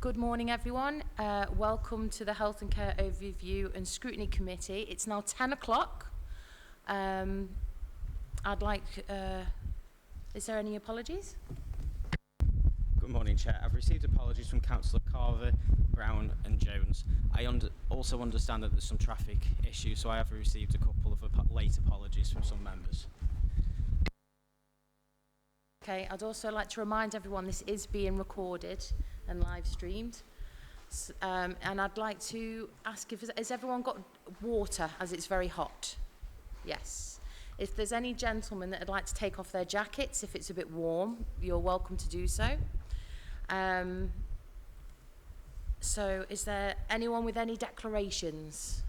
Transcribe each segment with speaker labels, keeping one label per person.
Speaker 1: Good morning, everyone. Welcome to the Health and Care Overview and Scrutiny Committee. It's now 10 o'clock. I'd like... is there any apologies?
Speaker 2: Good morning, Chair. I've received apologies from Councillor Carver, Brown and Jones. I also understand that there's some traffic issues, so I have received a couple of late apologies from some members.
Speaker 1: Okay, I'd also like to remind everyone this is being recorded and live streamed. And I'd like to ask if has everyone got water, as it's very hot? Yes. If there's any gentlemen that would like to take off their jackets, if it's a bit warm, you're welcome to do so. So is there anyone with any declarations?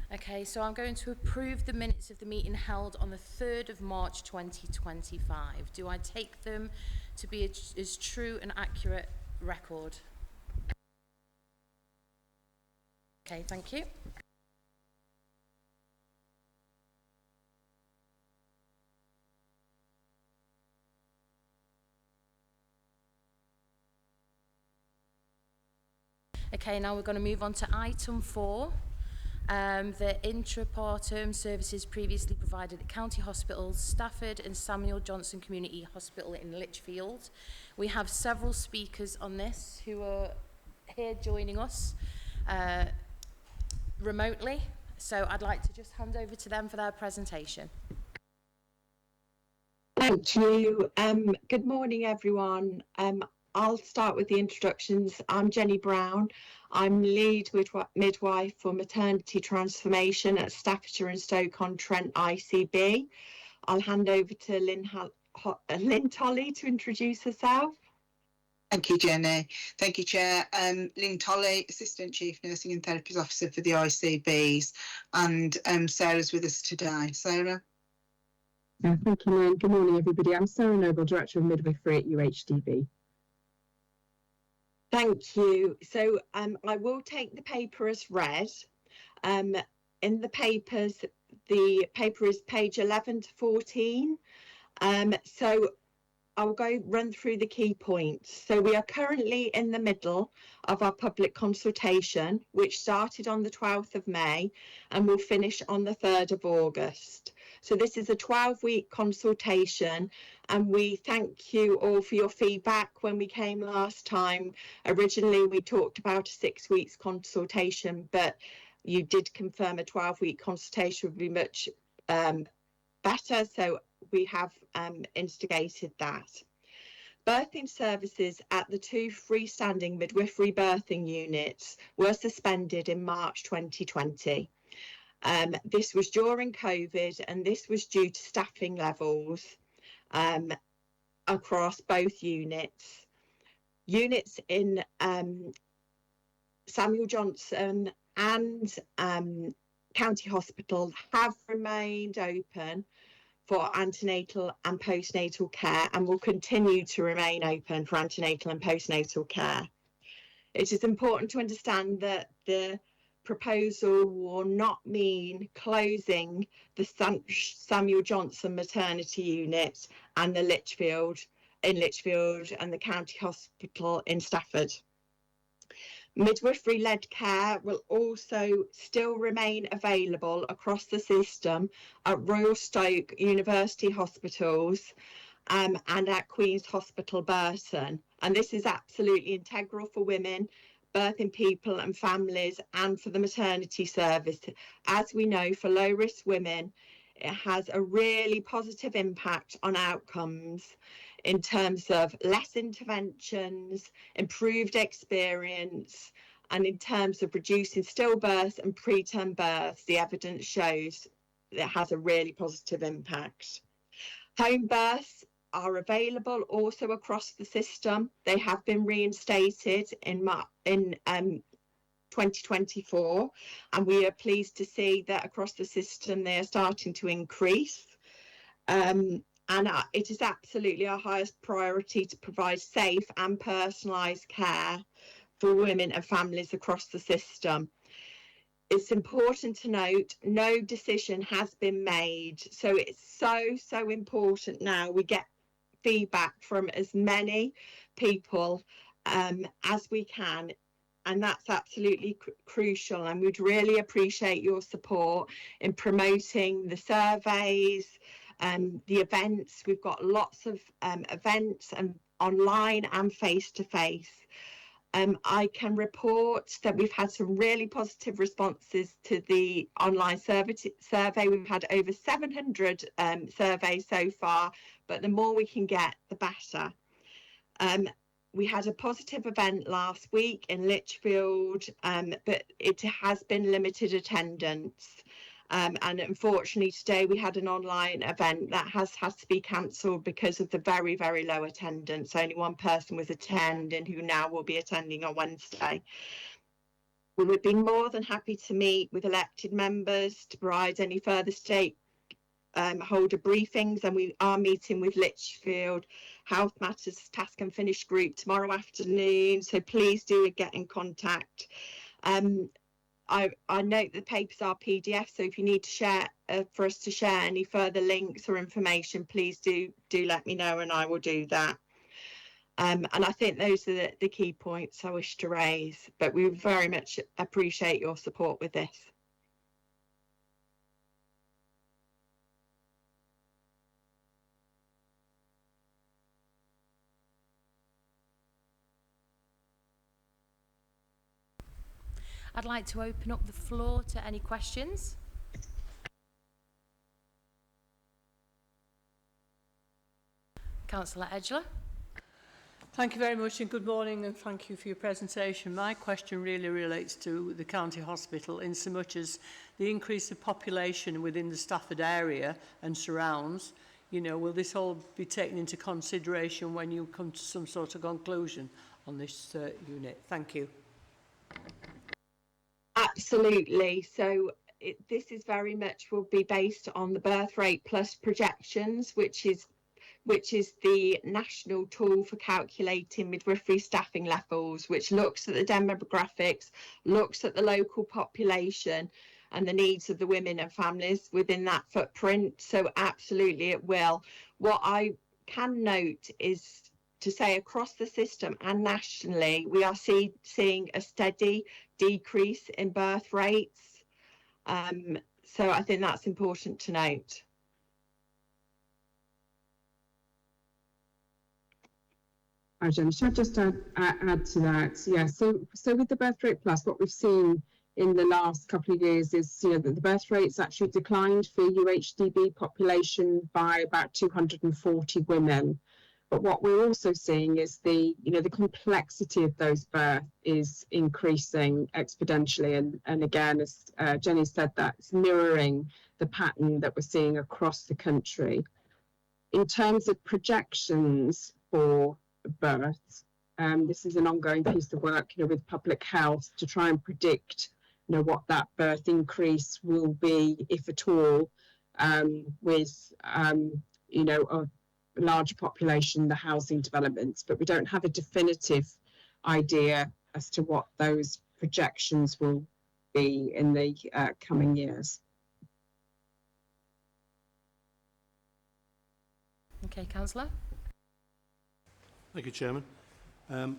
Speaker 1: Okay, so I'm going to approve the minutes of the meeting held on the 3rd of March 2025. Do I take them to be as true and accurate record? Okay, thank you. Okay, now we're going to move on to item 4. The Intrapartum services previously provided at County Hospitals, Stafford and Samuel Johnson Community Hospital in Lichfield. We have several speakers on this who are here joining us remotely. So I'd like to just hand over to them for their presentation.
Speaker 3: Thank you. Good morning, everyone. I'll start with the introductions. I'm Jenny Brown. I'm lead midwife for maternity transformation at Staffordshire and Stoke-on-Trent ICB. I'll hand over to Lynn Tolley to introduce herself.
Speaker 4: Thank you, Jenny. Thank you, Chair. Lynn Tolley, Assistant Chief Nursing and Therapies Officer for the ICBs, and Sarah's with us today. Sarah?
Speaker 5: Thank you, Lynn. Good morning, everybody. I'm Sarah Noble, Director of Midwifery at UHDB.
Speaker 3: Thank you. So I will take the paper as read. In the papers, the paper is page 11 to 14. So I'll run through the key points. So we are currently in the middle of our public consultation, which started on the 12th of May and will finish on the 3rd of August. So this is a 12-week consultation, and we thank you all for your feedback when we came last time. Originally, we talked about a 6 weeks consultation, but you did confirm a 12-week consultation would be much better. So we have instigated that. Birthing services at the 2 freestanding midwifery birthing units were suspended in March 2020. This was during COVID, and this was due to staffing levels across both units. Units in Samuel Johnson and County Hospital have remained open for antenatal and postnatal care and will continue to remain open for antenatal and postnatal care. It is important to understand that the proposal will not mean closing the Samuel Johnson maternity unit and the Lichfield and the County Hospital in Stafford. Midwifery-led care will also still remain available across the system at Royal Stoke University Hospitals and at Queen's Hospital Burton. And this is absolutely integral for women, birthing people and families, and for the maternity service. As we know, for low-risk women, it has a really positive impact on outcomes in terms of less interventions, improved experience, And in terms of reducing stillbirths and preterm births, the evidence shows that it has a really positive impact. Home births are available also across the system. They have been reinstated in 2024, and we are pleased to see that across the system they are starting to increase. It is absolutely our highest priority to provide safe and personalised care for women and families across the system. It's important to note no decision has been made, so it's so important now we get feedback from as many people as we can, and that's absolutely crucial, and we'd really appreciate your support in promoting the surveys and the events. We've got lots of events and online and face-to-face. I can report that we've had some really positive responses to the online survey. We've had over 700 surveys so far, but the more we can get, the better. We had a positive event last week in Lichfield, but it has been limited attendance. And unfortunately today we had an online event that has had to be cancelled because of the very low attendance. Only one person was attending, who now will be attending on Wednesday. We would be more than happy to meet with elected members to provide any further stakeholder briefings, and we are meeting with Lichfield Health Matters Task and Finish Group tomorrow afternoon, so please do get in contact. I note the papers are PDF, so if you need to share for us to share any further links or information, please do let me know, and I will do that. And I think those are the key points I wish to raise, but we very much appreciate your support with this.
Speaker 1: I'd like to open up the floor to any questions. Councillor Edgeler.
Speaker 6: Thank you very much, and good morning, and thank you for your presentation. My question really relates to the county hospital, in so much as the increase of population within the Stafford area and surrounds. You know, will this all be taken into consideration when you come to some sort of conclusion on this unit? Thank you.
Speaker 3: Absolutely. So this is very much will be based on the birth rate plus projections, which is the national tool for calculating midwifery staffing levels, which looks at the demographics, looks at the local population and the needs of the women and families within that footprint. So absolutely it will. What I can note is to say across the system and nationally, we are seeing a steady decrease in birth rates. So I think that's important to note.
Speaker 5: Hi, Jen. Should I just add to that? Yeah, so with the birth rate plus, what we've seen in the last couple of years is, you know, that the birth rates actually declined for UHDB population by about 240 women. But what we're also seeing is the complexity of those births is increasing exponentially. And again, as Jenny said, that's mirroring the pattern that we're seeing across the country. In terms of projections for births, this is an ongoing piece of work, you know, with public health to try and predict, you know, what that birth increase will be, if at all, with, you know, a large population, the housing developments, but we don't have a definitive idea as to what those projections will be in the coming years.
Speaker 1: Okay, Councillor.
Speaker 7: Thank you, Chairman. I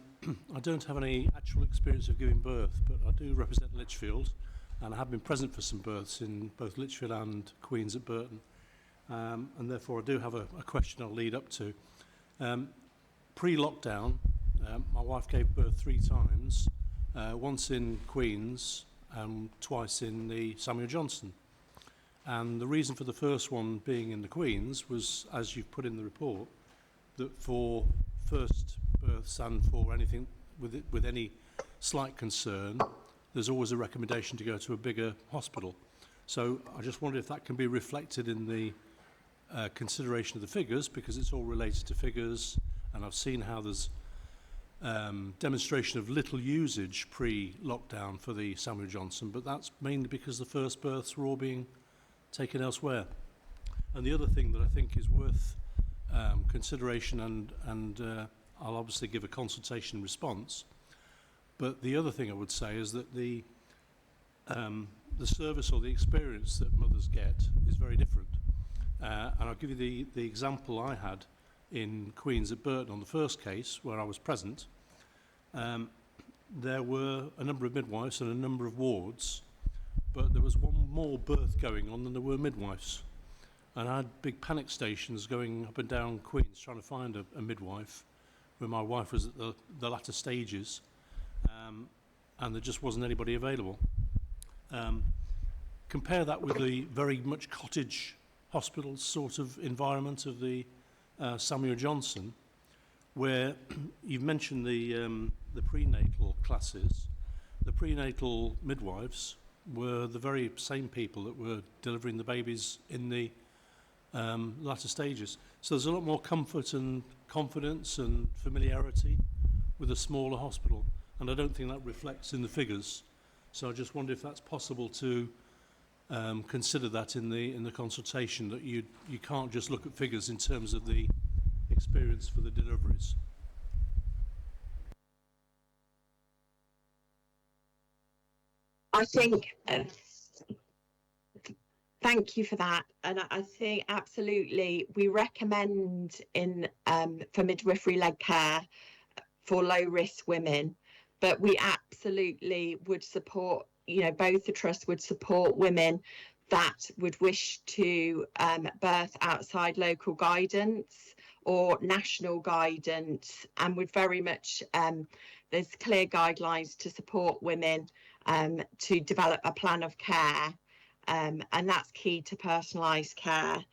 Speaker 7: don't have any actual experience of giving birth, but I do represent Lichfield, and I have been present for some births in both Lichfield and Queen's at Burton. And therefore I do have a question I'll lead up to. Pre-lockdown, my wife gave birth 3 times, once in Queen's and twice in the Samuel Johnson. And the reason for the first one being in the Queen's was, as you've put in the report, that for first births and for anything with any slight concern, there's always a recommendation to go to a bigger hospital. So I just wonder if that can be reflected in the consideration of the figures, because it's all related to figures, and I've seen how there's demonstration of little usage pre-lockdown for the Samuel Johnson, but that's mainly because the first births were all being taken elsewhere. And the other thing that I think is worth consideration, and I'll obviously give a consultation response, but the other thing I would say is that the service or the experience that mothers get is very different. And I'll give you the example I had in Queen's at Burton on the first case where I was present. There were a number of midwives and a number of wards, but there was one more birth going on than there were midwives. And I had big panic stations going up and down Queen's trying to find a midwife where my wife was at the latter stages, and there just wasn't anybody available. Compare that with the very much cottage hospital sort of environment of the Samuel Johnson, where you've mentioned the prenatal classes. The prenatal midwives were the very same people that were delivering the babies in the latter stages. So there's a lot more comfort and confidence and familiarity with a smaller hospital, and I don't think that reflects in the figures. So I just wonder if that's possible to consider that in the consultation, that you can't just look at figures in terms of the experience for the deliveries.
Speaker 3: I think, thank you for that. And I think absolutely we recommend for midwifery-led care for low-risk women, but we absolutely would support, both the trust would support women that would wish to birth outside local guidance or national guidance, and would very much, there's clear guidelines to support women to develop a plan of care, and that's key to personalised care.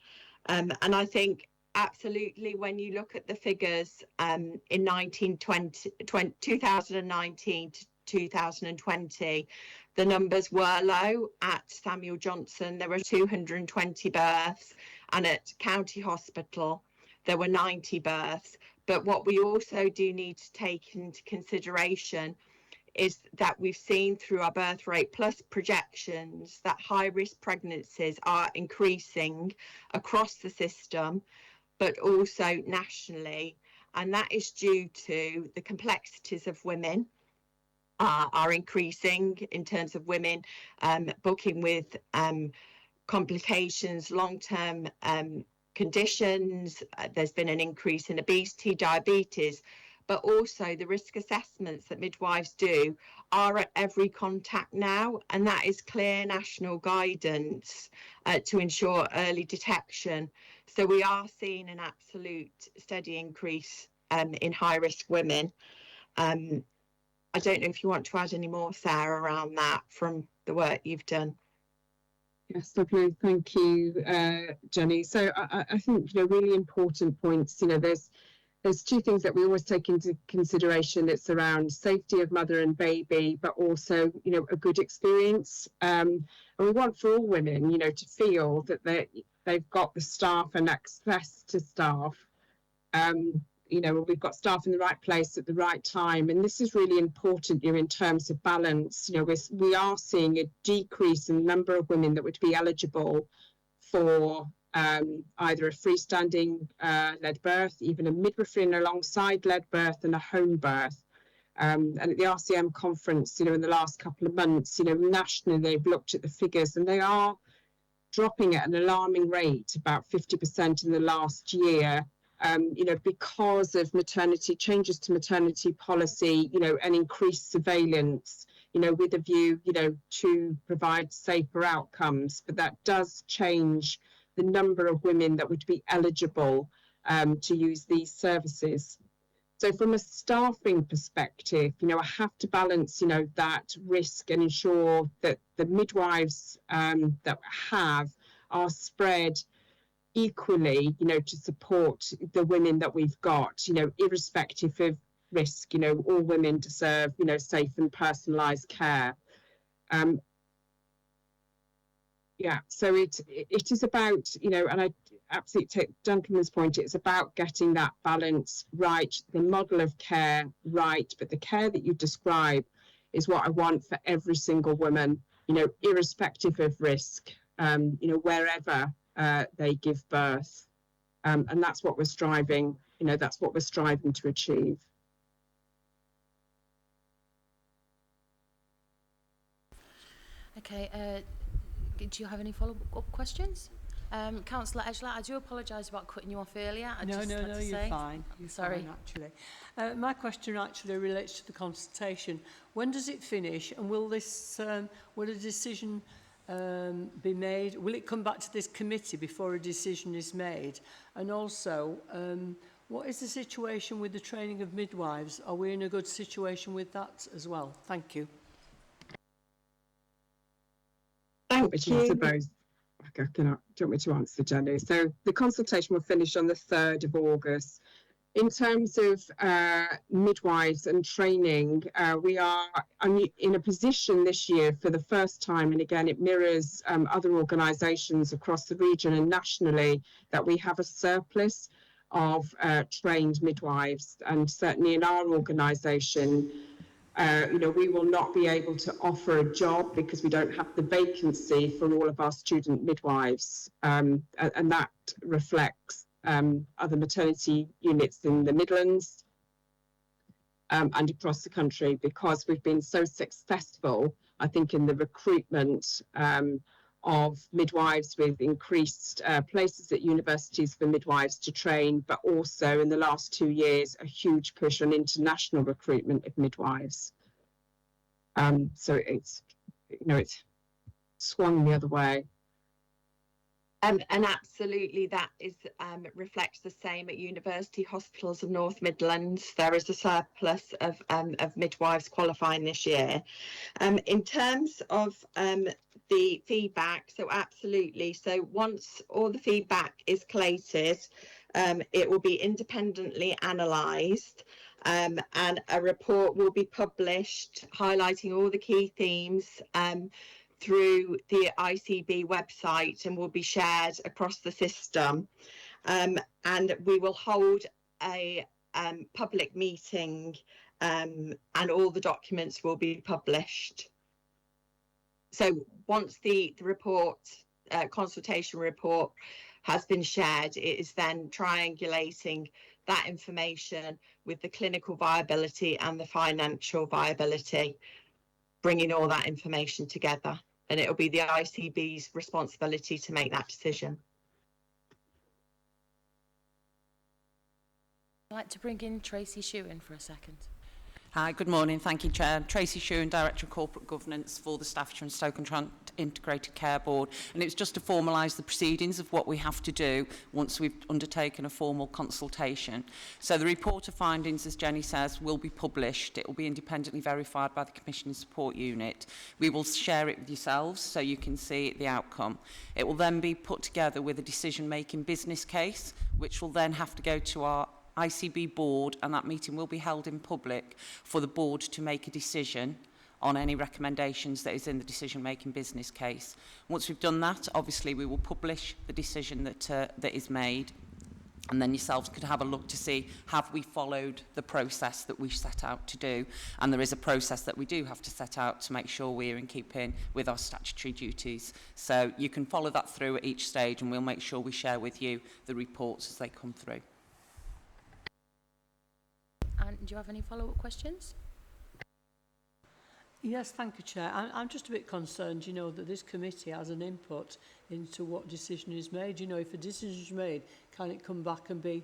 Speaker 3: And I think absolutely when you look at the figures in 2019 to 2020, the numbers were low. At Samuel Johnson there were 220 births, and at County Hospital there were 90 births. But what we also do need to take into consideration is that we've seen through our birth rate plus projections that high risk pregnancies are increasing across the system, but also nationally, and that is due to the complexities of women are increasing in terms of women booking with complications, long-term conditions. There's been an increase in obesity, diabetes, but also the risk assessments that midwives do are at every contact now, and that is clear national guidance to ensure early detection. So we are seeing an absolute steady increase in high-risk women. I don't know if you want to add any more, Sarah, around that from the work you've done.
Speaker 5: Yes, lovely. Thank you, Jenny. So I think, really important points. There's two things that we always take into consideration. It's around safety of mother and baby, but also, a good experience. And we want for all women, to feel that they've got the staff and access to staff. We've got staff in the right place at the right time. And this is really important, in terms of balance. We are seeing a decrease in the number of women that would be eligible for either a freestanding led birth, even a midwifery and alongside led birth, and a home birth. And at the RCM conference, in the last couple of months, nationally, they've looked at the figures, and they are dropping at an alarming rate, about 50% in the last year. Because of maternity changes to maternity policy, and increased surveillance, with a view, to provide safer outcomes. But that does change the number of women that would be eligible to use these services. So from a staffing perspective, I have to balance, that risk and ensure that the midwives that have are spread equally, to support the women that we've got, irrespective of risk. You know, all women deserve, you know, safe and personalised care. Yeah, so it is about, you know, and I absolutely take Duncan's point, it's about getting that balance right, the model of care right, but the care that you describe is what I want for every single woman, you know, irrespective of risk, you know, wherever they give birth. And that's what we're striving, you know, that's what we're striving to achieve.
Speaker 1: Okay, do you have any follow-up questions? Councillor Ejla, I do apologise about cutting you off earlier.
Speaker 6: No, you're fine. You're
Speaker 1: Sorry.
Speaker 6: fine, actually. My question actually relates to the consultation. When does it finish, and will this, will a decision be made? Will it come back to this committee before a decision is made? And also, what is the situation with the training of midwives? Are we in a good situation with that as well? Thank you.
Speaker 5: Which answer both. Do you want me to answer, Jenny? So the consultation will finish on the 3rd of August. In terms of midwives and training, we are in a position this year for the first time, and again it mirrors other organisations across the region and nationally, that we have a surplus of trained midwives, and certainly in our organisation, you know, we will not be able to offer a job because we don't have the vacancy for all of our student midwives, and that reflects other maternity units in the Midlands and across the country, because we've been so successful, I think, in the recruitment of midwives, with increased places at universities for midwives to train, but also in the last 2 years, a huge push on international recruitment of midwives. So it's, you know, it's swung the other way.
Speaker 3: And absolutely, that is reflects the same at university hospitals of North Midlands. There is a surplus of midwives qualifying this year. In terms of the feedback, so absolutely. So once all the feedback is collated, it will be independently analysed, and a report will be published highlighting all the key themes through the ICB website, and will be shared across the system, and we will hold a public meeting, and all the documents will be published. So once the report, consultation report, has been shared, it is then triangulating that information with the clinical viability and the financial viability, bringing all that information together, and it'll be the ICB's responsibility to make that decision.
Speaker 1: I'd like to bring in Tracy Shewan for a second.
Speaker 8: Hi, good morning. Thank you, Chair. Tracy Shewan, Director of Corporate Governance for the Stafford and Stoke-on-Trent Integrated Care Board. And it's just to formalise the proceedings of what we have to do once we've undertaken a formal consultation. So the report of findings, as Jenny says, will be published. It will be independently verified by the Commissioning Support Unit. We will share it with yourselves so you can see the outcome. It will then be put together with a decision-making business case, which will then have to go to our ICB board, and that meeting will be held in public for the board to make a decision on any recommendations that is in the decision-making business case. Once we've done that, obviously we will publish the decision that is made, and then yourselves could have a look to see, have we followed the process that we set out to do? And there is a process that we do have to set out to make sure we're in keeping with our statutory duties. So you can follow that through at each stage, and we'll make sure we share with you the reports as they come through.
Speaker 1: And do you have any follow-up questions?
Speaker 6: Yes, thank you, Chair. I'm just a bit concerned, you know, that this committee has an input into what decision is made. You know, if a decision is made, can it come back and be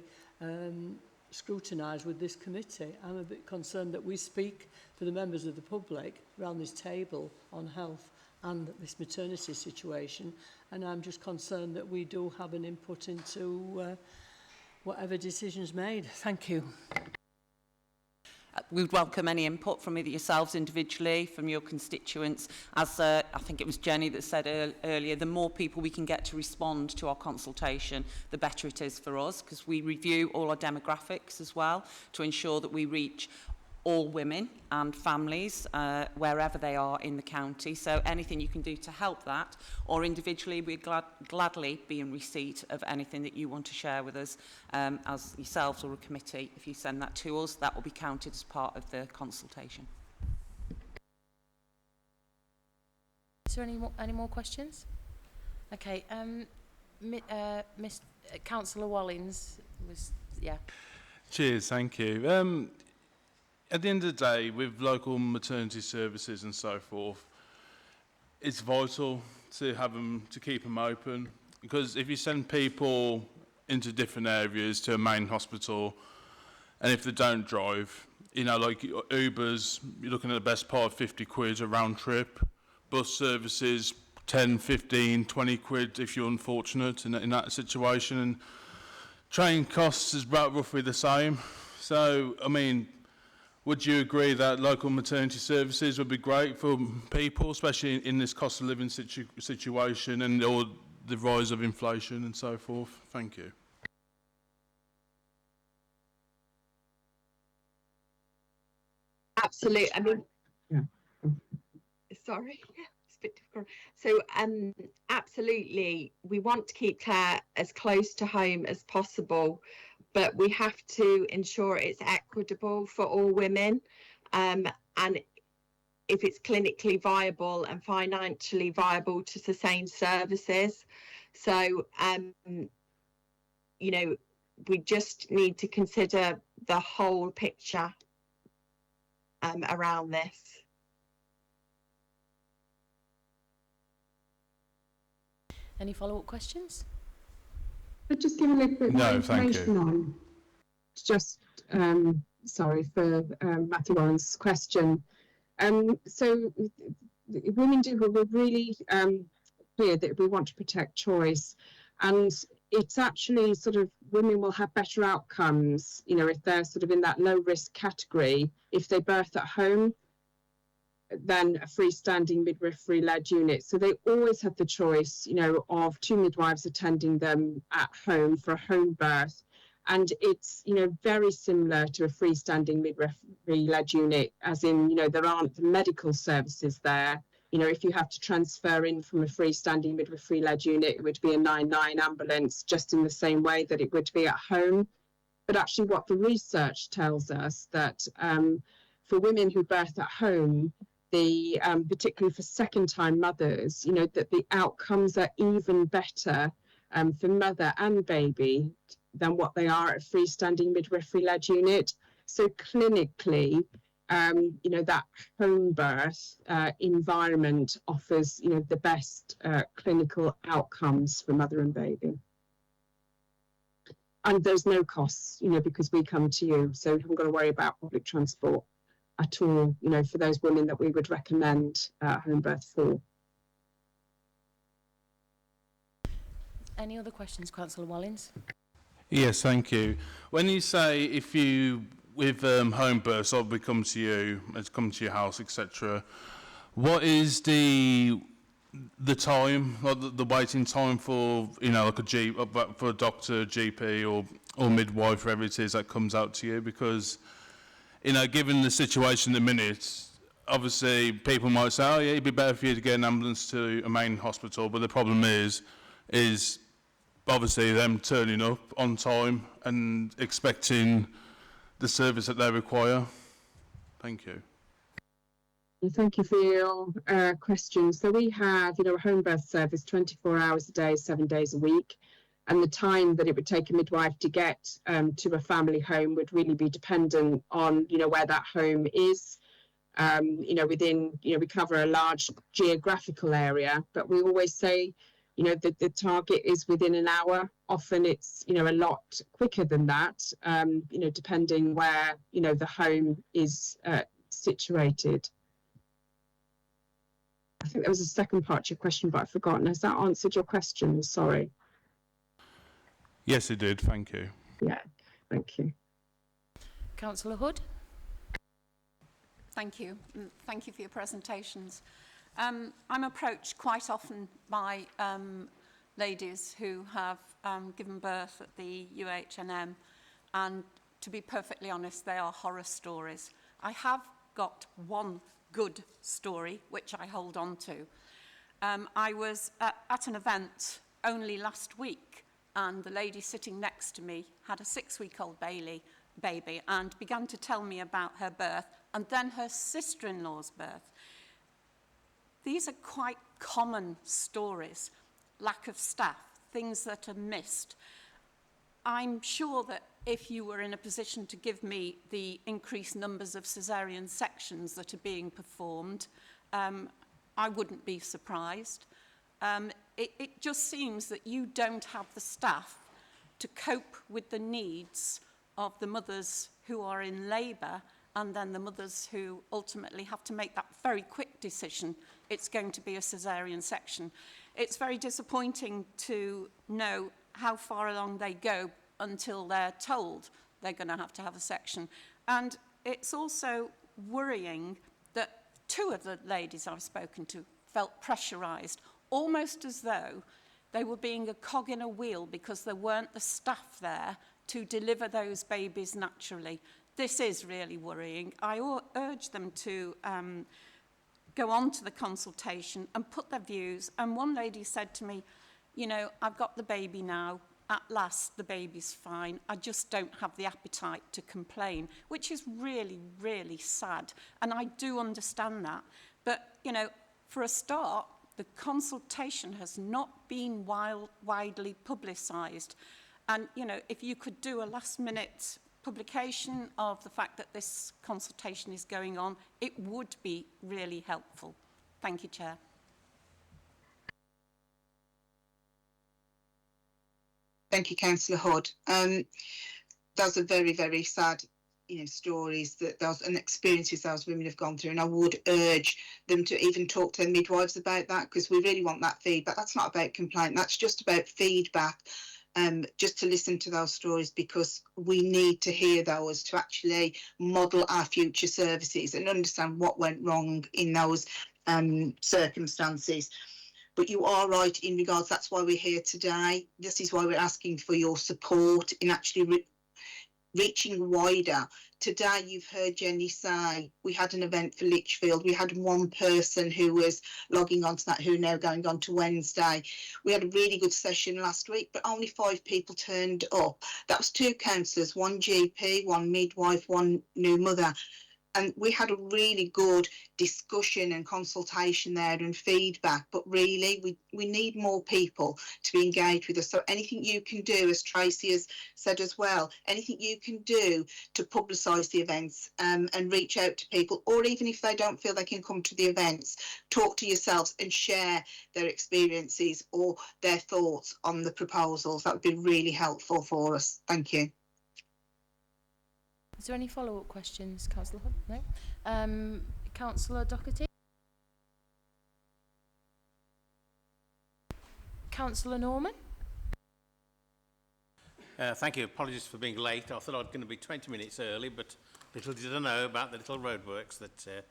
Speaker 6: scrutinised with this committee? I'm a bit concerned that we speak for the members of the public around this table on health and this maternity situation, and I'm just concerned that we do have an input into whatever decision is made. Thank you.
Speaker 8: We would welcome any input from either yourselves individually, from your constituents. As I think it was Jenny that said earlier, the more people we can get to respond to our consultation, the better it is for us, because we review all our demographics as well to ensure that we reach all women and families wherever they are in the county. So anything you can do to help that, or individually, we'd gladly be in receipt of anything that you want to share with us as yourselves or a committee. If you send that to us, that will be counted as part of the consultation.
Speaker 1: Is there any more questions? Okay, Miss Councillor Wallins was, yeah.
Speaker 9: Cheers, thank you. At the end of the day, with local maternity services and so forth, it's vital to have them, to keep them open, because if you send people into different areas to a main hospital, and if they don't drive, you know, like Ubers, you're looking at the best part of 50 quid a round trip, bus services 10, 15, 20 quid if you're unfortunate in that situation, and train costs is about roughly the same. So, I mean, would you agree that local maternity services would be great for people, especially in this cost of living situation and or the rise of inflation and so forth? Thank you.
Speaker 3: Absolutely. I mean,
Speaker 5: Yeah.
Speaker 3: sorry, it's a bit difficult. So, absolutely, we want to keep care as close to home as possible, but we have to ensure it's equitable for all women, and if it's clinically viable and financially viable to sustain services. So, you know, we just need to consider the whole picture around this.
Speaker 1: Any follow-up questions?
Speaker 5: But just give a little bit more information
Speaker 9: you.
Speaker 5: on, just, sorry for Matthew Warren's question. So women do, we're really clear that we want to protect choice, and it's actually sort of women will have better outcomes, you know, if they're sort of in that low risk category, if they birth at home, than a freestanding midwifery-led unit. So they always have the choice, you know, of 2 midwives attending them at home for a home birth. And it's, you know, very similar to a freestanding midwifery-led unit, as in, you know, there aren't the medical services there. You know, if you have to transfer in from a freestanding midwifery-led unit, it would be a 9-9 ambulance, just in the same way that it would be at home. But actually what the research tells us that for women who birth at home, the particularly for second-time mothers, you know, that the outcomes are even better for mother and baby than what they are at a freestanding midwifery-led unit. So clinically, you know, that home birth environment offers, you know, the best clinical outcomes for mother and baby. And there's no costs, you know, because we come to you, so you haven't got to worry about public transport at all, you know, for those women that we would recommend home birth for.
Speaker 1: Any other questions, Councillor Wallins?
Speaker 9: Yes, thank you. When you say if you, with home births, or we come to you, it's come to your house, etc., what is the time, like the waiting time for, you know, like for a doctor, GP, or midwife, whoever it is that comes out to you? Because, you know, given the situation at the minute, obviously people might say, oh yeah, it'd be better for you to get an ambulance to a main hospital, but the problem is obviously them turning up on time and expecting the service that they require. Thank you.
Speaker 5: Thank you for your question. So we have, you know, a home birth service 24 hours a day, 7 days a week. And the time that it would take a midwife to get to a family home would really be dependent on, you know, where that home is. You know, within, you know, we cover a large geographical area, but we always say, you know, that the target is within an hour. Often it's, you know, a lot quicker than that, you know, depending where, you know, the home is situated. I think there was a second part to your question, but I've forgotten. Has that answered your question? Sorry.
Speaker 9: Yes, it did. Thank you.
Speaker 5: Yeah, thank you.
Speaker 1: Councillor Hood?
Speaker 10: Thank you. Thank you for your presentations. I'm approached quite often by ladies who have given birth at the UHNM, and to be perfectly honest, they are horror stories. I have got one good story, which I hold on to. I was at an event only last week, and the lady sitting next to me had a 6-week-old baby and began to tell me about her birth and then her sister-in-law's birth. These are quite common stories, lack of staff, things that are missed. I'm sure that if you were in a position to give me the increased numbers of caesarean sections that are being performed, I wouldn't be surprised. It just seems that you don't have the staff to cope with the needs of the mothers who are in labour and then the mothers who ultimately have to make that very quick decision. It's going to be a caesarean section. It's very disappointing to know how far along they go until they're told they're going to have a section. And it's also worrying that 2 of the ladies I've spoken to felt pressurised, almost as though they were being a cog in a wheel because there weren't the staff there to deliver those babies naturally. This is really worrying. I urge them to go on to the consultation and put their views. And one lady said to me, you know, I've got the baby now. At last, the baby's fine. I just don't have the appetite to complain, which is really, really sad. And I do understand that. But, you know, for a start, the consultation has not been widely publicised. And, you know, if you could do a last-minute publication of the fact that this consultation is going on, it would be really helpful. Thank you, Chair.
Speaker 4: Thank you, Councillor Hood. Those are very, very sad, stories and experiences those women have gone through, and I would urge them to even talk to their midwives about that, because we really want that feedback. That's not about complaint, that's just about feedback. Just to listen to those stories, because we need to hear those to actually model our future services and understand what went wrong in those circumstances. But you are right in regards, that's why we're here today. This is why we're asking for your support in actually reaching wider. Today, you've heard Jenny say we had an event for Lichfield. We had one person who was logging on to that, who now going on to Wednesday. We had a really good session last week, but only 5 people turned up. That was 2 counsellors, 1 GP, 1 midwife, 1 new mother. And we had a really good discussion and consultation there and feedback, but really we need more people to be engaged with us. So anything you can do, as Tracy has said as well, anything you can do to publicise the events and reach out to people, or even if they don't feel they can come to the events, talk to yourselves and share their experiences or their thoughts on the proposals. That would be really helpful for us. Thank you.
Speaker 1: Is there any follow-up questions, Councillor Hood? No. Councillor Doherty? Councillor Norman?
Speaker 11: Thank you. Apologies for being late. I thought I was going to be 20 minutes early, but little did I know about the little roadworks that,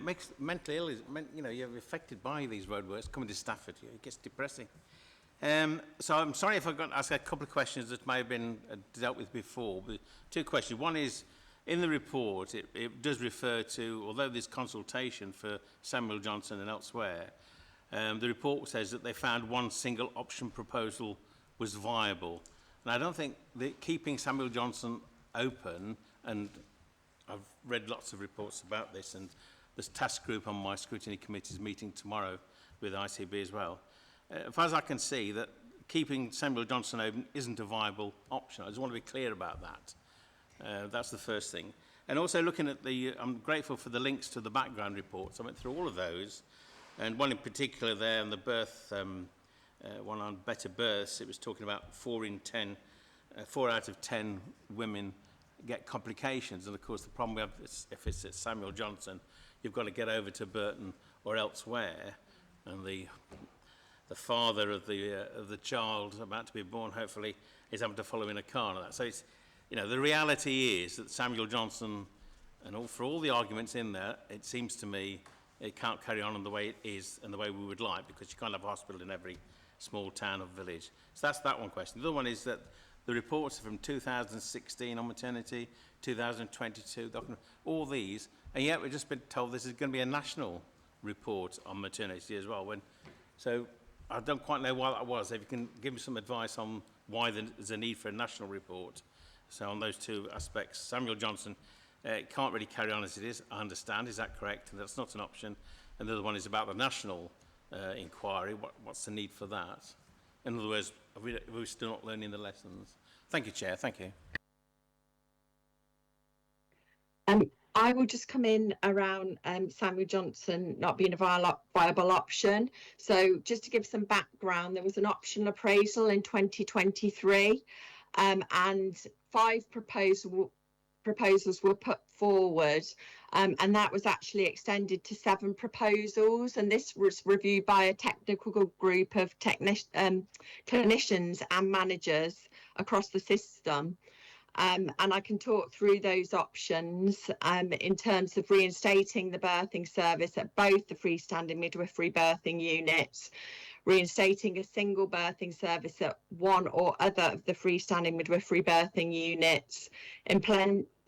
Speaker 11: makes mentally ill. You're affected by these roadworks coming to Stafford. It gets depressing. So I'm sorry if I've got to ask a couple of questions that may have been dealt with before. But 2 questions. One is, in the report, it does refer to, although there's consultation for Samuel Johnson and elsewhere, the report says that they found one single option proposal was viable. And I don't think that keeping Samuel Johnson open, and I've read lots of reports about this, and this task group on my scrutiny committee is meeting tomorrow with ICB as well. As far as I can see, that keeping Samuel Johnson open isn't a viable option. I just want to be clear about that. That's the first thing. And also looking at I'm grateful for the links to the background reports. I went through all of those, and one in particular there on the birth, one on better births, it was talking about 4 out of 10 women get complications. And of course, the problem we have is if it's at Samuel Johnson, you've got to get over to Burton or elsewhere, and the father of the child about to be born, hopefully, is having to follow in a car and that. So it's, the reality is that Samuel Johnson And for all the arguments in there, it seems to me it can't carry on the way it is and the way we would like, because you can't have a hospital in every small town or village. So that's that one question. The other one is that the reports are from 2016 on maternity, 2022, all these, and yet we've just been told this is going to be a national report on maternity as well. So I don't quite know why that was. If you can give me some advice on why there's a need for a national report. So on those two aspects, Samuel Johnson, it can't really carry on as it is, I understand. Is that correct? And that's not an option. And the other one is about the national inquiry. What's the need for that? In other words, are we still not learning the lessons? Thank you, Chair. Thank you.
Speaker 3: I will just come in around Samuel Johnson not being a viable option. So just to give some background, there was an optional appraisal in 2023 and 5 proposals were put forward, and that was actually extended to 7 proposals, and this was reviewed by a technical group of clinicians and managers across the system. And I can talk through those options in terms of reinstating the birthing service at both the freestanding midwifery birthing units, reinstating a single birthing service at one or other of the freestanding midwifery birthing units,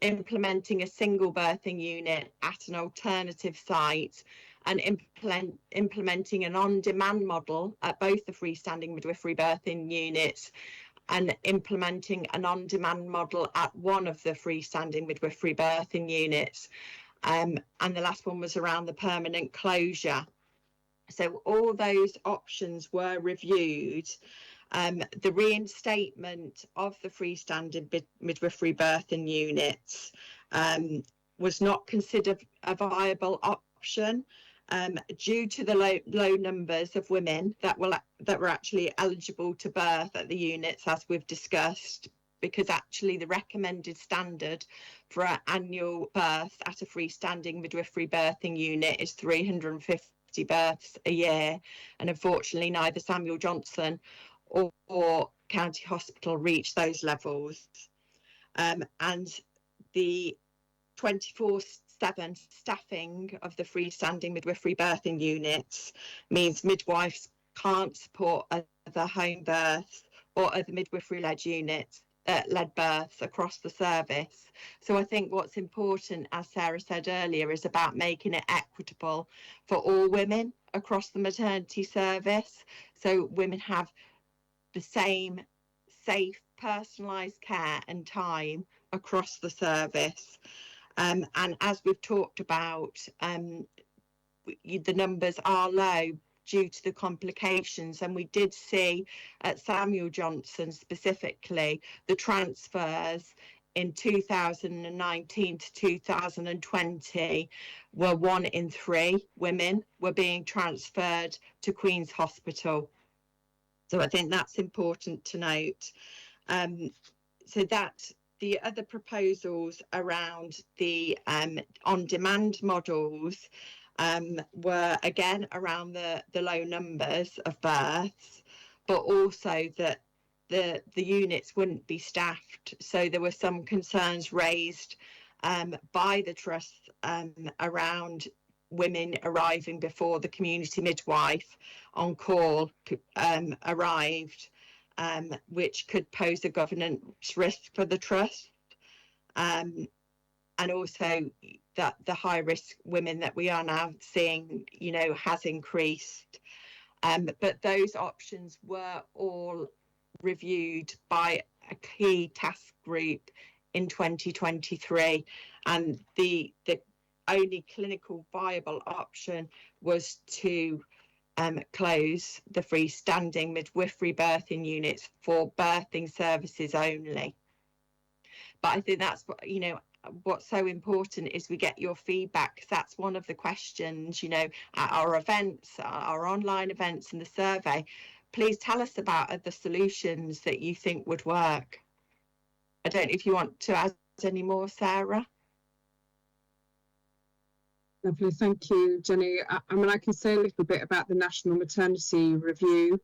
Speaker 3: implementing a single birthing unit at an alternative site, and implementing an on-demand model at both the freestanding midwifery birthing units, and implementing an on-demand model at one of the freestanding midwifery birthing units. And the last one was around the permanent closure. So all those options were reviewed. The reinstatement of the freestanding midwifery birthing units was not considered a viable option due to the low numbers of women that were actually eligible to birth at the units, as we've discussed, because actually the recommended standard for an annual birth at a freestanding midwifery birthing unit is 350 births a year, and unfortunately neither Samuel Johnson or County Hospital reached those levels. And the 24/7 staffing of the freestanding midwifery birthing units means midwives can't support other home births or other midwifery-led units, led births across the service. So I think what's important, as Sarah said earlier, is about making it equitable for all women across the maternity service, so women have the same safe, personalised care and time across the service. And as we've talked about, the numbers are low due to the complications, and we did see at Samuel Johnson specifically the transfers in 2019 to 2020 were 1 in 3 women were being transferred to Queen's Hospital. So I think that's important to note. So that the other proposals around the on-demand models were again around the low numbers of births, but also that the units wouldn't be staffed. So there were some concerns raised by the trust around women arriving before the community midwife on call arrived, which could pose a governance risk for the trust, and also that the high risk women that we are now seeing, has increased. But those options were all reviewed by a key task group in 2023, and the only clinical viable option was to close the freestanding midwifery birthing units for birthing services only. But I think that's what, what's so important is we get your feedback, because that's one of the questions, at our events, our online events and the survey. Please tell us about the solutions that you think would work. I don't know if you want to add any more, Sarah.
Speaker 5: Lovely, thank you, Jenny. I mean, I can say a little bit about the National Maternity Review.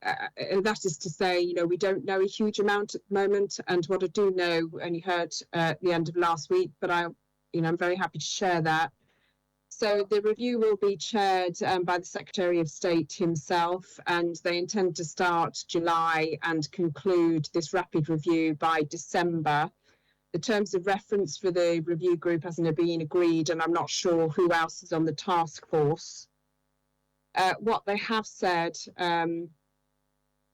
Speaker 5: that is to say, you know, we don't know a huge amount at the moment, and what I do know, only heard at the end of last week, but I'm very happy to share that. So the review will be chaired by the Secretary of State himself, and they intend to start July and conclude this rapid review by December. The terms of reference for the review group hasn't been agreed, and I'm not sure who else is on the task force. What they have said, and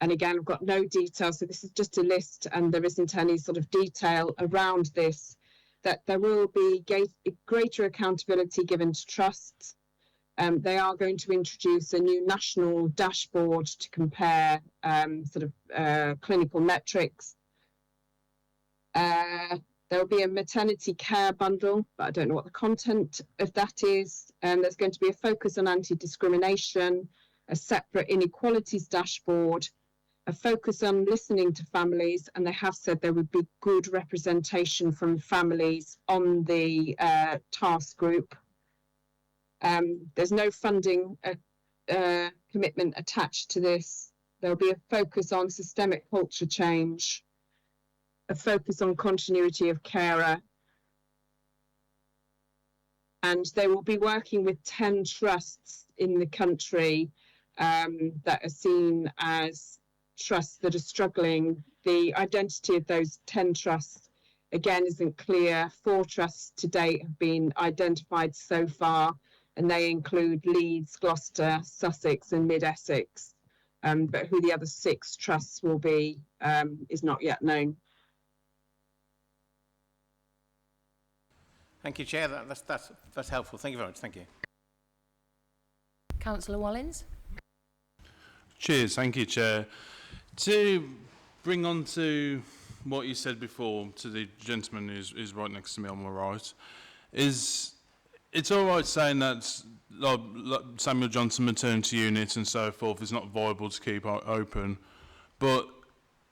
Speaker 5: again, I've got no details, so this is just a list and there isn't any sort of detail around this, that there will be greater accountability given to trusts. They are going to introduce a new national dashboard to compare clinical metrics. There will be a maternity care bundle, but I don't know what the content of that is. There's going to be a focus on anti-discrimination, a separate inequalities dashboard, a focus on listening to families, and they have said there would be good representation from families on the task group. There's no funding commitment attached to this. There'll be a focus on systemic culture change, a focus on continuity of carer, and they will be working with 10 trusts in the country that are seen as trusts that are struggling. The identity of those 10 trusts, again, isn't clear. 4 trusts to date have been identified so far, and they include Leeds, Gloucester, Sussex and Mid-Essex. But who the other 6 trusts will be is not yet known.
Speaker 11: Thank you, Chair. That's helpful. Thank you very much. Thank you.
Speaker 1: Councillor Wallins.
Speaker 9: Cheers. Thank you, Chair. To bring on to what you said before to the gentleman who's right next to me on my right, is it's all right saying that like Samuel Johnson maternity unit and so forth is not viable to keep open, but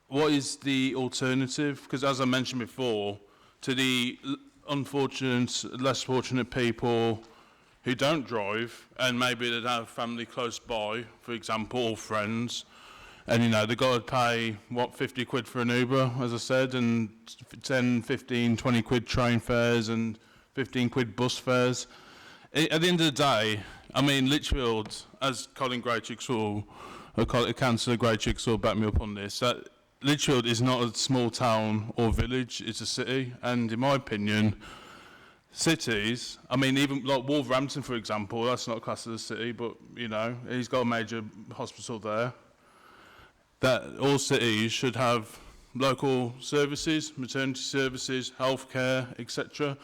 Speaker 9: what is the alternative? Because as I mentioned before, to the unfortunate, less fortunate people who don't drive and maybe they have family close by, for example, or friends, and you know they've got to pay what, 50 quid for an Uber, as I said, and 10, 15, 20 quid train fares and 15 quid bus fares. At the end of the day, I mean, Lichfield, as Colin Graychicks will, Councillor Graychicks will back me up on this, that Lichfield is not a small town or village, it's a city, and in my opinion, cities, I mean, even like Wolverhampton, for example, that's not classed as a city, but, you know, he's got a major hospital there, that all cities should have local services, maternity services, healthcare, etc.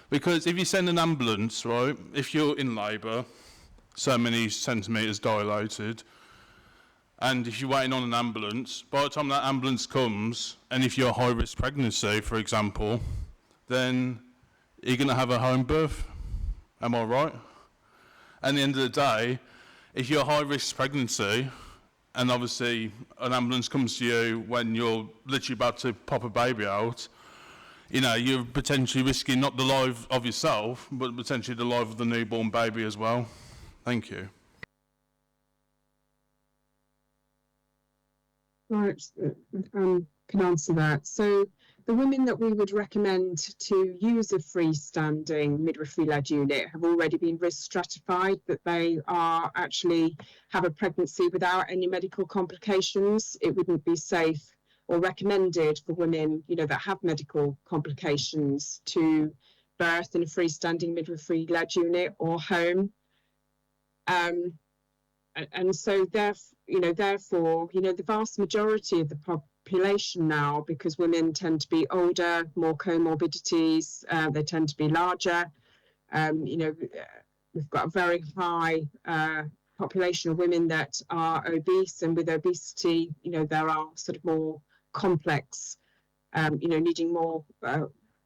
Speaker 9: Because if you send an ambulance, right, if you're in labour, so many centimetres dilated, and if you're waiting on an ambulance, by the time that ambulance comes, and if you're a high-risk pregnancy, for example, then you're going to have a home birth. Am I right? At the end of the day, if you're a high-risk pregnancy, and obviously an ambulance comes to you when you're literally about to pop a baby out, you know, you're potentially risking not the life of yourself, but potentially the life of the newborn baby as well. Thank you.
Speaker 5: Right, can answer that. So the women that we would recommend to use a freestanding midwifery-led unit have already been risk stratified, that they are actually have a pregnancy without any medical complications. It wouldn't be safe or recommended for women, you know, that have medical complications to birth in a freestanding midwifery-led unit or home. And so therefore, you know, the vast majority of the population now, because women tend to be older, more comorbidities, they tend to be larger. You know, we've got a very high population of women that are obese, and with obesity, you know, there are sort of more complex, you know, needing more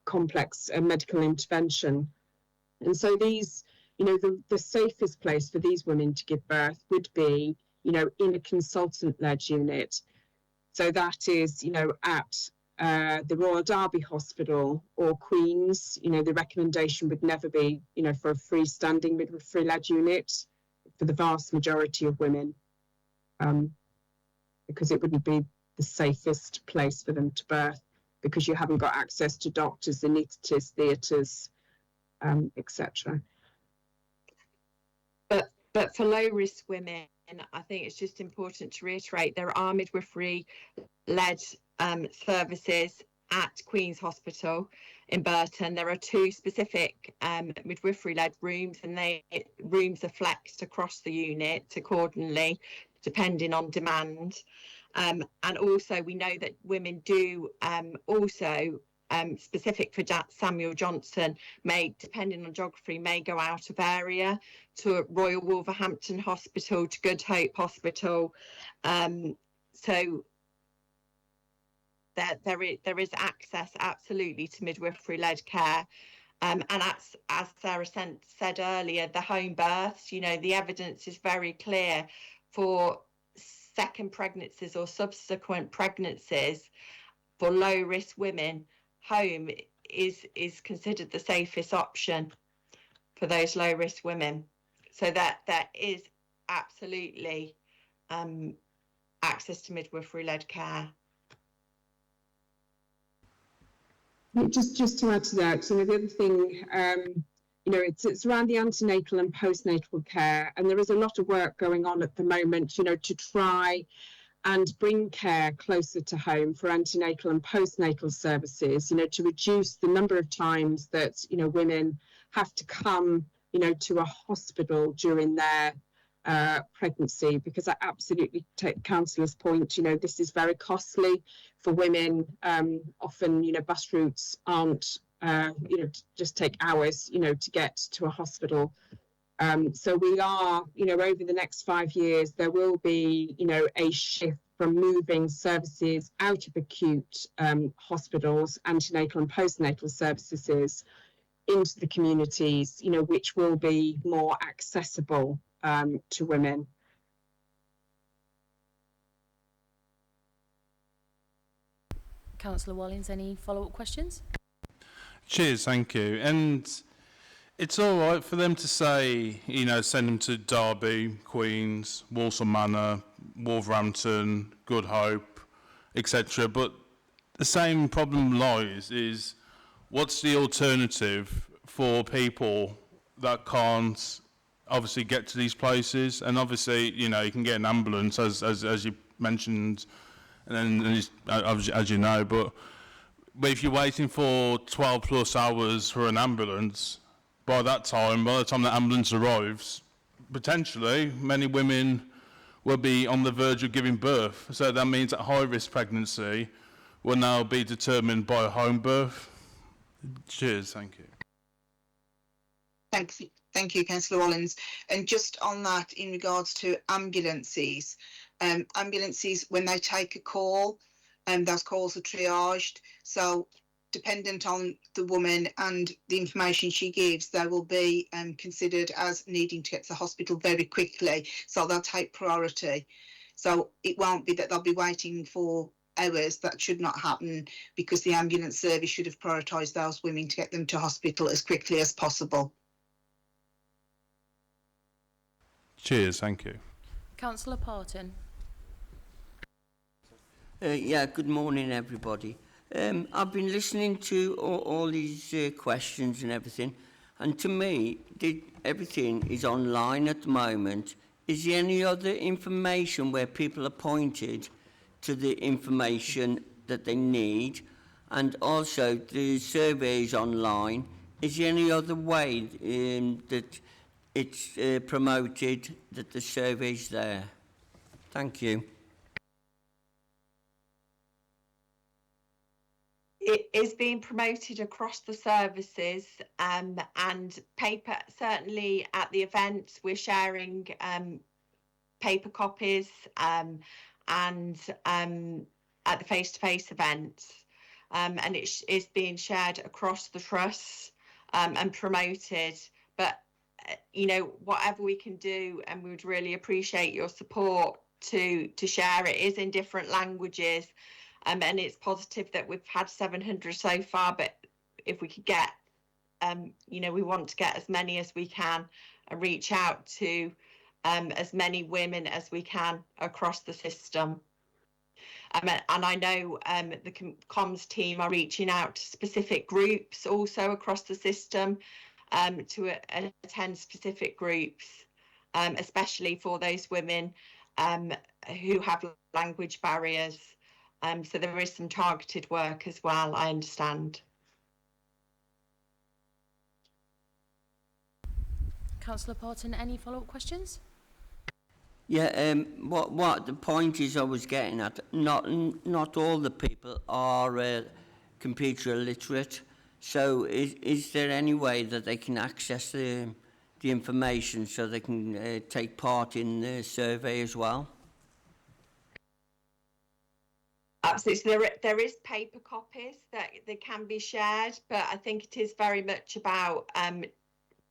Speaker 5: complex medical intervention. And so these, you know, the safest place for these women to give birth would be, you know, in a consultant-led unit. So that is, you know, at the Royal Derby Hospital or Queen's. You know, the recommendation would never be, you know, for a freestanding midwifery-led unit for the vast majority of women. because it wouldn't be the safest place for them to birth, because you haven't got access to doctors, anaesthetists, theatres, etc.
Speaker 3: But for low risk women, I think it's just important to reiterate there are midwifery-led services at Queen's Hospital in Burton. There are 2 specific midwifery-led rooms, and rooms are flexed across the unit accordingly, depending on demand. And also we know that women do also specific for Samuel Johnson, may, depending on geography, may go out of area to Royal Wolverhampton Hospital, to Good Hope Hospital. So there is access absolutely to midwifery-led care. And as Sarah said earlier, the home births, you know, the evidence is very clear for second pregnancies or subsequent pregnancies for low risk women. Home is considered the safest option for those low risk women. So that there is absolutely access to midwifery-led care.
Speaker 5: Just to add to that, the other thing, it's around the antenatal and postnatal care, and there is a lot of work going on at the moment, to try and bring care closer to home for antenatal and postnatal services, to reduce the number of times that, women have to come, to a hospital during their pregnancy, because I absolutely take Councillor's point. This is very costly for women. Often, bus routes aren't, just take hours, to get to a hospital. So we are, over the next 5 years, there will be, a shift from moving services out of acute hospitals, antenatal and postnatal services, into the communities, which will be more accessible to women.
Speaker 1: Councillor Wallins, any follow-up questions?
Speaker 9: Cheers, thank you. And it's all right for them to say, send them to Derby, Queens, Walsall Manor, Wolverhampton, Good Hope, etc. But the same problem lies is, what's the alternative for people that can't obviously get to these places? And obviously, you can get an ambulance, as you mentioned, and then as you know, but if you're waiting for 12 plus hours for an ambulance, by the time the ambulance arrives, potentially many women will be on the verge of giving birth. So that means that high-risk pregnancy will now be determined by a home birth. Cheers, thank you.
Speaker 4: Thank you, Councillor Wallins. And just on that, in regards to ambulances, when they take a call, those calls are triaged. So dependent on the woman and the information she gives, they will be considered as needing to get to the hospital very quickly. So they'll take priority. So it won't be that they'll be waiting for hours. That should not happen, because the ambulance service should have prioritised those women to get them to hospital as quickly as possible.
Speaker 9: Cheers, thank you.
Speaker 1: Councillor Parton.
Speaker 12: Good morning, everybody. I've been listening to all these questions and everything, and to me, everything is online at the moment. Is there any other information where people are pointed to the information that they need? And also, the surveys online, is there any other way that it's promoted, that the survey's there? Thank you.
Speaker 3: It is being promoted across the services, and paper, certainly at the events, we're sharing paper copies, and at the face-to-face events, and it is being shared across the trusts and promoted. But whatever we can do, and we would really appreciate your support to share it, is in different languages. And it's positive that we've had 700 so far, but if we could get, we want to get as many as we can and reach out to as many women as we can across the system. And I know the comms team are reaching out to specific groups also across the system to attend specific groups, especially for those women who have language barriers. So there is some targeted work as well, I understand.
Speaker 1: Councillor Parton, any follow-up questions?
Speaker 12: Yeah, what the point is I was getting at, not all the people are computer illiterate. So is there any way that they can access the information so they can take part in the survey as well?
Speaker 3: Absolutely. There is paper copies that they can be shared, but I think it is very much about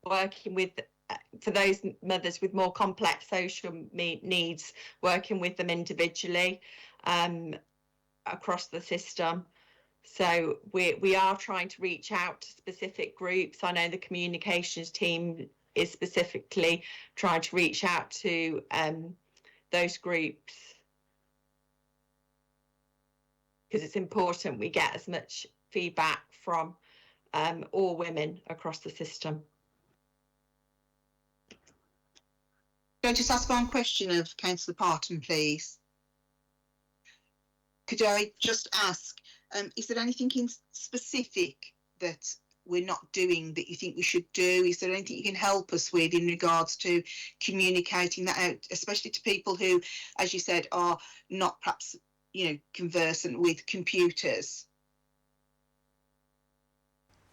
Speaker 3: working with, for those mothers with more complex social needs, working with them individually across the system. So we are trying to reach out to specific groups. I know the communications team is specifically trying to reach out to those groups, because it's important we get as much feedback from all women across the system.
Speaker 4: Can I just ask one question of Councillor Parton, please? Could I just ask, is there anything in specific that we're not doing that you think we should do? Is there anything you can help us with in regards to communicating that out, especially to people who, as you said, are not perhaps, you know, conversant with computers?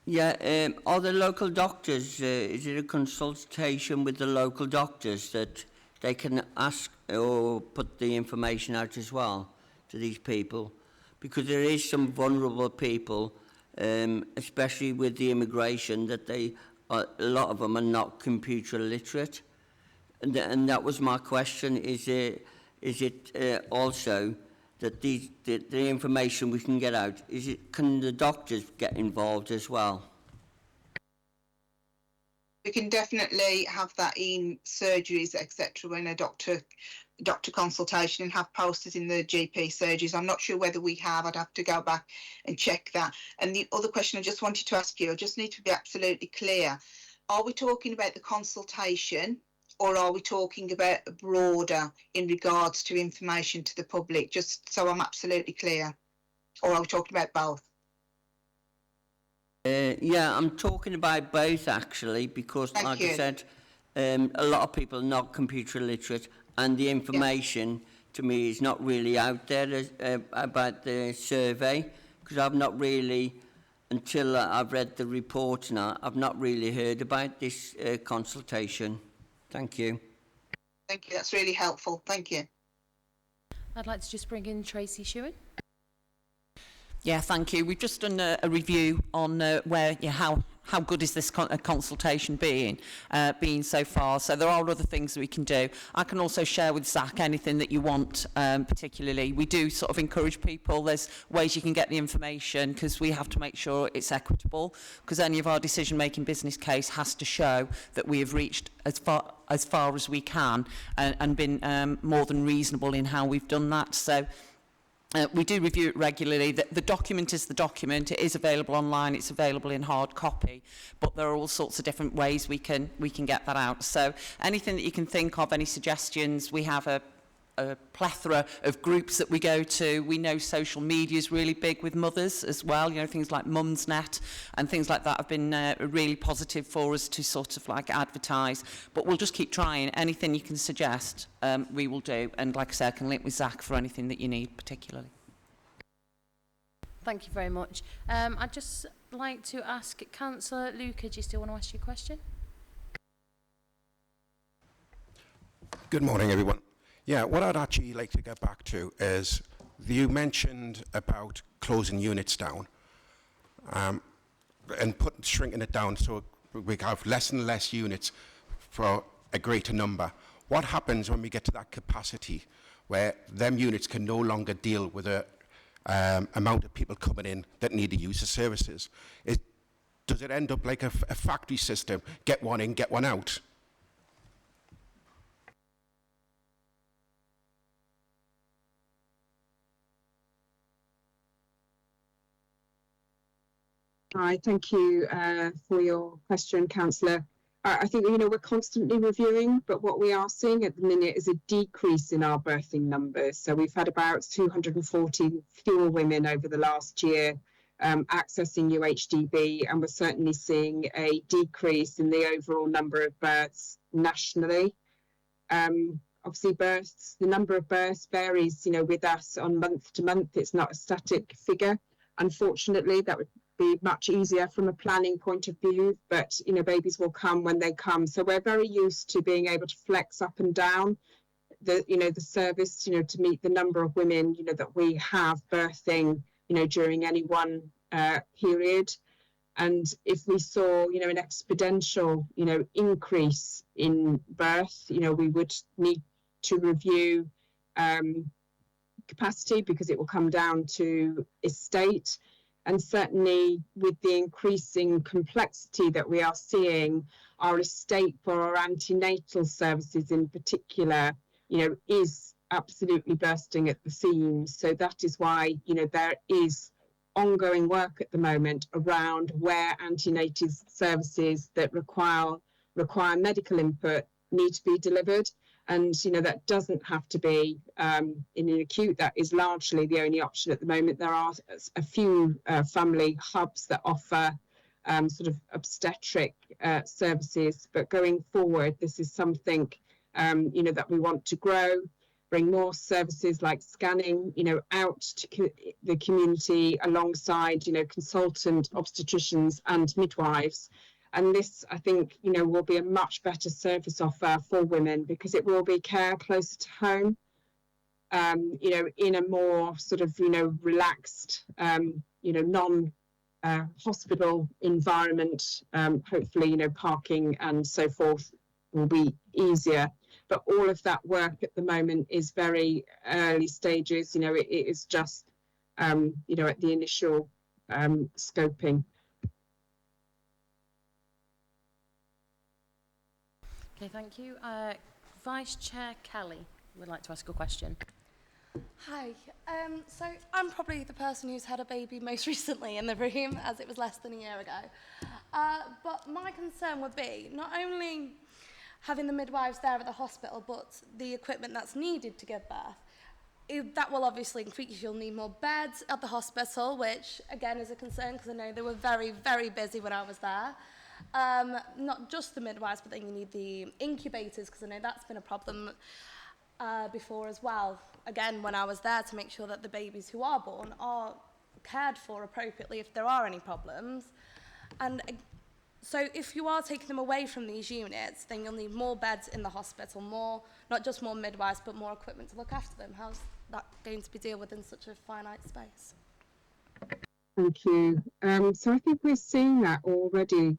Speaker 12: Yeah, are the local doctors, is it a consultation with the local doctors that they can ask or put the information out as well to these people? Because there is some vulnerable people, especially with the immigration, that a lot of them are not computer literate. And that was my question, is it also that the information we can get out, can the doctors get involved as well?
Speaker 4: We can definitely have that in surgeries, etc., when a doctor consultation, and have posters in the GP surgeries. I'm not sure whether we have. I'd have to go back and check that. And the other question I just wanted to ask you, I just need to be absolutely clear. Are we talking about the consultation, or are we talking about broader in regards to information to the public? Just so I'm absolutely clear. Or are we talking about both?
Speaker 12: Yeah, I'm talking about both actually, because like I said, a lot of people are not computer literate, and the information to me is not really out there about the survey, because I've not really, until I've read the report now, I've not really heard about this consultation. Thank you.
Speaker 4: Thank you, that's really helpful. Thank you.
Speaker 1: I'd like to just bring in Tracy Shewan.
Speaker 8: Yeah, thank you. We've just done a review on how good is this consultation being so far. So there are other things that we can do. I can also share with Zach anything that you want, particularly. We do sort of encourage people. There's ways you can get the information, because we have to make sure it's equitable, because any of our decision-making business case has to show that we have reached as far as we can and been more than reasonable in how we've done that. So we do review it regularly. The document is the document. It is available online. It's available in hard copy. But there are all sorts of different ways we can get that out. So anything that you can think of, any suggestions, we have a plethora of groups that we go to. We know social media is really big with mothers as well. You know, things like Mumsnet and things like that have been really positive for us to sort of like advertise. But we'll just keep trying. Anything you can suggest, we will do. And like I said, I can link with Zach for anything that you need particularly.
Speaker 1: Thank you very much. I'd just like to ask Councillor Luca, do you still want to ask your question?
Speaker 13: Good morning, everyone. Yeah, what I'd actually like to get back to is, you mentioned about closing units down and shrinking it down so we have less and less units for a greater number. What happens when we get to that capacity where them units can no longer deal with the amount of people coming in that need to use the services? Does it end up like a factory system, get one in, get one out?
Speaker 5: Hi, thank you for your question, Councillor. I think, you know, we're constantly reviewing, but what we are seeing at the minute is a decrease in our birthing numbers. So we've had about 240 fewer women over the last year accessing UHDB, and we're certainly seeing a decrease in the overall number of births nationally. Obviously, the number of births varies, you know, with us on month to month. It's not a static figure. Unfortunately, that would be much easier from a planning point of view, but you know, babies will come when they come. So we're very used to being able to flex up and down the service, you know, to meet the number of women, you know, that we have birthing, you know, during any one period. And if we saw, you know, an exponential, you know, increase in birth, you know, we would need to review capacity, because it will come down to estate. And certainly with the increasing complexity that we are seeing, our estate for our antenatal services in particular, you know, is absolutely bursting at the seams. So that is why, you know, there is ongoing work at the moment around where antenatal services that require medical input need to be delivered. And, you know, that doesn't have to be in an acute. That is largely the only option at the moment. There are a few family hubs that offer sort of obstetric services, but going forward, this is something, you know, that we want to grow, bring more services like scanning, you know, out to the community alongside, you know, consultant obstetricians and midwives. And this, I think, you know, will be a much better service offer for women, because it will be care closer to home, you know, in a more sort of, you know, relaxed, you know, non-hospital environment. Hopefully, you know, parking and so forth will be easier. But all of that work at the moment is very early stages. You know, it is just, you know, at the initial scoping.
Speaker 1: Okay, thank you. Vice Chair Kelly would like to ask a question.
Speaker 14: Hi. So I'm probably the person who's had a baby most recently in the room, as it was less than a year ago. But my concern would be not only having the midwives there at the hospital, but the equipment that's needed to give birth. That will obviously increase. You'll need more beds at the hospital, which again is a concern, because I know they were very, very busy when I was there. Not just the midwives, but then you need the incubators, because I know that's been a problem before as well. Again, when I was there, to make sure that the babies who are born are cared for appropriately if there are any problems. And so if you are taking them away from these units, then you'll need more beds in the hospital, more, not just more midwives, but more equipment to look after them. How's that going to be dealt with in such a finite space?
Speaker 5: Thank you. So I think we're seeing that already,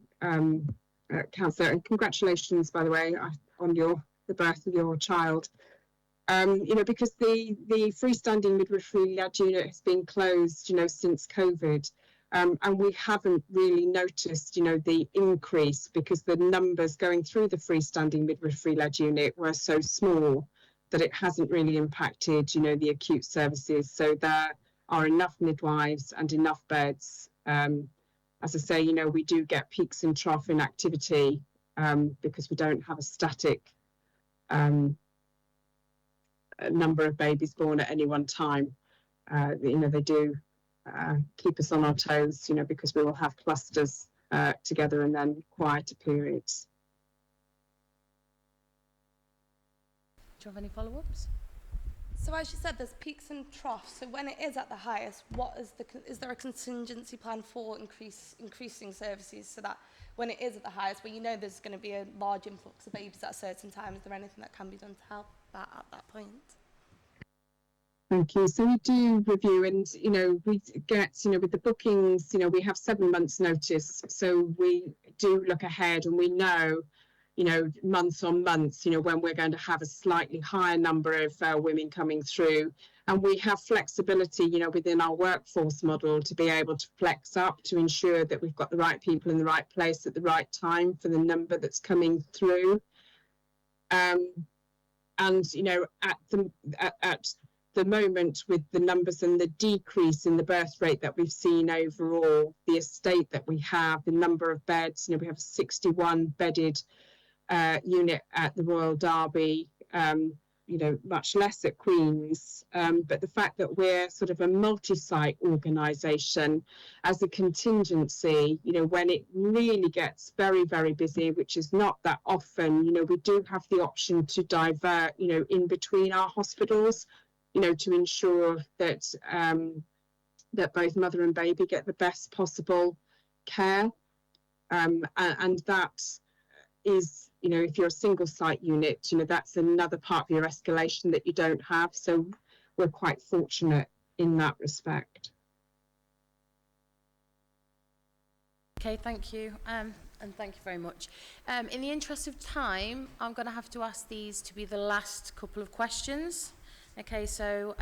Speaker 5: Councillor, and congratulations, by the way, on the birth of your child. You know, because the freestanding midwifery led unit has been closed, you know, since COVID, and we haven't really noticed, you know, the increase, because the numbers going through the freestanding midwifery led unit were so small that it hasn't really impacted, you know, the acute services. So there are enough midwives and enough beds. As I say, you know, we do get peaks and troughs in activity because we don't have a static number of babies born at any one time. You know, they do keep us on our toes, you know, because we will have clusters together and then quieter periods.
Speaker 1: Do you have any follow-ups?
Speaker 14: So as you said, there's peaks and troughs. So when it is at the highest, is there a contingency plan for increasing services, so that when it is at the highest, where you know there's going to be a large influx of babies at a certain time, is there anything that can be done to help that at that point?
Speaker 5: Thank you. So we do review, and you know, we get, you know, with the bookings, you know, we have 7 months notice, so we do look ahead, and we know, you know, months on months, you know, when we're going to have a slightly higher number of women coming through. And we have flexibility, you know, within our workforce model to be able to flex up to ensure that we've got the right people in the right place at the right time for the number that's coming through. And, you know, at the moment, with the numbers and the decrease in the birth rate that we've seen overall, the estate that we have, the number of beds, we have a 61 bedded unit at the Royal Derby, much less at Queen's, but the fact that we're sort of a multi-site organisation as a contingency, when it really gets very, very busy, which is not that often, we do have the option to divert, in between our hospitals, to ensure that that both mother and baby get the best possible care, and that is, if you're a single site unit, that's another part of your escalation that you don't have. So we're quite fortunate in that respect.
Speaker 1: Okay, thank you. And thank you very much. In the interest of time, I'm going to have to ask these to be the last couple of questions. Okay, so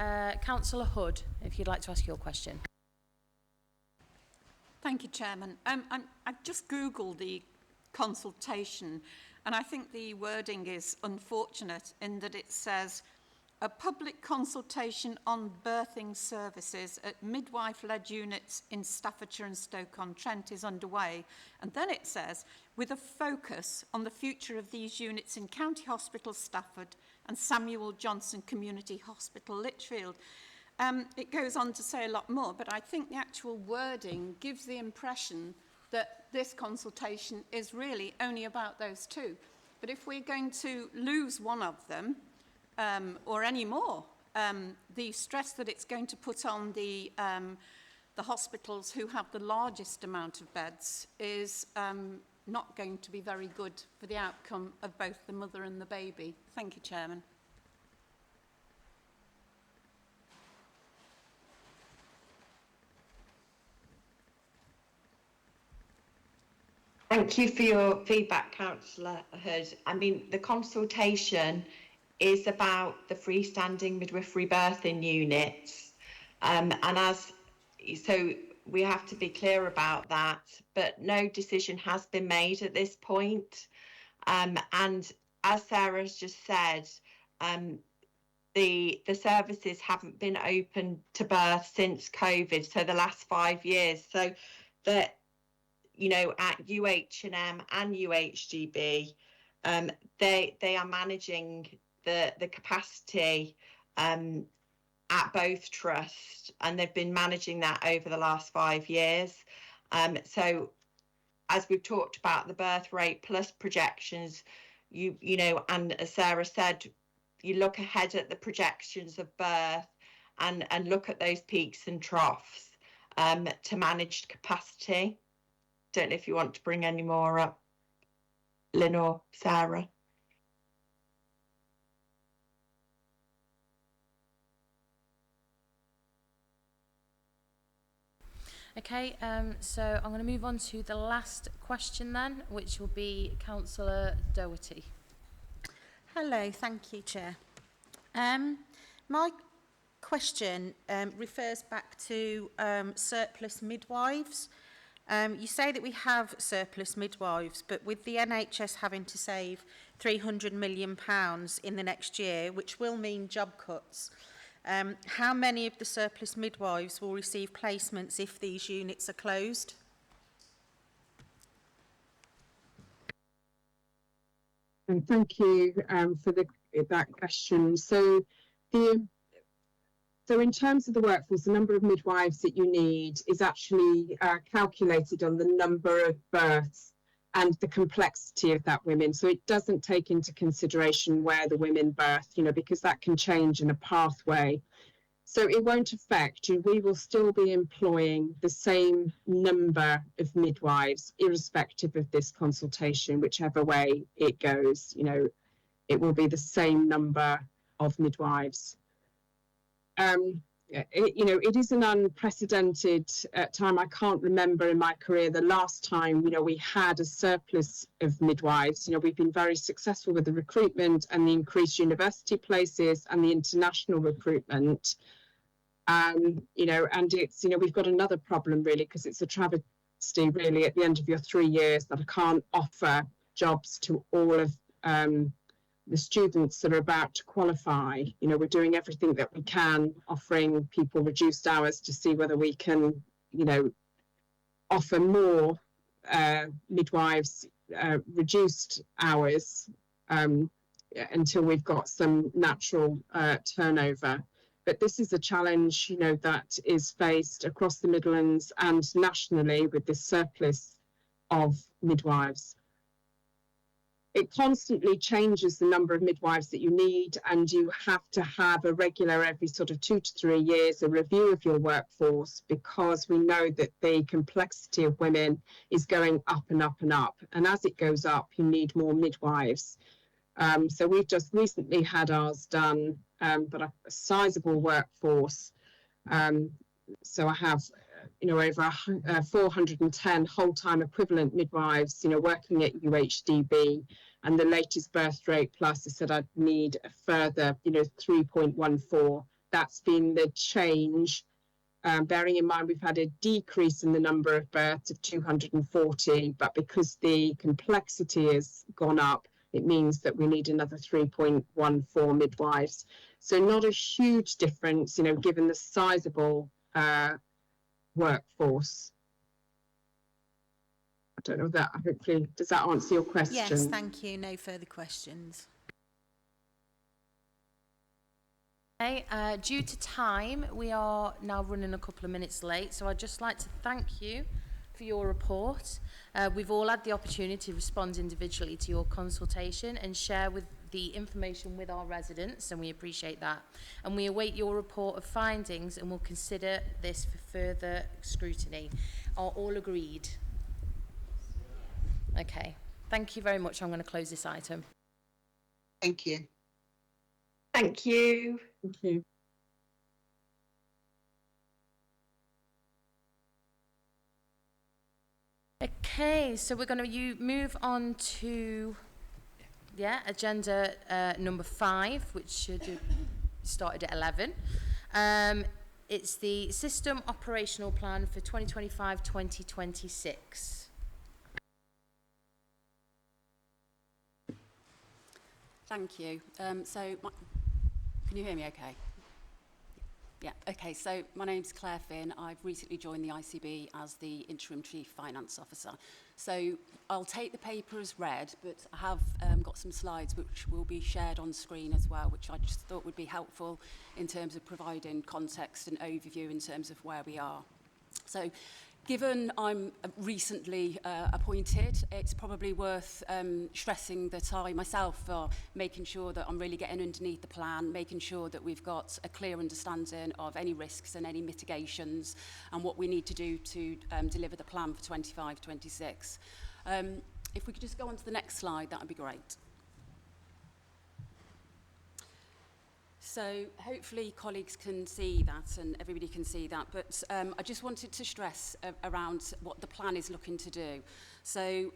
Speaker 1: Councillor Hood, if you'd like to ask your question.
Speaker 10: Thank you, Chairman. I've just Googled the consultation, and I think the wording is unfortunate in that it says a public consultation on birthing services at midwife-led units in Staffordshire and Stoke-on-Trent is underway, and then it says with a focus on the future of these units in County Hospital Stafford and Samuel Johnson Community Hospital Lichfield. It goes on to say a lot more, but I think the actual wording gives the impression that this consultation is really only about those two. But if we're going to lose one of them, or any more, the stress that it's going to put on the hospitals who have the largest amount of beds is not going to be very good for the outcome of both the mother and the baby. Thank you, Chairman.
Speaker 3: Thank you for your feedback, Councillor Hood. I mean, the consultation is about the freestanding midwifery birthing units, and so we have to be clear about that, but no decision has been made at this point. And as Sarah's just said, the services haven't been open to birth since COVID, so the last 5 years. So that, at UHM and UHDB, they are managing the capacity at both trusts, and they've been managing that over the last 5 years. So as we've talked about the birth rate plus projections, and as Sarah said, you look ahead at the projections of birth and look at those peaks and troughs to manage capacity. Don't know if you want to bring any more up, Lynn or Sarah.
Speaker 1: Okay, so I'm going to move on to the last question then, which will be Councillor Doherty.
Speaker 15: Hello, thank you, Chair. My question refers back to surplus midwives. You say that we have surplus midwives, but with the NHS having to save £300 million in the next year, which will mean job cuts, how many of the surplus midwives will receive placements if these units are closed?
Speaker 5: And thank you for that question. So in terms of the workforce, the number of midwives that you need is actually calculated on the number of births and the complexity of that women. So it doesn't take into consideration where the women birth, because that can change in a pathway. So it won't affect you. We will still be employing the same number of midwives, irrespective of this consultation, whichever way it goes. It will be the same number of midwives. It is an unprecedented time. I can't remember in my career the last time, we had a surplus of midwives. We've been very successful with the recruitment and the increased university places and the international recruitment. And it's, we've got another problem really, because it's a travesty really at the end of your 3 years that I can't offer jobs to all of the students that are about to qualify. You know, we're doing everything that we can, offering people reduced hours to see whether we can, you know, offer more midwives reduced hours until we've got some natural turnover. But this is a challenge, you know, that is faced across the Midlands and nationally with this surplus of midwives. It constantly changes the number of midwives that you need, and you have to have a regular, every sort of 2 to 3 years, a review of your workforce, because we know that the complexity of women is going up and up and up. And as it goes up, you need more midwives. So we've just recently had ours done, but a sizable workforce. So I have, you know, over 410 whole-time equivalent midwives, you know, working at UHDB, and the latest birth rate plus, I said I'd need a further, you know, 3.14. That's been the change. Bearing in mind, we've had a decrease in the number of births of 240, but because the complexity has gone up, it means that we need another 3.14 midwives. So not a huge difference, you know, given the sizable workforce. I don't know that, hopefully, does that answer your question?
Speaker 15: Yes, thank you. No further questions.
Speaker 1: Okay, due to time, we are now running a couple of minutes late, so I'd just like to thank you for your report. We've all had the opportunity to respond individually to your consultation and share with the information with our residents, and we appreciate that. And we await your report of findings and will consider this for further scrutiny. Are all agreed? Okay, thank you very much. I'm going to close this item.
Speaker 4: Thank you.
Speaker 3: Thank you.
Speaker 5: Thank you.
Speaker 1: Okay, so we're going to move on to agenda number 5, which should have started at 11. It's the System Operational Plan for 2025-2026.
Speaker 16: Thank you. Can you hear me okay? Yeah, okay, so my name's Claire Finn. I've recently joined the ICB as the Interim Chief Finance Officer. So I'll take the paper as read, but I have got some slides which will be shared on screen as well, which I just thought would be helpful in terms of providing context and overview in terms of where we are. So given I'm recently appointed, it's probably worth stressing that I myself are making sure that I'm really getting underneath the plan, making sure that we've got a clear understanding of any risks and any mitigations and what we need to do to deliver the plan for 25-26. If we could just go on to the next slide, that would be great. So hopefully colleagues can see that and everybody can see that, but I just wanted to stress around what the plan is looking to do. So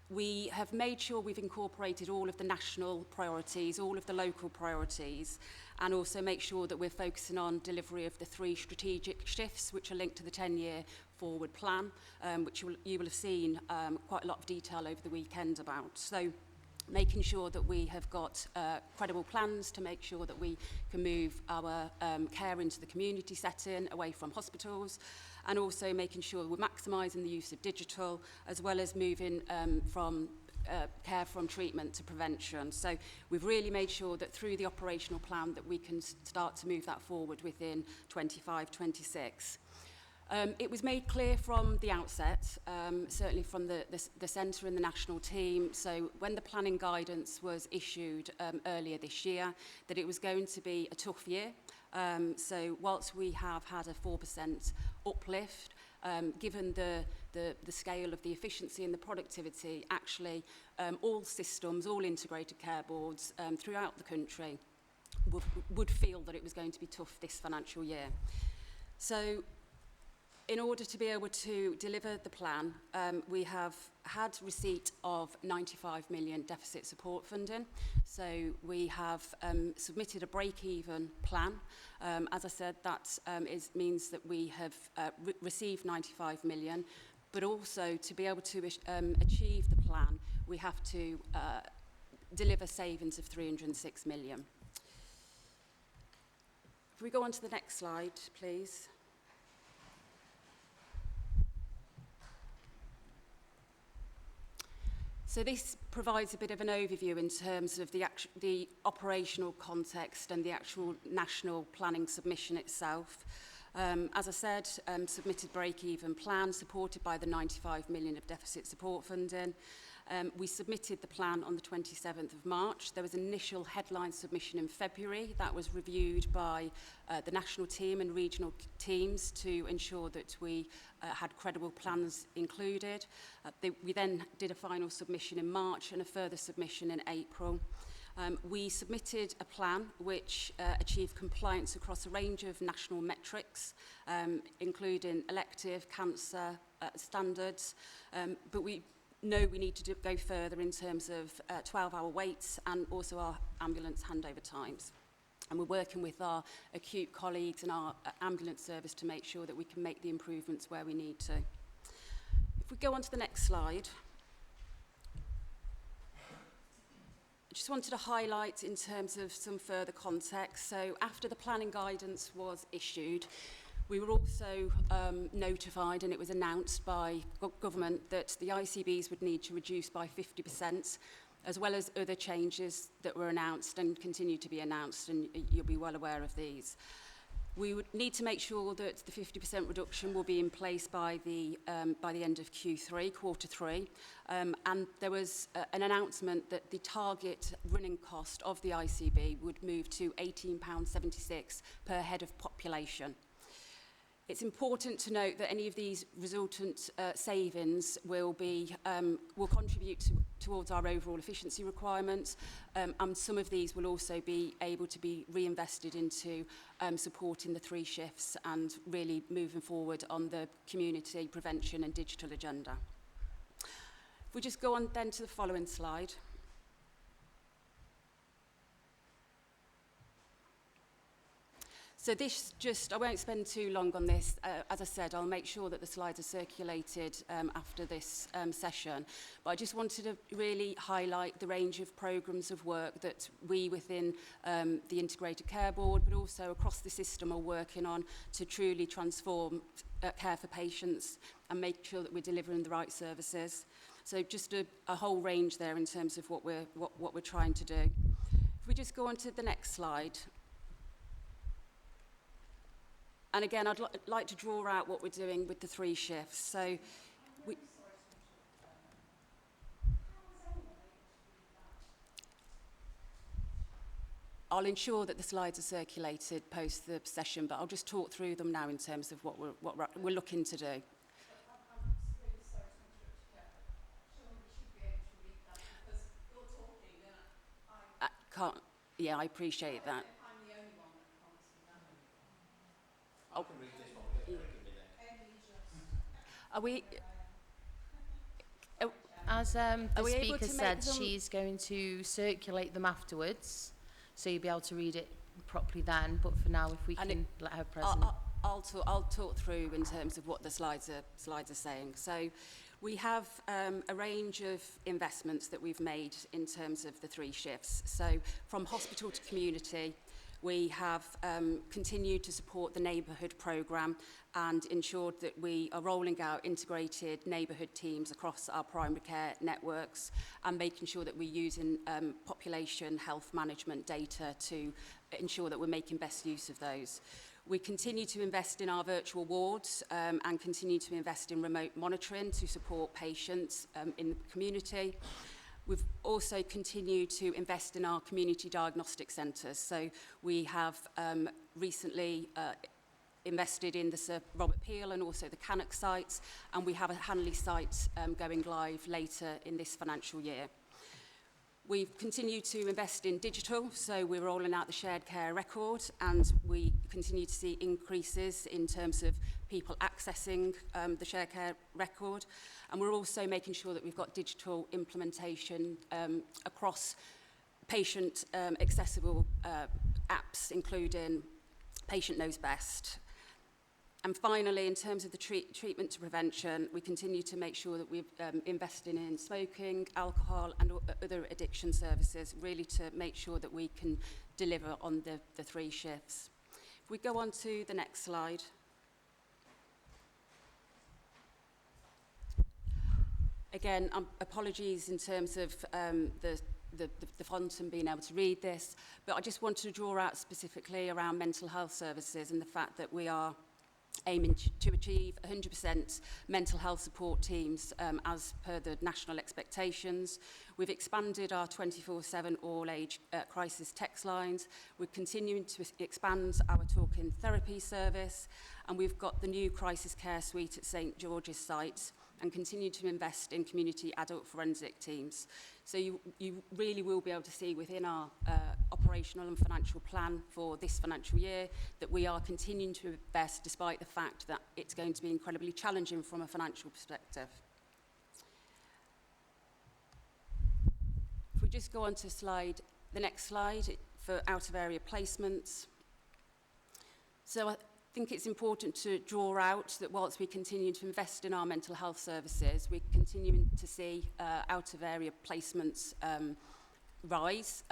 Speaker 16: we have made sure we've incorporated all of the national priorities, all of the local priorities, and also make sure that we're focusing on delivery of the 3 strategic shifts which are linked to the 10-year forward plan, which you will have seen quite a lot of detail over the weekend about. So making sure that we have got credible plans to make sure that we can move our care into the community setting, away from hospitals, and also making sure we're maximising the use of digital, as well as moving from care from treatment to prevention. So we've really made sure that through the operational plan that we can start to move that forward within 25-26. It was made clear from the outset, certainly from the centre and the national team, so when the planning guidance was issued earlier this year, that it was going to be a tough year. So whilst we have had a 4% uplift, given the scale of the efficiency and the productivity, actually all systems, all integrated care boards throughout the country would feel that it was going to be tough this financial year. So in order to be able to deliver the plan, we have had receipt of 95 million deficit support funding. So we have submitted a break-even plan. As I said, that means that we have received 95 million, but also to be able to achieve the plan, we have to deliver savings of 306 million. If we go on to the next slide, please. So this provides a bit of an overview in terms of the operational context and the actual national planning submission itself. As I said, submitted break-even plan supported by the 95 million of deficit support funding. We submitted the plan on the 27th of March. There was initial headline submission in February. That was reviewed by the national team and regional teams to ensure that we had credible plans included. We then did a final submission in March and a further submission in April. We submitted a plan which achieved compliance across a range of national metrics, including elective, cancer, standards, but we know we need to go further in terms of 12-hour waits and also our ambulance handover times. And we're working with our acute colleagues and our ambulance service to make sure that we can make the improvements where we need to. If we go on to the next slide. I just wanted to highlight in terms of some further context. So after the planning guidance was issued, we were also notified, and it was announced by government, that the ICBs would need to reduce by 50%, as well as other changes that were announced and continue to be announced, and you'll be well aware of these. We would need to make sure that the 50% reduction will be in place by the end of Q3, quarter three. And there was an announcement that the target running cost of the ICB would move to £18.76 per head of population. It's important to note that any of these resultant savings will contribute towards our overall efficiency requirements, and some of these will also be able to be reinvested into supporting the 3 shifts and really moving forward on the community prevention and digital agenda. If we just go on then to the following slide. So this I won't spend too long on this. As I said, I'll make sure that the slides are circulated after this session. But I just wanted to really highlight the range of programmes of work that we within the Integrated Care Board, but also across the system, are working on to truly transform care for patients and make sure that we're delivering the right services. So just a whole range there in terms of what we're trying to do. If we just go on to the next slide. And again, I'd like to draw out what we're doing with the 3 shifts. So I'll ensure that the slides are circulated post the session, but I'll just talk through them now in terms of what we're looking to do. Yeah, I appreciate that. Oh. Are we?
Speaker 1: As the speaker said, she's going to circulate them afterwards, so you'll be able to read it properly then. But for now, if we can let her present.
Speaker 16: I'll talk through in terms of what the slides are saying. So we have a range of investments that we've made in terms of the 3 shifts. So from hospital to community, we have continued to support the neighbourhood programme and ensured that we are rolling out integrated neighbourhood teams across our primary care networks and making sure that we're using population health management data to ensure that we're making best use of those. We continue to invest in our virtual wards and continue to invest in remote monitoring to support patients in the community. We've also continued to invest in our community diagnostic centres. So we have recently invested in the Sir Robert Peel and also the Cannock sites, and we have a Hanley site going live later in this financial year. We've continued to invest in digital, so we're rolling out the shared care record, and we continue to see increases in terms of people accessing the shared care record. And we're also making sure that we've got digital implementation across patient accessible apps, including Patient Knows Best. And finally, in terms of the treatment to prevention, we continue to make sure that we're investing in smoking, alcohol and other addiction services, really to make sure that we can deliver on the 3 shifts. If we go on to the next slide. Again, apologies in terms of the font and being able to read this, but I just wanted to draw out specifically around mental health services and the fact that we are aiming to achieve 100% mental health support teams as per the national expectations. We've expanded our 24/7 all-age crisis text lines. We're continuing to expand our talking therapy service, and we've got the new crisis care suite at St George's site and continue to invest in community adult forensic teams. So you really will be able to see within our operational and financial plan for this financial year that we are continuing to invest despite the fact that it's going to be incredibly challenging from a financial perspective. If we just go on to the next slide for out-of-area placements. So I think it's important to draw out that whilst we continue to invest in our mental health services, we're continuing to see out-of-area placements rise.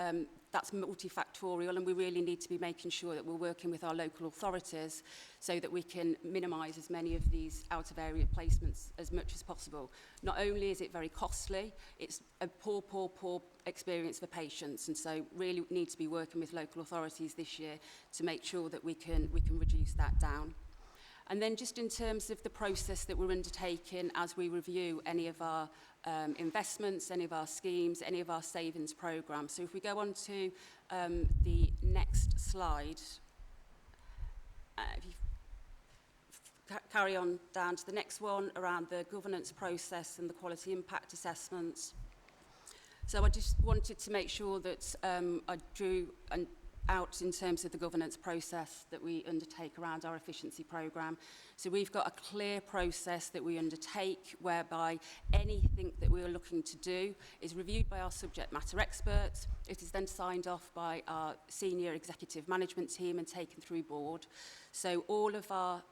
Speaker 16: That's multifactorial, and we really need to be making sure that we're working with our local authorities so that we can minimise as many of these out-of-area placements as much as possible. Not only is it very costly, it's a poor experience for patients, and so really need to be working with local authorities this year to make sure that we can reduce that down. And then just in terms of the process that we're undertaking as we review any of our investments, any of our schemes, any of our savings programmes. So if we go on to the next slide, if you carry on down to the next one around the governance process and the quality impact assessments. So I just wanted to make sure that I drew out in terms of the governance process that we undertake around our efficiency programme. So we've got a clear process that we undertake whereby anything that we are looking to do is reviewed by our subject matter experts. It is then signed off by our senior executive management team and taken through board. So all of our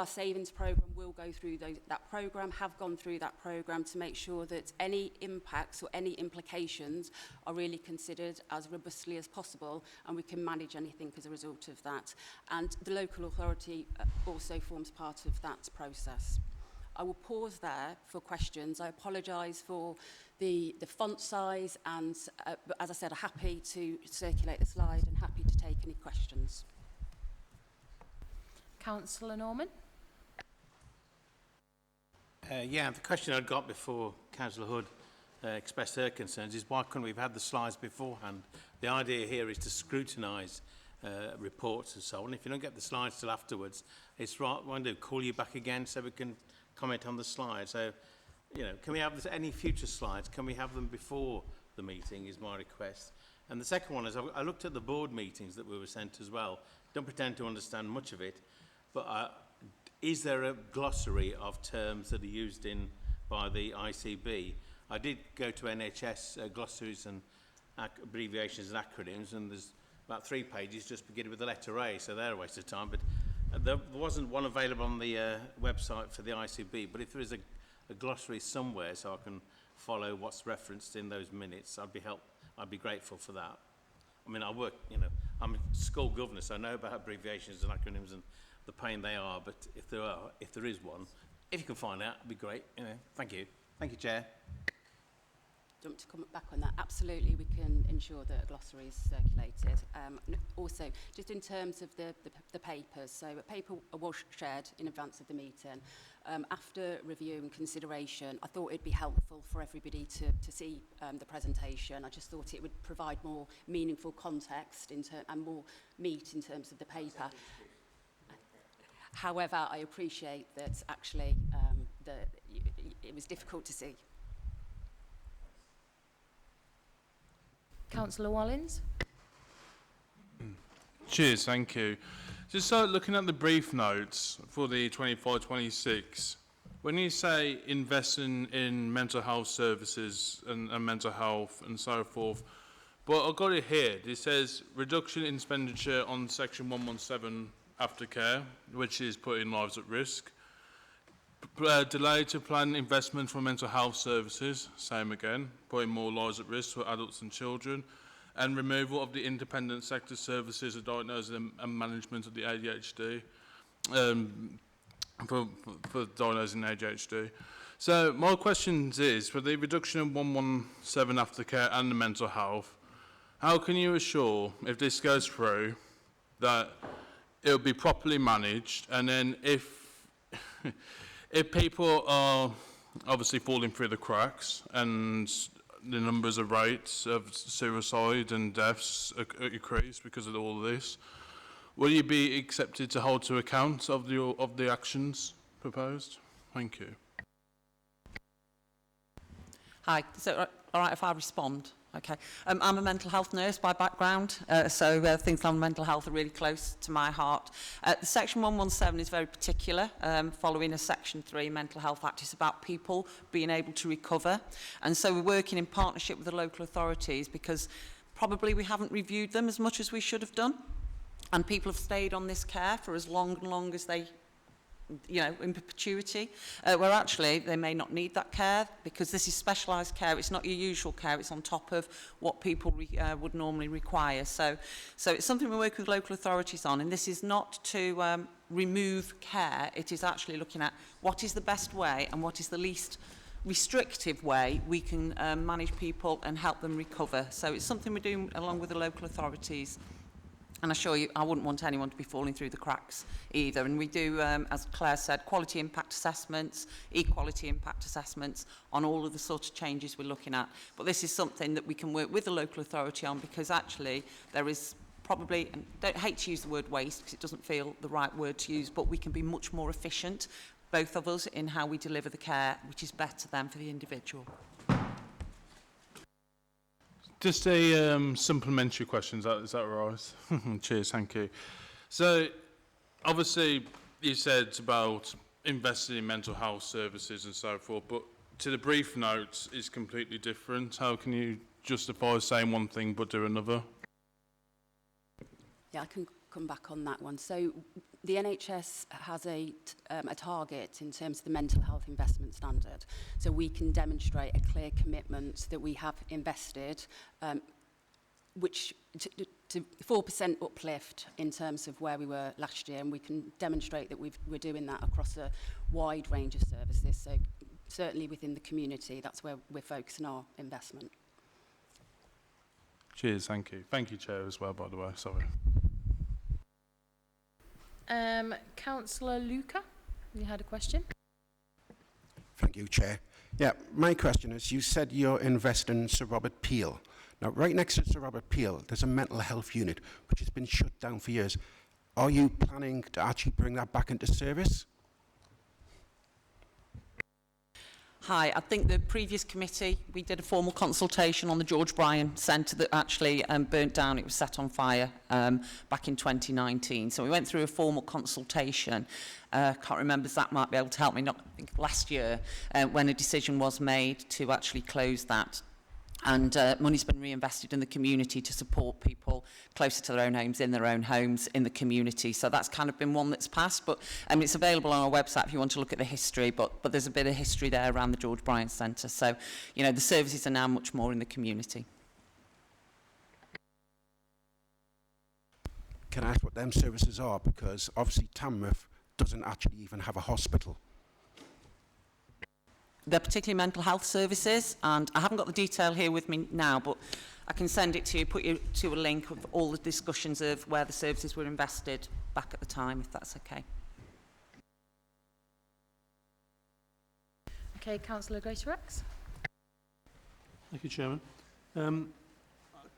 Speaker 16: savings programme will go through that programme, have gone through that programme to make sure that any impacts or any implications are really considered as robustly as possible, and we can manage anything as a result of that. And the local authority also forms part of that process. I will pause there for questions. I apologise for the font size, and as I said, I'm happy to circulate the slide and happy to take any questions.
Speaker 1: Councillor Norman.
Speaker 11: Yeah, the question I'd got before Councillor Hood expressed her concerns is why couldn't we have had the slides beforehand? The idea here is to scrutinise reports and so on. If you don't get the slides till afterwards, it's right, what I do, call you back again so we can comment on the slides. So, you know, can we have any future slides? Can we have them before the meeting is my request. And the second one is I looked at the board meetings that we were sent as well. Don't pretend to understand much of it, but is there a glossary of terms that are used by the ICB? I did go to NHS glossaries and abbreviations and acronyms, and there's about 3 pages just beginning with the letter A, so they're a waste of time. But there wasn't one available on the website for the ICB, but if there is a glossary somewhere so I can follow what's referenced in those minutes, I'd be grateful for that. I mean, I'm a school governor, so I know about abbreviations and acronyms and the pain they are, but if there is one, if you can find out, it'd be great. You know, thank you. Thank you, Chair.
Speaker 16: Do you want to come back on that? Absolutely, we can ensure that a glossary is circulated. Also, just in terms of the papers, so a paper was shared in advance of the meeting. After review and consideration, I thought it'd be helpful for everybody to see the presentation. I just thought it would provide more meaningful context and more meat in terms of the paper. However, I appreciate that actually it was difficult to see.
Speaker 1: Councillor Wallins.
Speaker 9: Cheers, thank you. Just looking at the brief notes for the 25-26, when you say investing in mental health services and mental health and so forth, but I've got it here. It says reduction in expenditure on section 117 aftercare, which is putting lives at risk. Delay to plan investment for mental health services, same again, putting more lives at risk for adults and children. And removal of the independent sector services of diagnosis and management of the ADHD, for diagnosing ADHD. So my question is, for the reduction of 117 aftercare and the mental health, how can you assure, if this goes through, that it will be properly managed, and then if people are obviously falling through the cracks and the numbers of rates of suicide and deaths increase because of all of this, will you be accepted to hold to account of the actions proposed? Thank you.
Speaker 8: Hi, is it all right if I respond? Okay. I'm a mental health nurse by background, so things on mental health are really close to my heart. The Section 117 is very particular, following a Section 3 Mental Health Act. It's about people being able to recover. And so we're working in partnership with the local authorities because probably we haven't reviewed them as much as we should have done. And people have stayed on this care for as long as they, in perpetuity, where actually they may not need that care because this is specialised care. It's not your usual care. It's on top of what people would normally require. So it's something we work with local authorities on, and this is not to remove care. It is actually looking at what is the best way and what is the least restrictive way we can manage people and help them recover. So it's something we're doing along with the local authorities. And I assure you, I wouldn't want anyone to be falling through the cracks either. And we do, as Claire said, quality impact assessments, equality impact assessments on all of the sort of changes we're looking at. But this is something that we can work with the local authority on because actually there is probably, and don't hate to use the word waste because it doesn't feel the right word to use, but we can be much more efficient, both of us, in how we deliver the care, which is better than for the individual.
Speaker 9: Just a supplementary question, is that right? Cheers, thank you. So, obviously, you said about investing in mental health services and so forth, but to the brief notes is completely different. How can you justify saying one thing but do another?
Speaker 16: Yeah, I can come back on that one. So the NHS has a target in terms of the mental health investment standard. So we can demonstrate a clear commitment that we have invested, which to 4% uplift in terms of where we were last year, and we can demonstrate that we're doing that across a wide range of services. So certainly within the community, that's where we're focusing our investment.
Speaker 9: Cheers, thank you. Thank you, Chair, as well, by the way, sorry.
Speaker 1: Councillor Luca, you had a question?
Speaker 13: Thank you, Chair. Yeah, my question is, you said you're investing in Sir Robert Peel. Now, right next to Sir Robert Peel, there's a mental health unit which has been shut down for years. Are you planning to actually bring that back into service?
Speaker 8: Hi, I think the previous committee, we did a formal consultation on the George Bryan Centre that actually burnt down. It was set on fire back in 2019. So we went through a formal consultation. Can't remember, Zach might be able to help me, I think last year, when a decision was made to actually close that. And money's been reinvested in the community to support people closer to their own homes, in their own homes, in the community. So that's kind of been one that's passed. But it's available on our website if you want to look at the history. But there's a bit of history there around the George Bryan Centre. So, the services are now much more in the community.
Speaker 13: Can I ask what them services are? Because obviously Tamworth doesn't actually even have a hospital.
Speaker 8: They're particularly mental health services, and I haven't got the detail here with me now, but I can send it to you, put you to a link of all the discussions of where the services were invested back at the time, if that's okay.
Speaker 1: Okay, Councillor Greatorex.
Speaker 7: Thank you, Chairman.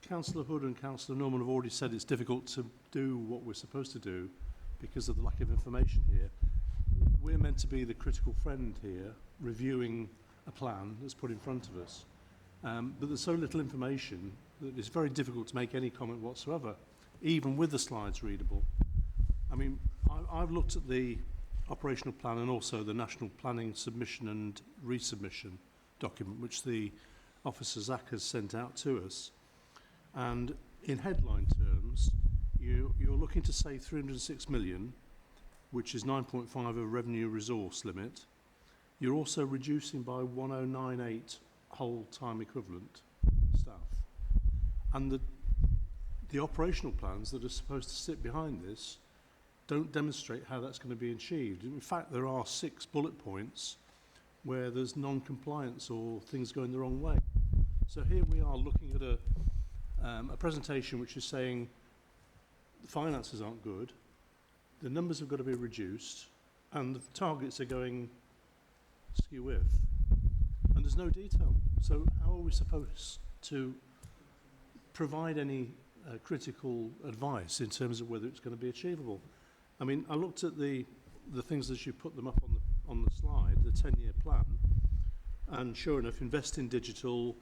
Speaker 7: Councillor Hood and Councillor Norman have already said it's difficult to do what we're supposed to do because of the lack of information here. We're meant to be the critical friend here, reviewing a plan that's put in front of us. But there's so little information that it's very difficult to make any comment whatsoever, even with the slides readable. I've looked at the operational plan and also the National Planning Submission and Resubmission document, which the Officer Zach has sent out to us. And in headline terms, you're looking to save 306 million, which is 9.5 of revenue resource limit. You're also reducing by 1098 whole-time equivalent staff. And the operational plans that are supposed to sit behind this don't demonstrate how that's going to be achieved. In fact, there are 6 bullet points where there's non-compliance or things going the wrong way. So here we are looking at a presentation which is saying the finances aren't good, the numbers have got to be reduced, and the targets are going skew-if, and there's no detail. So how are we supposed to provide any critical advice in terms of whether it's going to be achievable? I mean, I looked at the things as you put them up on the slide, the 10-year plan, and sure enough, invest in digital,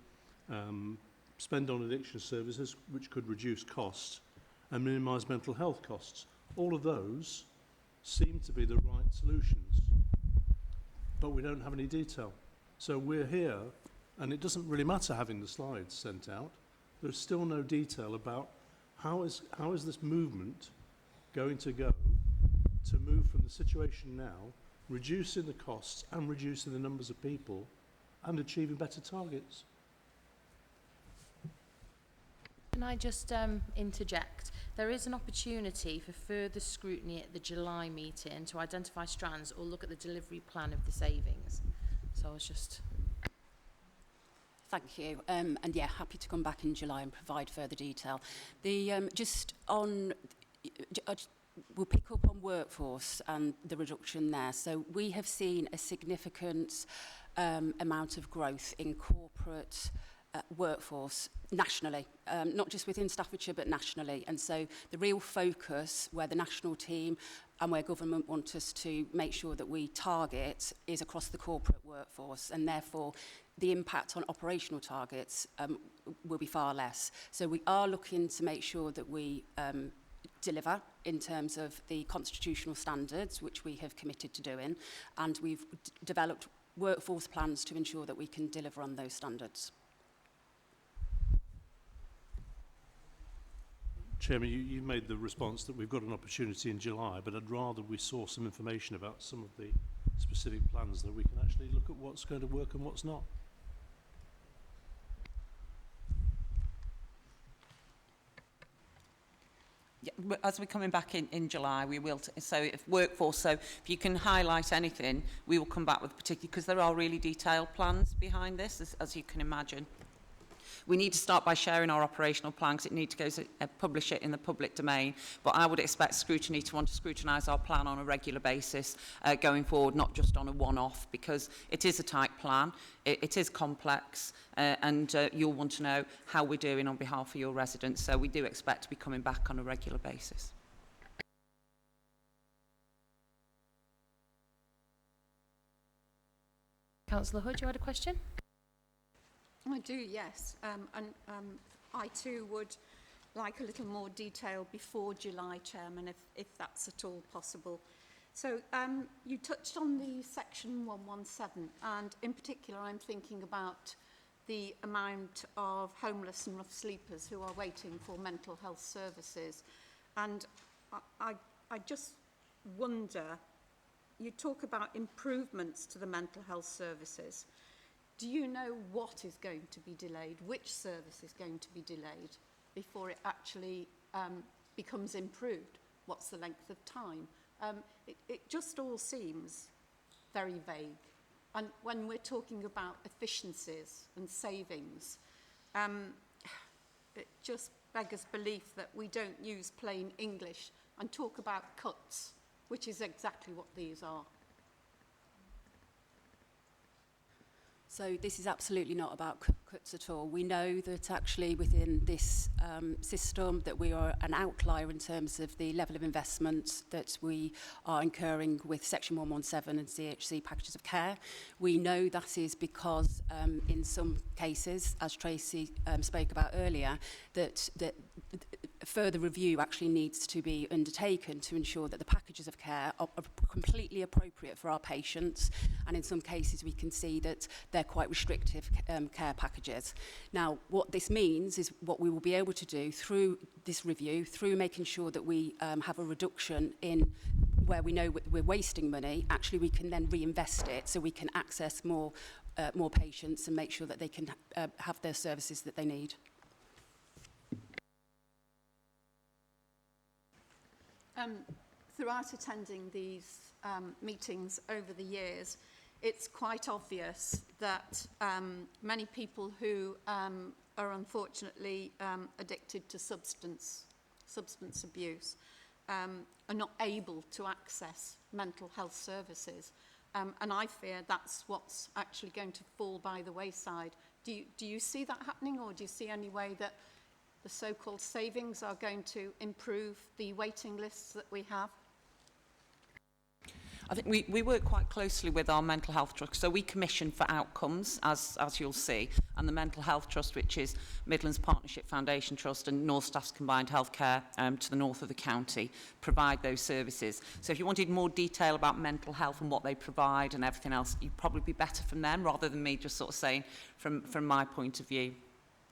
Speaker 7: spend on addiction services, which could reduce costs, and minimise mental health costs. All of those seem to be the right solutions, but we don't have any detail. So we're here, and it doesn't really matter having the slides sent out. There's still no detail about how is this movement going to go to move from the situation now, reducing the costs and reducing the numbers of people and achieving better targets.
Speaker 1: Can I just interject? There is an opportunity for further scrutiny at the July meeting to identify strands or look at the delivery plan of the savings. So I was just...
Speaker 16: Thank you. And yeah, happy to come back in July and provide further detail. We'll pick up on workforce and the reduction there. So we have seen a significant amount of growth in corporate workforce nationally, not just within Staffordshire but nationally. And so the real focus where the national team and where government want us to make sure that we target is across the corporate workforce, and therefore the impact on operational targets will be far less. So we are looking to make sure that we deliver in terms of the constitutional standards which we have committed to doing, and we've developed workforce plans to ensure that we can deliver on those standards.
Speaker 7: Chairman, you made the response that we've got an opportunity in July, but I'd rather we saw some information about some of the specific plans that we can actually look at what's going to work and what's not.
Speaker 8: Yeah, as we're coming back in July, we will. So if workforce, so if you can highlight anything, we will come back with particularly, because there are really detailed plans behind this, as you can imagine. We need to start by sharing our operational plan because it needs to go to publish it in the public domain. But I would expect Scrutiny to want to scrutinise our plan on a regular basis going forward, not just on a one-off, because it is a tight plan, it is complex, and you'll want to know how we're doing on behalf of your residents. So we do expect to be coming back on a regular basis.
Speaker 1: Councillor Hood, you had a question?
Speaker 10: I do, yes. I too would like a little more detail before July, Chairman, if that's at all possible. So you touched on the section 117, and in particular I'm thinking about the amount of homeless and rough sleepers who are waiting for mental health services. And I just wonder, you talk about improvements to the mental health services. Do you know what is going to be delayed, which service is going to be delayed before it actually becomes improved? What's the length of time? It just all seems very vague. And when we're talking about efficiencies and savings, it just beggars belief that we don't use plain English and talk about cuts, which is exactly what these are.
Speaker 16: So this is absolutely not about cuts at all. We know that actually within this system that we are an outlier in terms of the level of investment that we are incurring with Section 117 and CHC packages of care. We know that is because in some cases, as Tracy spoke about earlier, that further review actually needs to be undertaken to ensure that the packages of care are completely appropriate for our patients, and in some cases we can see that they're quite restrictive care packages. Now, what this means is what we will be able to do through this review, through making sure that we have a reduction in where we know we're wasting money, actually we can then reinvest it so we can access more patients and make sure that they can have the services that they need.
Speaker 10: Throughout attending these meetings over the years, it's quite obvious that many people who are unfortunately addicted to substance abuse are not able to access mental health services. And I fear that's what's actually going to fall by the wayside. Do you see that happening, or do you see any way that the so-called savings are going to improve the waiting lists that we have?
Speaker 8: I think we work quite closely with our mental health trust. So we commission for outcomes, as you'll see, and the Mental Health Trust, which is Midlands Partnership Foundation Trust and North Staff's Combined Healthcare to the north of the county, provide those services. So if you wanted more detail about mental health and what they provide and everything else, you'd probably be better from them rather than me just sort of saying from my point of view,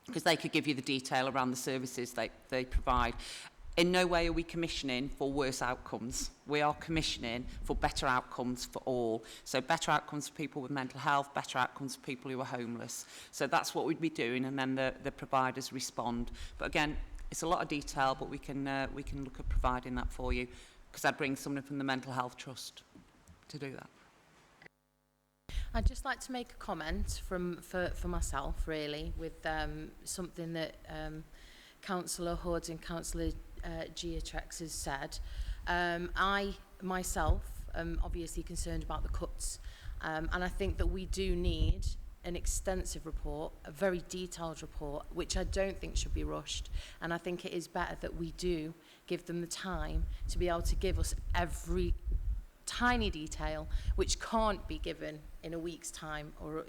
Speaker 8: because they could give you the detail around the services they provide. In no way are we commissioning for worse outcomes. We are commissioning for better outcomes for all. So better outcomes for people with mental health, better outcomes for people who are homeless. So that's what we'd be doing, and then the providers respond. But again, it's a lot of detail, but we can look at providing that for you, because I'd bring someone from the Mental Health Trust to do that.
Speaker 1: I'd just like to make a comment for myself, really, with something that Councillor Hood and Councillor Geotrex has said. I myself am obviously concerned about the cuts, and I think that we do need an extensive report, a very detailed report, which I don't think should be rushed, and I think it is better that we do give them the time to be able to give us every tiny detail which can't be given in a week's time, or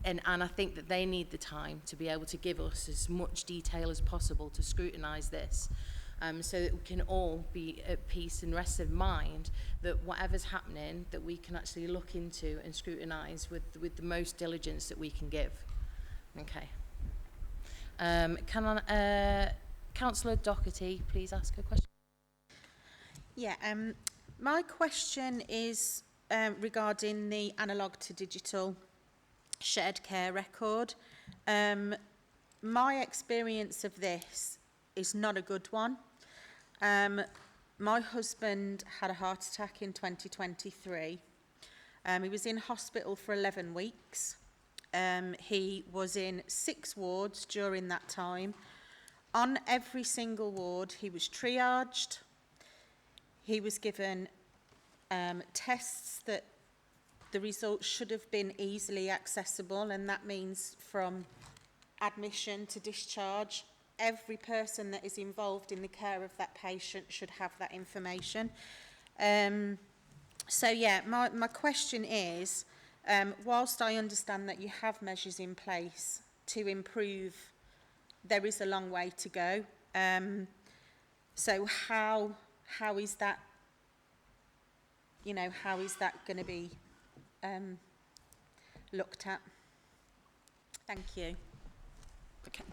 Speaker 1: and I think that they need the time to be able to give us as much detail as possible to scrutinise this, so that we can all be at peace and rest of mind that whatever's happening, that we can actually look into and scrutinise with the most diligence that we can give. Okay. Councillor Doherty, please ask a question.
Speaker 15: Yeah, my question is regarding the analogue to digital shared care record. My experience of this is not a good one. My husband had a heart attack in 2023. He was in hospital for 11 weeks. He was in 6 wards during that time. On every single ward, he was triaged. He was given tests that the results should have been easily accessible, and that means from admission to discharge, every person that is involved in the care of that patient should have that information. So yeah, my question is, whilst I understand that you have measures in place to improve, there is a long way to go. So how is that, how is that going to be looked at? Thank you.
Speaker 8: Okay.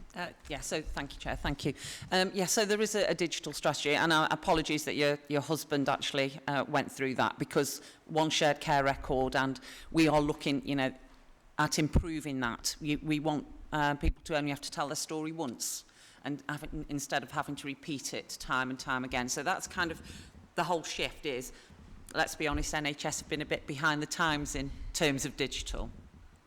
Speaker 8: Yeah, so thank you, Chair. Thank you. Yeah, so there is a digital strategy, and apologies that your husband actually went through that, because one shared care record, and we are looking, at improving that. We want people to only have to tell their story once, and instead of having to repeat it time and time again. So that's kind of the whole shift is, let's be honest, NHS have been a bit behind the times in terms of digital.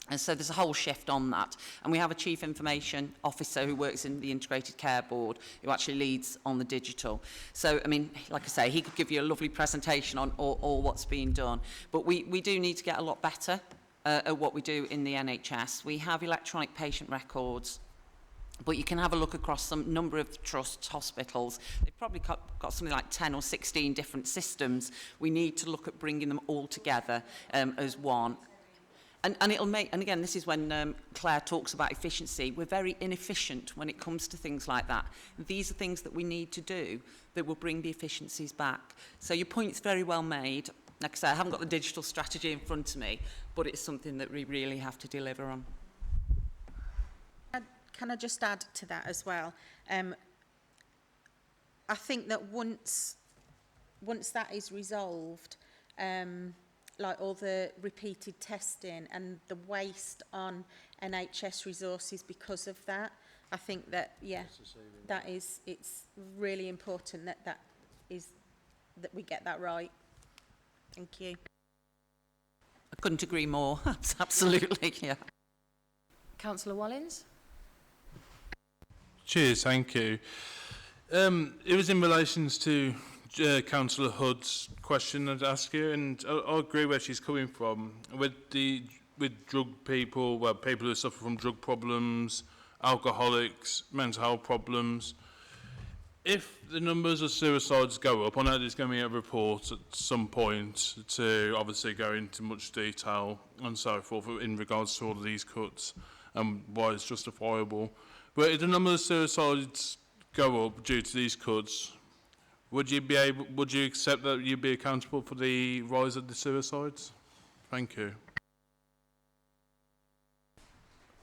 Speaker 8: And so there's a whole shift on that. And we have a Chief Information Officer who works in the Integrated Care Board, who actually leads on the digital. So, I mean, like I say, he could give you a lovely presentation on all what's being done. But we do need to get a lot better at what we do in the NHS. We have electronic patient records, but you can have a look across some number of trusts, hospitals. They've probably got something like 10 or 16 different systems. We need to look at bringing them all together as one. And it'll make, and again, this is when Claire talks about efficiency. We're very inefficient when it comes to things like that. These are things that we need to do that will bring the efficiencies back. So your point's very well made. Like I say, I haven't got the digital strategy in front of me, but it's something that we really have to deliver on.
Speaker 15: Can I just add to that as well? I think that once that is resolved, like all the repeated testing and the waste on NHS resources because of that, I think that, yeah, that is, it's really important that we get that right. Thank you.
Speaker 8: I couldn't agree more. Absolutely, yeah.
Speaker 1: Councillor Wallins?
Speaker 9: Cheers, thank you. It was in relation to Councillor Hood's question I'd ask you, and I agree where she's coming from. With drug people, well, people who suffer from drug problems, alcoholics, mental health problems, if the numbers of suicides go up, I know there's going to be a report at some point to obviously go into much detail and so forth in regards to all of these cuts and why it's justifiable. But if the number of suicides go up due to these cuts, would you accept that you'd be accountable for the rise of the suicides? Thank you.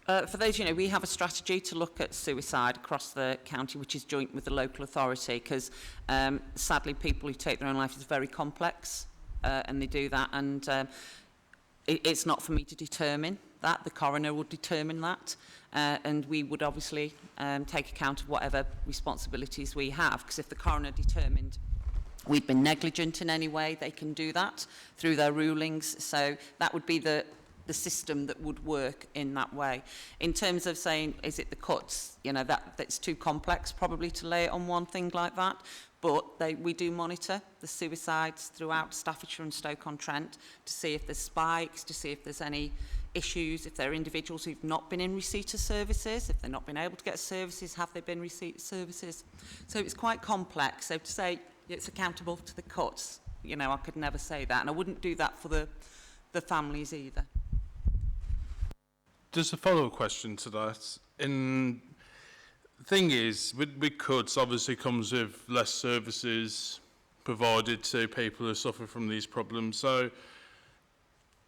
Speaker 8: For those, we have a strategy to look at suicide across the county, which is joint with the local authority, because sadly people who take their own life is very complex, and they do that, and it's not for me to determine that. The coroner will determine that, and we would obviously take account of whatever responsibilities we have, because if the coroner determined we've been negligent in any way, they can do that through their rulings. So that would be the system that would work in that way. In terms of saying, is it the cuts? That's too complex probably to lay it on one thing like that. But we do monitor the suicides throughout Staffordshire and Stoke-on-Trent to see if there's spikes, to see if there's any issues, if there are individuals who've not been in receipt of services, if they've not been able to get services, have they been in receipt of services? So it's quite complex. So to say it's accountable to the cuts, I could never say that. And I wouldn't do that for the families either.
Speaker 9: Just a follow-up question to that. The thing is, with cuts, obviously comes with less services provided to people who suffer from these problems. So,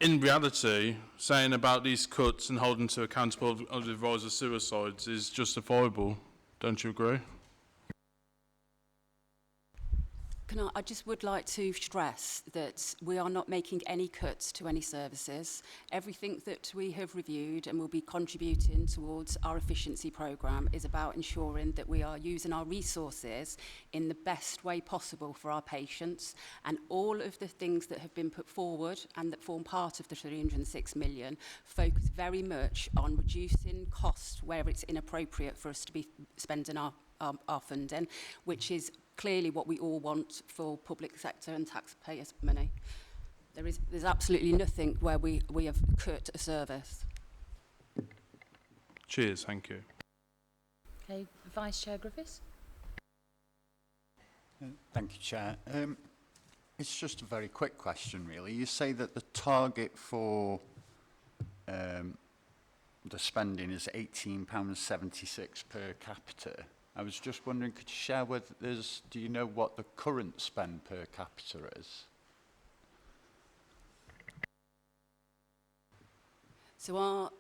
Speaker 9: in reality, saying about these cuts and holding to accountable of the rise of suicides is justifiable. Don't you agree?
Speaker 16: I just would like to stress that we are not making any cuts to any services. Everything that we have reviewed and will be contributing towards our efficiency programme is about ensuring that we are using our resources in the best way possible for our patients, and all of the things that have been put forward and that form part of the 306 million focus very much on reducing costs where it's inappropriate for us to be spending our funding, which is clearly what we all want for public sector and taxpayers' money. There's absolutely nothing where we have cut a service.
Speaker 9: Cheers, thank you.
Speaker 1: Okay, Vice Chair Griffiths.
Speaker 17: Thank you, Chair. It's just a very quick question, really. You say that the target for the spending is £18.76 per capita. I was just wondering, could you share with us, do you know what the current spend per capita is?
Speaker 16: So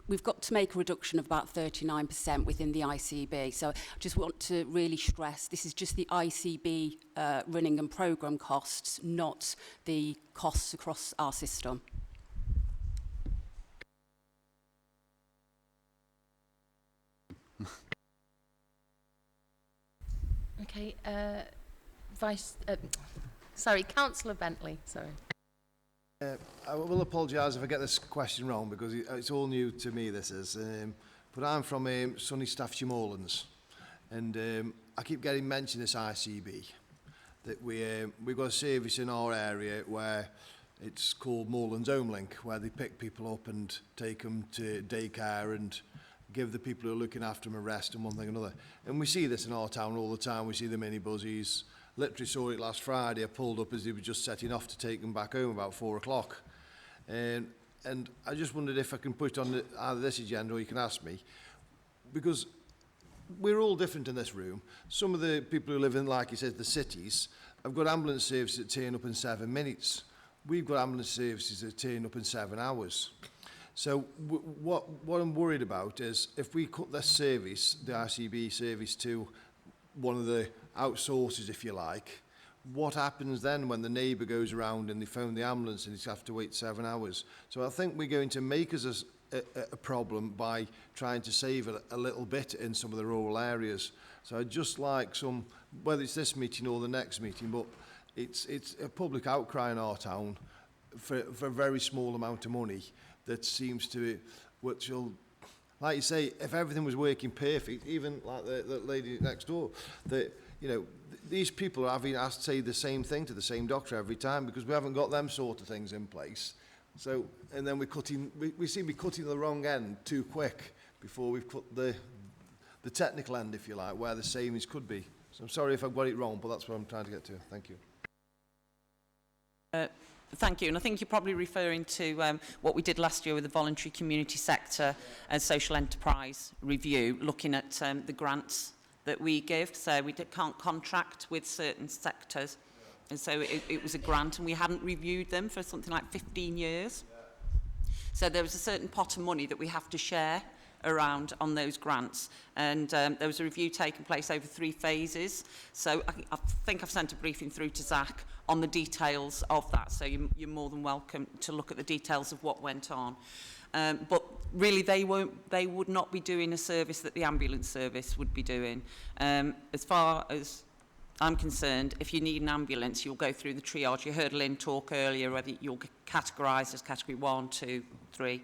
Speaker 16: we've got to make a reduction of about 39% within the ICB. So I just want to really stress, this is just the ICB running and programme costs, not the costs across our system.
Speaker 1: Okay, Councillor Bentley, sorry.
Speaker 18: I will apologise if I get this question wrong, because it's all new to me, this is. But I'm from sunny Staffordshire Moorlands, and I keep getting mentioned this ICB, that we've got a service in our area where it's called Moorlands Home Link, where they pick people up and take them to daycare and give the people who are looking after them a rest and one thing and another. And we see this in our town all the time. We see the minibusses. Literally saw it last Friday. I pulled up as they were just setting off to take them back home about 4 o'clock. And I just wondered if I can put on either this agenda or you can ask me, because we're all different in this room. Some of the people who live in, like you said, the cities, have got ambulance services that turn up in 7 minutes. We've got ambulance services that turn up in 7 hours. So what I'm worried about is if we cut this service, the RCB service, to one of the outsources, if you like, what happens then when the neighbour goes around and they phone the ambulance and they have to wait 7 hours? So I think we're going to make us a problem by trying to save a little bit in some of the rural areas. So I'd just like some, whether it's this meeting or the next meeting, but it's a public outcry in our town for a very small amount of money that seems to, which will, like you say, if everything was working perfect, even like the lady next door, that, you know, these people are having asked to say the same thing to the same doctor every time because we haven't got them sort of things in place. So, and then we seem to be cutting the wrong end too quick before we've cut the technical end, if you like, where the savings could be. So I'm sorry if I've got it wrong, but that's what I'm trying to get to. Thank you.
Speaker 8: Thank you. And I think you're probably referring to what we did last year with the voluntary community sector and social enterprise review, looking at the grants that we give. So we can't contract with certain sectors. And so it was a grant and we hadn't reviewed them for something like 15 years. So there was a certain pot of money that we have to share around on those grants. And there was a review taking place over 3 phases. So I think I've sent a briefing through to Zach on the details of that. So you're more than welcome to look at the details of what went on. But really, they would not be doing a service that the ambulance service would be doing. As far as I'm concerned, if you need an ambulance, you'll go through the triage. You heard Lynn talk earlier, whether you'll get categorised as category 1, 2, 3,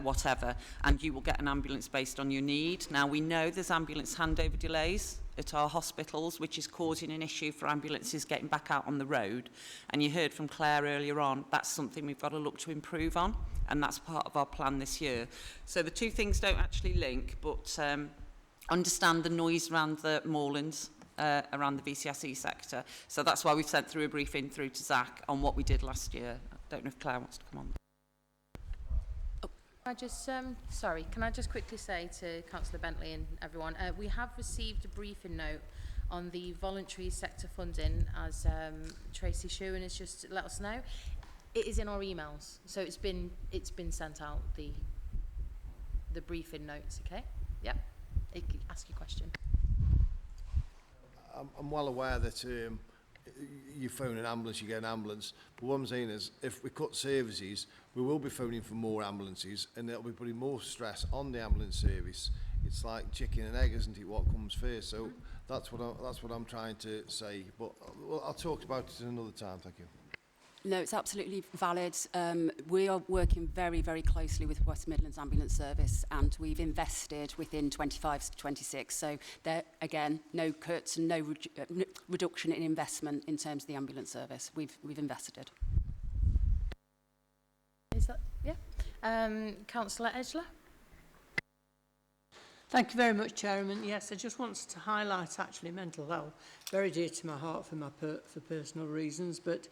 Speaker 8: whatever, and you will get an ambulance based on your need. Now, we know there's ambulance handover delays at our hospitals, which is causing an issue for ambulances getting back out on the road. And you heard from Claire earlier on, that's something we've got to look to improve on, and that's part of our plan this year. So the two things don't actually link, but understand the noise around the moorlands, around the VCSE sector. So that's why we've sent through a briefing through to Zach on what we did last year. I don't know if Claire wants to come on.
Speaker 1: I just, sorry, can I just quickly say to Councillor Bentley and everyone, we have received a briefing note on the voluntary sector funding, as Tracy Shewan has just let us know. It is in our emails, so it's been sent out, the briefing notes, okay? Yep, ask your question.
Speaker 18: I'm well aware that you phone an ambulance, you get an ambulance. But what I'm saying is, if we cut services, we will be phoning for more ambulances, and it'll be putting more stress on the ambulance service. It's like chicken and egg, isn't it? What comes first? So that's what I'm trying to say. But I'll talk about it another time. Thank you.
Speaker 16: No, it's absolutely valid. We are working very, very closely with West Midlands Ambulance Service, and we've invested within 25 to 26. So there, again, no cuts and no reduction in investment in terms of the ambulance service. We've invested.
Speaker 1: Is that, yeah? Councillor Edgeler?
Speaker 6: Thank you very much, Chairman. Yes, I just wanted to highlight actually mental health, very dear to my heart for personal reasons, but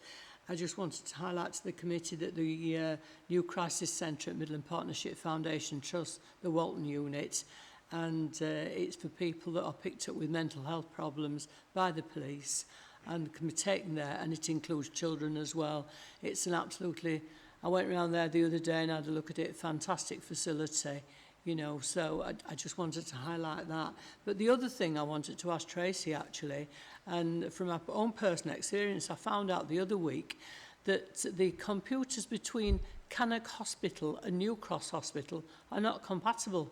Speaker 6: I just wanted to highlight to the committee that the new crisis centre at Midland Partnership Foundation Trust, the Walton unit, and it's for people that are picked up with mental health problems by the police and can be taken there, and it includes children as well. It's an absolutely, I went around there the other day and had a look at it, fantastic facility, you know, so I just wanted to highlight that. But the other thing I wanted to ask Tracy actually, and from my own personal experience, I found out the other week that the computers between Cannock Hospital and New Cross Hospital are not compatible.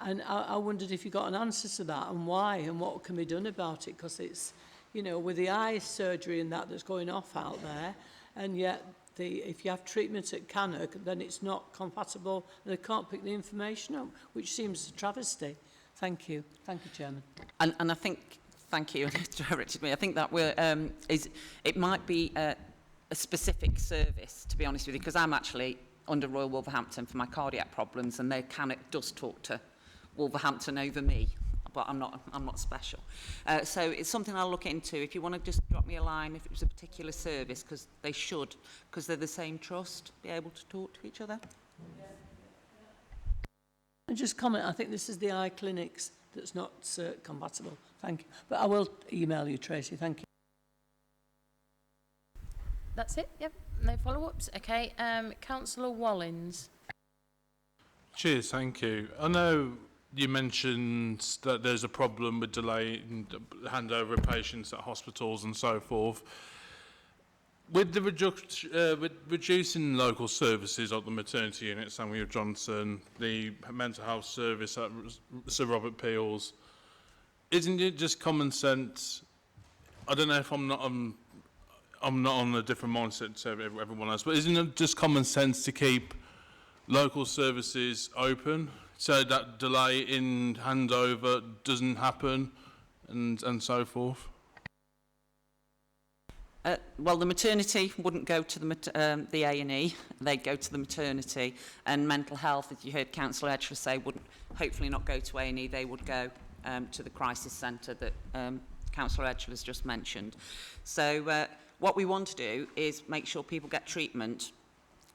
Speaker 6: And I wondered if you got an answer to that and why and what can be done about it, because it's, you know, with the eye surgery and that's going off out there, and yet if you have treatment at Cannock, then it's not compatible and they can't pick the information up, which seems a travesty. Thank you. Thank you, Chairman.
Speaker 8: And I think, thank you, and it's directed me. I think that it might be a specific service, to be honest with you, because I'm actually under Royal Wolverhampton for my cardiac problems, and their Cannock does talk to Wolverhampton over me. but I'm not special. So it's something I'll look into. If you want to just drop me a line if it was a particular service, because they should, because they're the same trust, be able to talk to each other.
Speaker 6: And just comment, I think this is the eye clinics that's not compatible. Thank you. But I will email you, Tracy. Thank you.
Speaker 1: That's it? Yep. No follow-ups? Okay. Councillor Wallins.
Speaker 9: Cheers, thank you. I know you mentioned that there's a problem with delay in handover of patients at hospitals and so forth. With the with reducing local services like the maternity unit, Samuel Johnson, the mental health service at Sir Robert Peel's, isn't it just common sense? I don't know if I'm not on a different mindset to everyone else, but isn't it just common sense to keep local services open so that delay in handover doesn't happen and so forth?
Speaker 8: Well, the maternity wouldn't go to the A&E, they'd go to the maternity, and mental health, as you heard Councillor Edgeworth say, would hopefully not go to A&E, they would go to the crisis centre that Councillor Edgeworth has just mentioned. So what we want to do is make sure people get treatment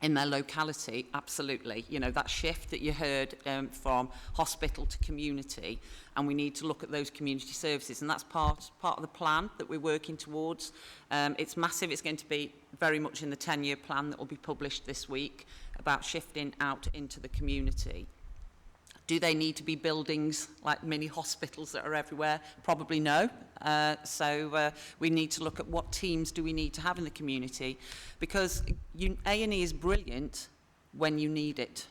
Speaker 8: in their locality, absolutely. You know, that shift that you heard from hospital to community, and we need to look at those community services, and that's part of the plan that we're working towards. It's massive. It's going to be very much in the 10-year plan that will be published this week about shifting out into the community. Do they need to be buildings like mini hospitals that are everywhere? Probably no. So we need to look at what teams do we need to have in the community, because A&E is brilliant when you need it.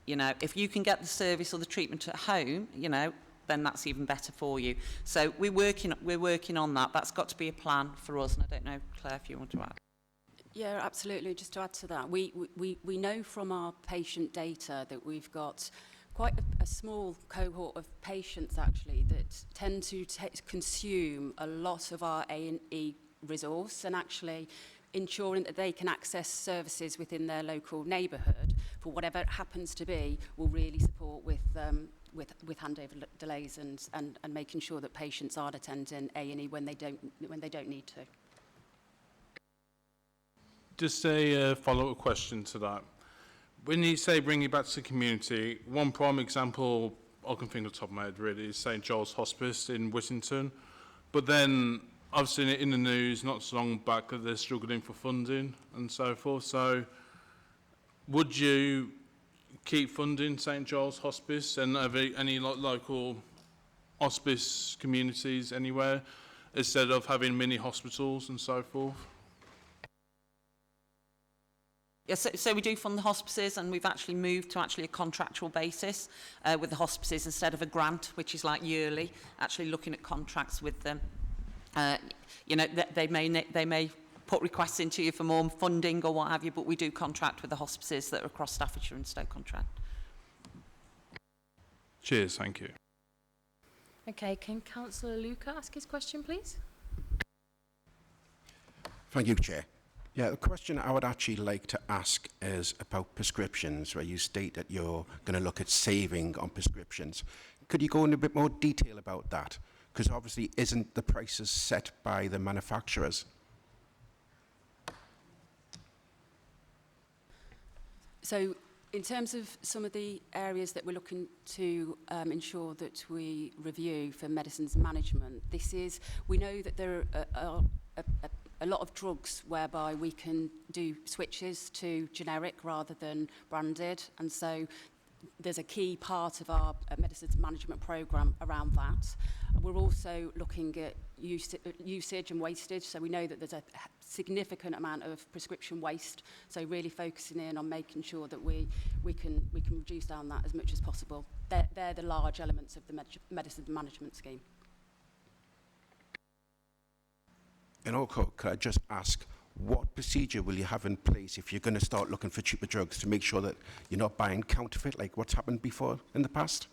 Speaker 8: You know, if you can get the service or the treatment at home, you know, then that's even better for you. So we're working on that. That's got to be a plan for us. And I don't know, Claire, if you want to add.
Speaker 16: Yeah, absolutely. Just to add to that, we know from our patient data that we've got quite a small cohort of patients actually that tend to consume a lot of our A&E resource, and actually ensuring that they can access services within their local neighbourhood for whatever it happens to be will really support with handover delays and making sure that patients aren't attending A&E when they don't need to.
Speaker 9: Just a follow-up question to that. When you say bring it back to the community, one prime example I can think of the top of my head really is St Giles Hospice in Whittington. But then I've seen it in the news not so long back that they're struggling for funding and so forth. So would you keep funding St Giles Hospice and have any local hospice communities anywhere instead of having mini hospitals and so forth?
Speaker 8: Yes, so we do fund the hospices, and we've actually moved to a contractual basis with the hospices instead of a grant, which is like yearly, actually looking at contracts with them. You know, they may put requests into you for more funding or what have you, but we do contract with the hospices that are across Staffordshire and Stoke-on-Trent.
Speaker 9: Cheers, thank you.
Speaker 1: Okay, can Councillor Luca ask his question, please?
Speaker 13: Thank you, Chair. Yeah, the question I would actually like to ask is about prescriptions, where you state that you're going to look at saving on prescriptions. Could you go into a bit more detail about that? Because obviously isn't the prices set by the manufacturers?
Speaker 16: So in terms of some of the areas that we're looking to ensure that we review for medicines management, we know that there are a lot of drugs whereby we can do switches to generic rather than branded, and so there's a key part of our medicines management programme around that. We're also looking at usage and wastage, so we know that there's a significant amount of prescription waste, so really focusing in on making sure that we can reduce down that as much as possible. They're the large elements of the medicine management scheme.
Speaker 13: And also, could I just ask, what procedure will you have in place if you're going to start looking for cheaper drugs to make sure that you're not buying counterfeit like what's happened before in the past?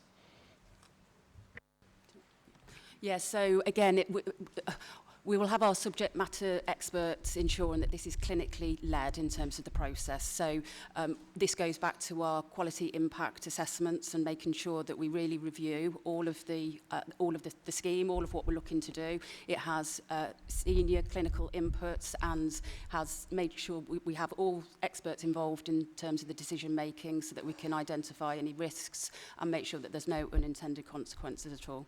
Speaker 16: Yeah, so again, We will have our subject matter experts ensuring that this is clinically led in terms of the process. So this goes back to our quality impact assessments and making sure that we really review all of the scheme, all of what we're looking to do. It has senior clinical inputs and has made sure we have all experts involved in terms of the decision making so that we can identify any risks and make sure that there's no unintended consequences at all.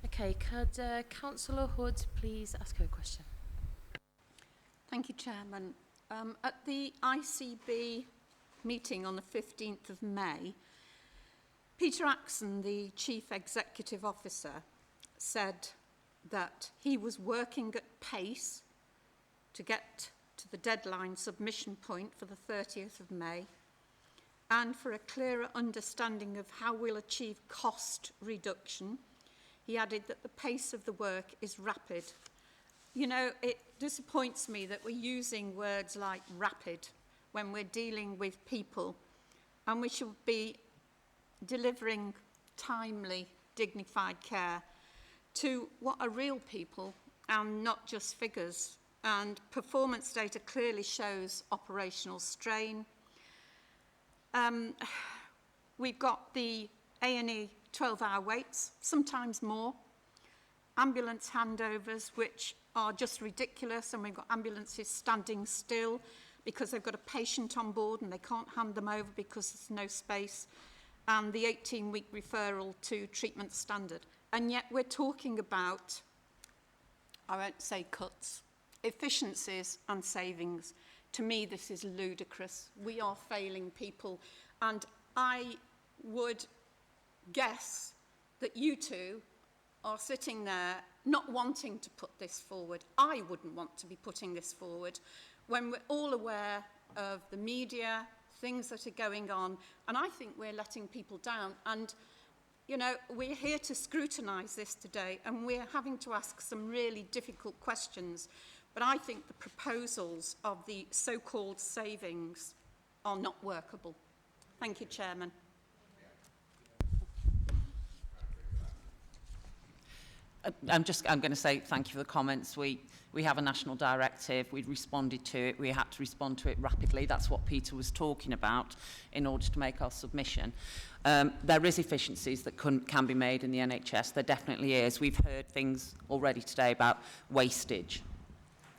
Speaker 1: Okay, could Councillor Hood please ask her a question?
Speaker 10: Thank you, Chairman. At the ICB meeting on the 15th of May, Peter Axon, the Chief Executive Officer, said that he was working at pace to get to the deadline submission point for the 30th of May and for a clearer understanding of how we'll achieve cost reduction. He added that the pace of the work is rapid. You know, it disappoints me that we're using words like rapid when we're dealing with people, and we should be delivering timely, dignified care to what are real people and not just figures. And performance data clearly shows operational strain. We've got the A&E 12-hour waits, sometimes more. Ambulance handovers, which are just ridiculous, and we've got ambulances standing still because they've got a patient on board and they can't hand them over because there's no space. And the 18-week referral to treatment standard. And yet we're talking about, I won't say cuts, efficiencies and savings. To me, this is ludicrous. We are failing people. And I would guess that you two are sitting there not wanting to put this forward. I wouldn't want to be putting this forward when we're all aware of the media, things that are going on, and I think we're letting people down. And, you know, we're here to scrutinise this today, and we're having to ask some really difficult questions, but I think the proposals of the so-called savings are not workable. Thank you, Chairman.
Speaker 8: I'm going to say thank you for the comments. We have a national directive. We responded to it. We had to respond to it rapidly. That's what Peter was talking about in order to make our submission. There is efficiencies that can be made in the NHS. There definitely is. We've heard things already today about wastage.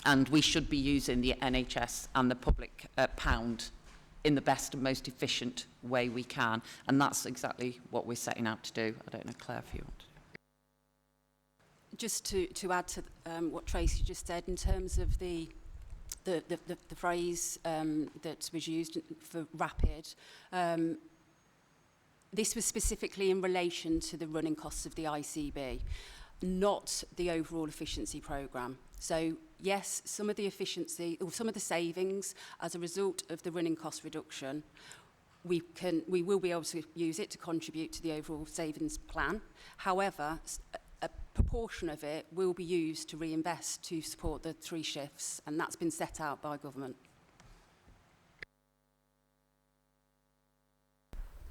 Speaker 8: And we should be using the NHS and the public pound in the best and most efficient way we can. And that's exactly what we're setting out to do. I don't know, Claire, if you want to.
Speaker 16: Just to add to what Tracy just said, in terms of the phrase that was used for rapid, this was specifically in relation to the running costs of the ICB, not the overall efficiency programme. So yes, some of the efficiency or some of the savings as a result of the running cost reduction, we will be able to use it to contribute to the overall savings plan. However, a proportion of it will be used to reinvest to support the 3 shifts, and that's been set out by government.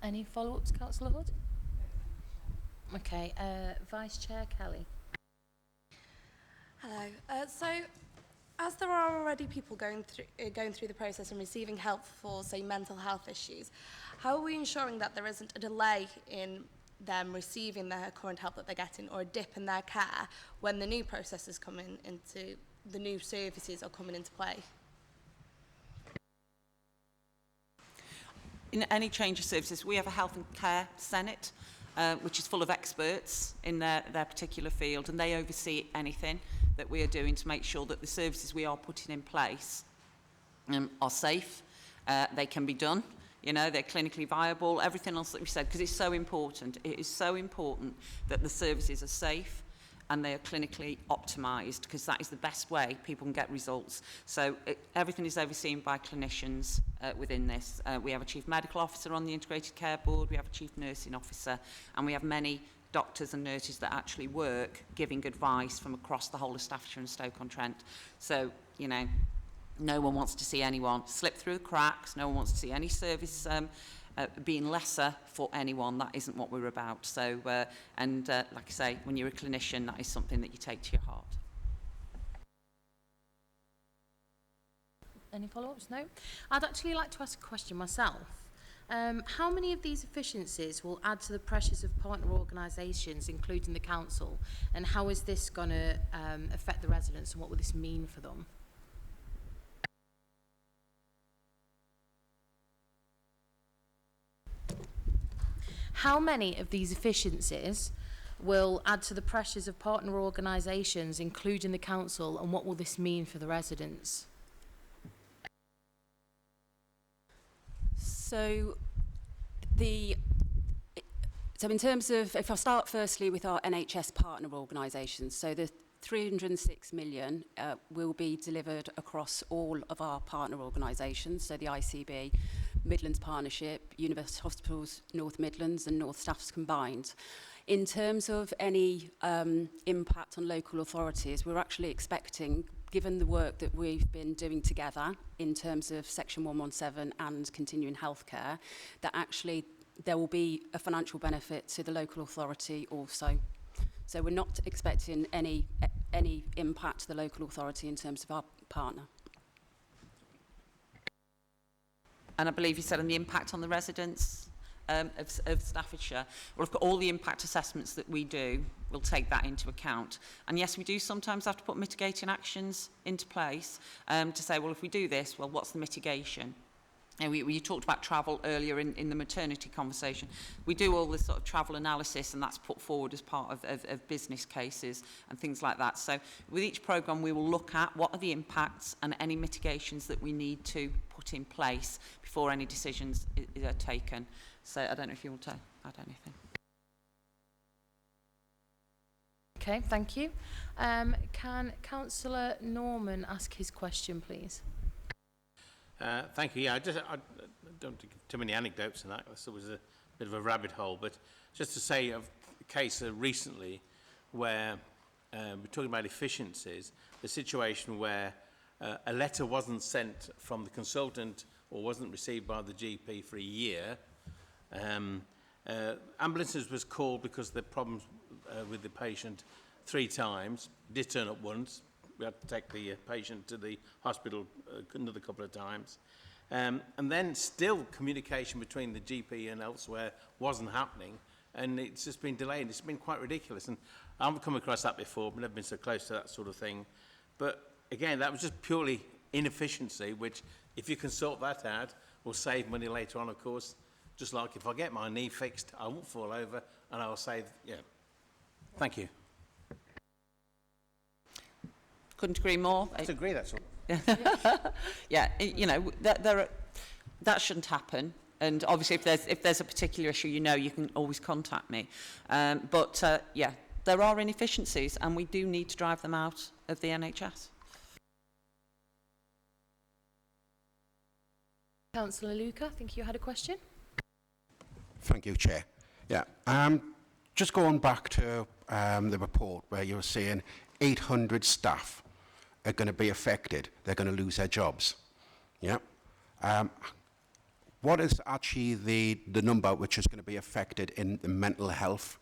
Speaker 1: Any follow-ups, Councillor Hood? Okay, Vice Chair Kelly.
Speaker 14: Hello. So, as there are already people going through the process and receiving help for, say, mental health issues, how are we ensuring that there isn't a delay in them receiving their current help that they're getting, or a dip in their care when the new processes come into the new services are coming into play?
Speaker 8: In any change of services, we have a Health and Care Senate, which is full of experts in their particular field, and they oversee anything that we are doing to make sure that the services we are putting in place are safe, they can be done. You know, they're clinically viable, everything else that we said, because it's so important. It is so important that the services are safe and they are clinically optimised, because that is the best way people can get results. So everything is overseen by clinicians within this. We have a Chief Medical Officer on the Integrated Care Board, we have a Chief Nursing Officer, and we have many doctors and nurses that actually work giving advice from across the whole of Staffordshire and Stoke-on-Trent. So, you know, no one wants to see anyone slip through the cracks. No one wants to see any service being lesser for anyone. That isn't what we're about. So, like I say, when you're a clinician, that is something that you take to your heart.
Speaker 1: Any follow-ups? No? I'd actually like to ask a question myself. How many of these efficiencies will add to the pressures of partner organisations, including the council, and how is this going to affect the residents, and what will this mean for them? How many of these efficiencies will add to the pressures of partner organisations, including the council, and what will this mean for the residents?
Speaker 16: So in terms of, if I start firstly with our NHS partner organisations, so the 306 million will be delivered across all of our partner organisations, so the ICB, Midlands Partnership, University Hospitals, North Midlands and North Staffs combined. In terms of any impact on local authorities, we're actually expecting, given the work that we've been doing together in terms of Section 117 and continuing healthcare, that actually there will be a financial benefit to the local authority also. So we're not expecting any impact to the local authority in terms of our partner.
Speaker 8: And I believe you said on the impact on the residents of Staffordshire. Well, of course, all the impact assessments that we do will take that into account. And yes, we do sometimes have to put mitigating actions into place to say, well, if we do this, well, what's the mitigation? And we talked about travel earlier in the maternity conversation. We do all this sort of travel analysis, and that's put forward as part of business cases and things like that. So with each programme, we will look at what are the impacts and any mitigations that we need to put in place before any decisions are taken. So I don't know if you want to add anything.
Speaker 1: Okay, thank you. Can Councillor Norman ask his question, please?
Speaker 11: Thank you. Yeah, I don't think too many anecdotes in that. This was a bit of a rabbit hole, but just to say of a case recently where we're talking about efficiencies, the situation where a letter wasn't sent from the consultant or wasn't received by the GP for a year. Ambulances was called because of the problems with the patient 3 times. Did turn up once. We had to take the patient to the hospital another couple of times. And then still communication between the GP and elsewhere wasn't happening, and it's just been delayed. It's been quite ridiculous, and I've come across that before, but never been so close to that sort of thing. But again, that was just purely inefficiency, which if you can sort that out, will save money later on, of course. Just like if I get my knee fixed, I won't fall over, and I'll save, yeah. Thank you.
Speaker 8: Couldn't agree more.
Speaker 11: I agree, that's all.
Speaker 8: Yeah, you know, that shouldn't happen. And obviously, if there's a particular issue, you know, you can always contact me. But yeah, there are inefficiencies, and we do need to drive them out of the NHS.
Speaker 1: Councillor Luca, I think you had a question.
Speaker 13: Thank you, Chair. Yeah, just going back to the report where you were saying 800 staff are going to be affected. They're going to lose their jobs. Yeah. What is actually the number which is going to be affected in the mental health?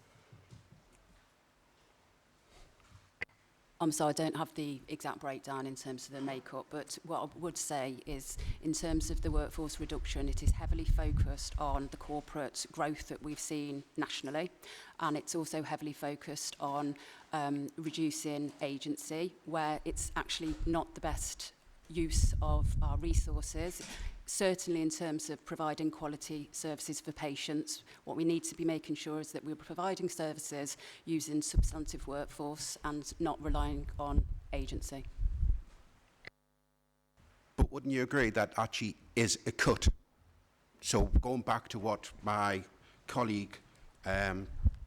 Speaker 16: I'm sorry, I don't have the exact breakdown in terms of the makeup, but what I would say is, in terms of the workforce reduction, it is heavily focused on the corporate growth that we've seen nationally, and it's also heavily focused on reducing agency, where it's actually not the best use of our resources. Certainly in terms of providing quality services for patients, what we need to be making sure is that we're providing services using substantive workforce and not relying on agency.
Speaker 13: But wouldn't you agree that actually is a cut? So going back to what my colleague,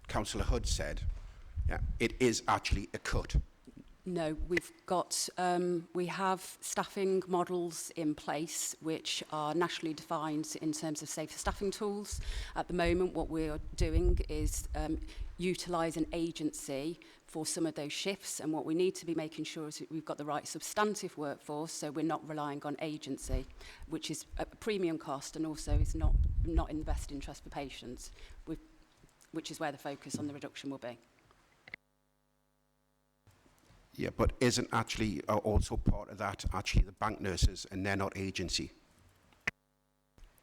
Speaker 13: Councillor Hood said, yeah, it is actually a cut.
Speaker 16: No, we've got, we have staffing models in place which are nationally defined in terms of safer staffing tools. At the moment, what we're doing is utilise an agency for some of those shifts, and what we need to be making sure is that we've got the right substantive workforce, so we're not relying on agency, which is a premium cost and also is not not in the best interest for patients, which is where the focus on the reduction will be.
Speaker 13: Yeah, but isn't actually also part of that actually the bank nurses, and they're not agency?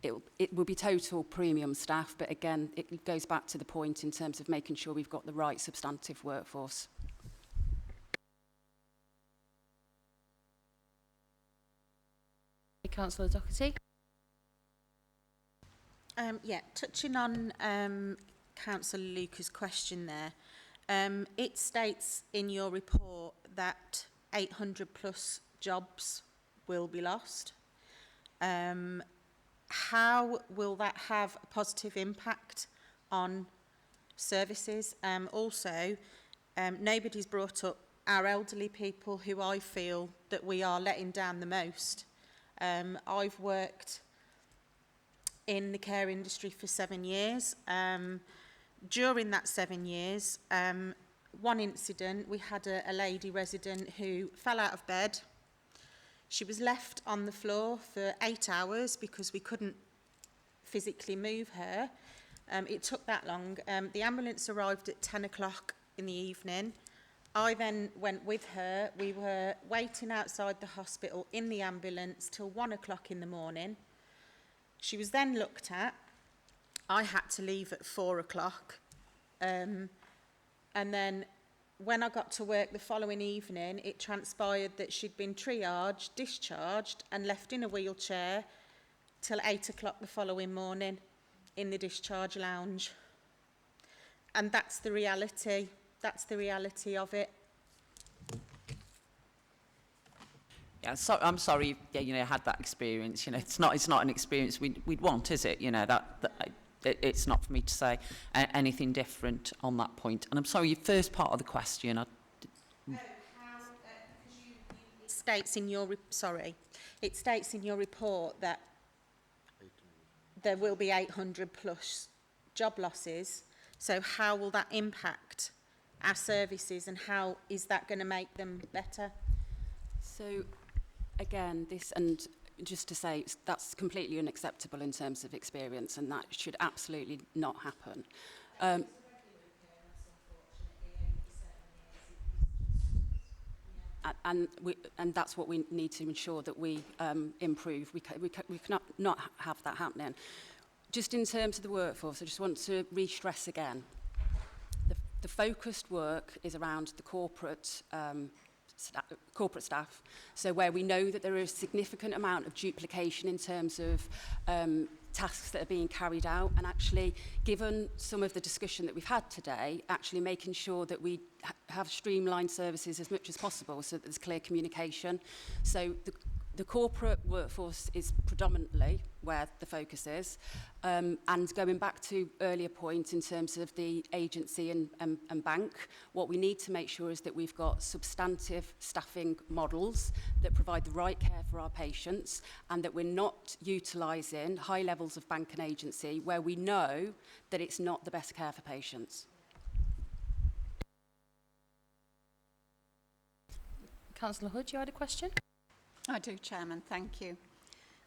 Speaker 16: It will be total premium staff, but again, it goes back to the point in terms of making sure we've got the right substantive workforce.
Speaker 1: Councillor Doherty.
Speaker 15: Yeah, touching on Councillor Luca's question there, it states in your report that 800 plus jobs will be lost. How will that have a positive impact on services? Also, nobody's brought up our elderly people, who I feel that we are letting down the most. I've worked in the care industry for 7 years. During that 7 years, one incident, we had a lady resident who fell out of bed. She was left on the floor for 8 hours because we couldn't physically move her. It took that long. The ambulance arrived at 10 o'clock in the evening. I then went with her. We were waiting outside the hospital in the ambulance till 1 o'clock in the morning. She was then looked at. I had to leave at 4 o'clock. And then when I got to work the following evening, it transpired that she'd been triaged, discharged, and left in a wheelchair till 8 o'clock the following morning in the discharge lounge. And that's the reality. That's the reality of it.
Speaker 8: Yeah, so I'm sorry. Yeah, you know, had that experience. You know, it's not an experience we'd want, is it? You know, it's not for me to say anything different on that point. And I'm sorry, your first part of the question.
Speaker 15: It states in your it states in your report that there will be 800 plus job losses. So how will that impact our services, and how is that going to make them better?
Speaker 16: So, again, and just to say, that's completely unacceptable in terms of experience, and that should absolutely not happen. And that's what we need to ensure that we improve. We cannot not have that happening. Just in terms of the workforce, I just want to re-stress again. The focused work is around the corporate staff, so where we know that there is a significant amount of duplication in terms of tasks that are being carried out, and actually, given some of the discussion that we've had today, actually making sure that we have streamlined services as much as possible so that there's clear communication. So the corporate workforce is predominantly where the focus is. And going back to earlier point in terms of the agency and bank, what we need to make sure is that we've got substantive staffing models that provide the right care for our patients, and that we're not utilising high levels of bank and agency where we know that it's not the best care for patients.
Speaker 1: Councillor Hood, you had a question?
Speaker 10: I do, Chairman, thank you.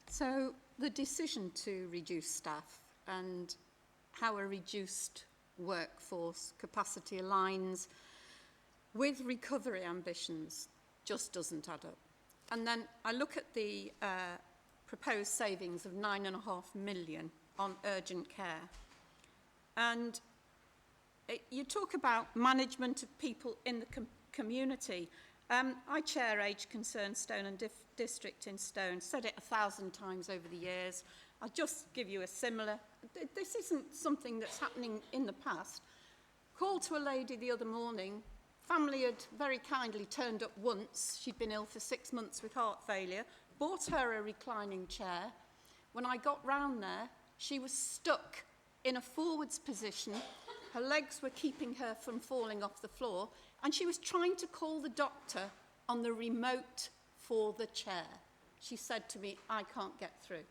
Speaker 10: So the decision to reduce staff and how a reduced workforce capacity aligns with recovery ambitions just doesn't add up. And then I look at the proposed savings of £9.5 million on urgent care. And you talk about management of people in the community. I chair Age Concerned Stone and District in Stone, said it 1,000 times over the years. I'll just give you a similar, this isn't something that's happening in the past. Called to a lady the other morning, family had very kindly turned up once, she'd been ill for 6 months with heart failure, bought her a reclining chair. When I got round there, she was stuck in a forwards position, her legs were keeping her from falling off the floor, and she was trying to call the doctor on the remote for the chair. She said to me, I can't get through.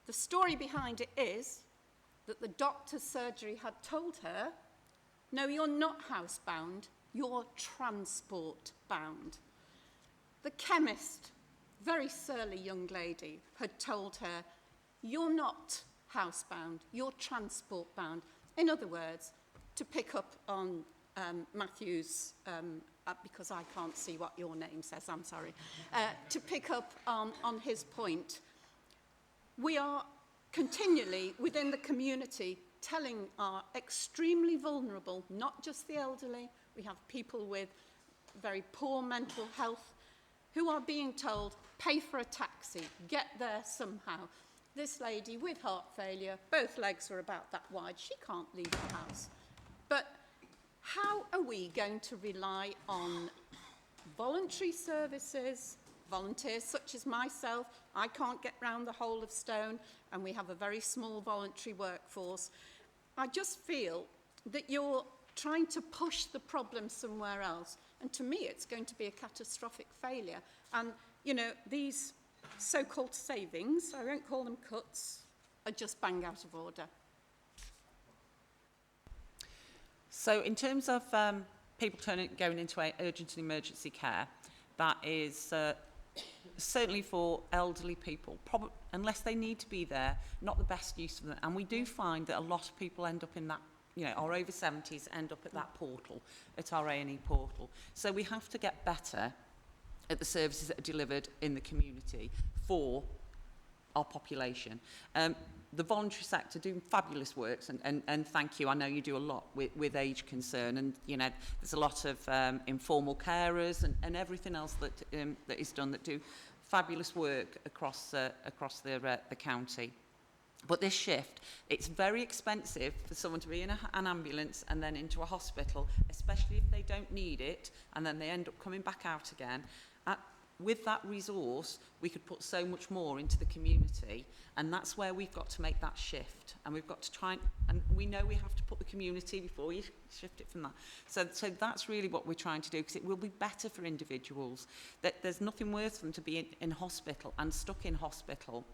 Speaker 10: The story behind it is that the doctor's surgery had told her, no, you're not housebound, you're transport bound. The chemist, very surly young lady, had told her, you're not housebound, you're transport bound. In other words, to pick up on Matthew's, because I can't see what your name says, I'm sorry, to pick up on his point, we are continually within the community telling our extremely vulnerable, not just the elderly, we have people with very poor mental health who are being told, pay for a taxi, get there somehow. This lady with heart failure, both legs are about that wide, she can't leave the house. But how are we going to rely on voluntary services, volunteers such as myself? I can't get round the whole of Stone, and we have a very small voluntary workforce. I just feel that you're trying to push the problem somewhere else, and to me it's going to be a catastrophic failure. And, you know, these so-called savings, I won't call them cuts, are just bang out of order.
Speaker 8: So in terms of people going into urgent and emergency care, that is certainly for elderly people, unless they need to be there, not the best use of them. And we do find that a lot of people end up in that, you know, our over 70s end up at that portal, at our A&E portal. So we have to get better at the services that are delivered in the community for our population. The voluntary sector doing fabulous work, and thank you. I know you do a lot with age concern, and you know there's a lot of informal carers and everything else that that is done that do fabulous work across the county. But this shift, it's very expensive for someone to be in an ambulance and then into a hospital, especially if they don't need it, and then they end up coming back out again. With that resource, we could put so much more into the community, and that's where we've got to make that shift. And we've got to try and we know we have to put the community before you shift it from that. So that's really what we're trying to do, because it will be better for individuals. That there's nothing worse than to be in hospital and stuck in hospital,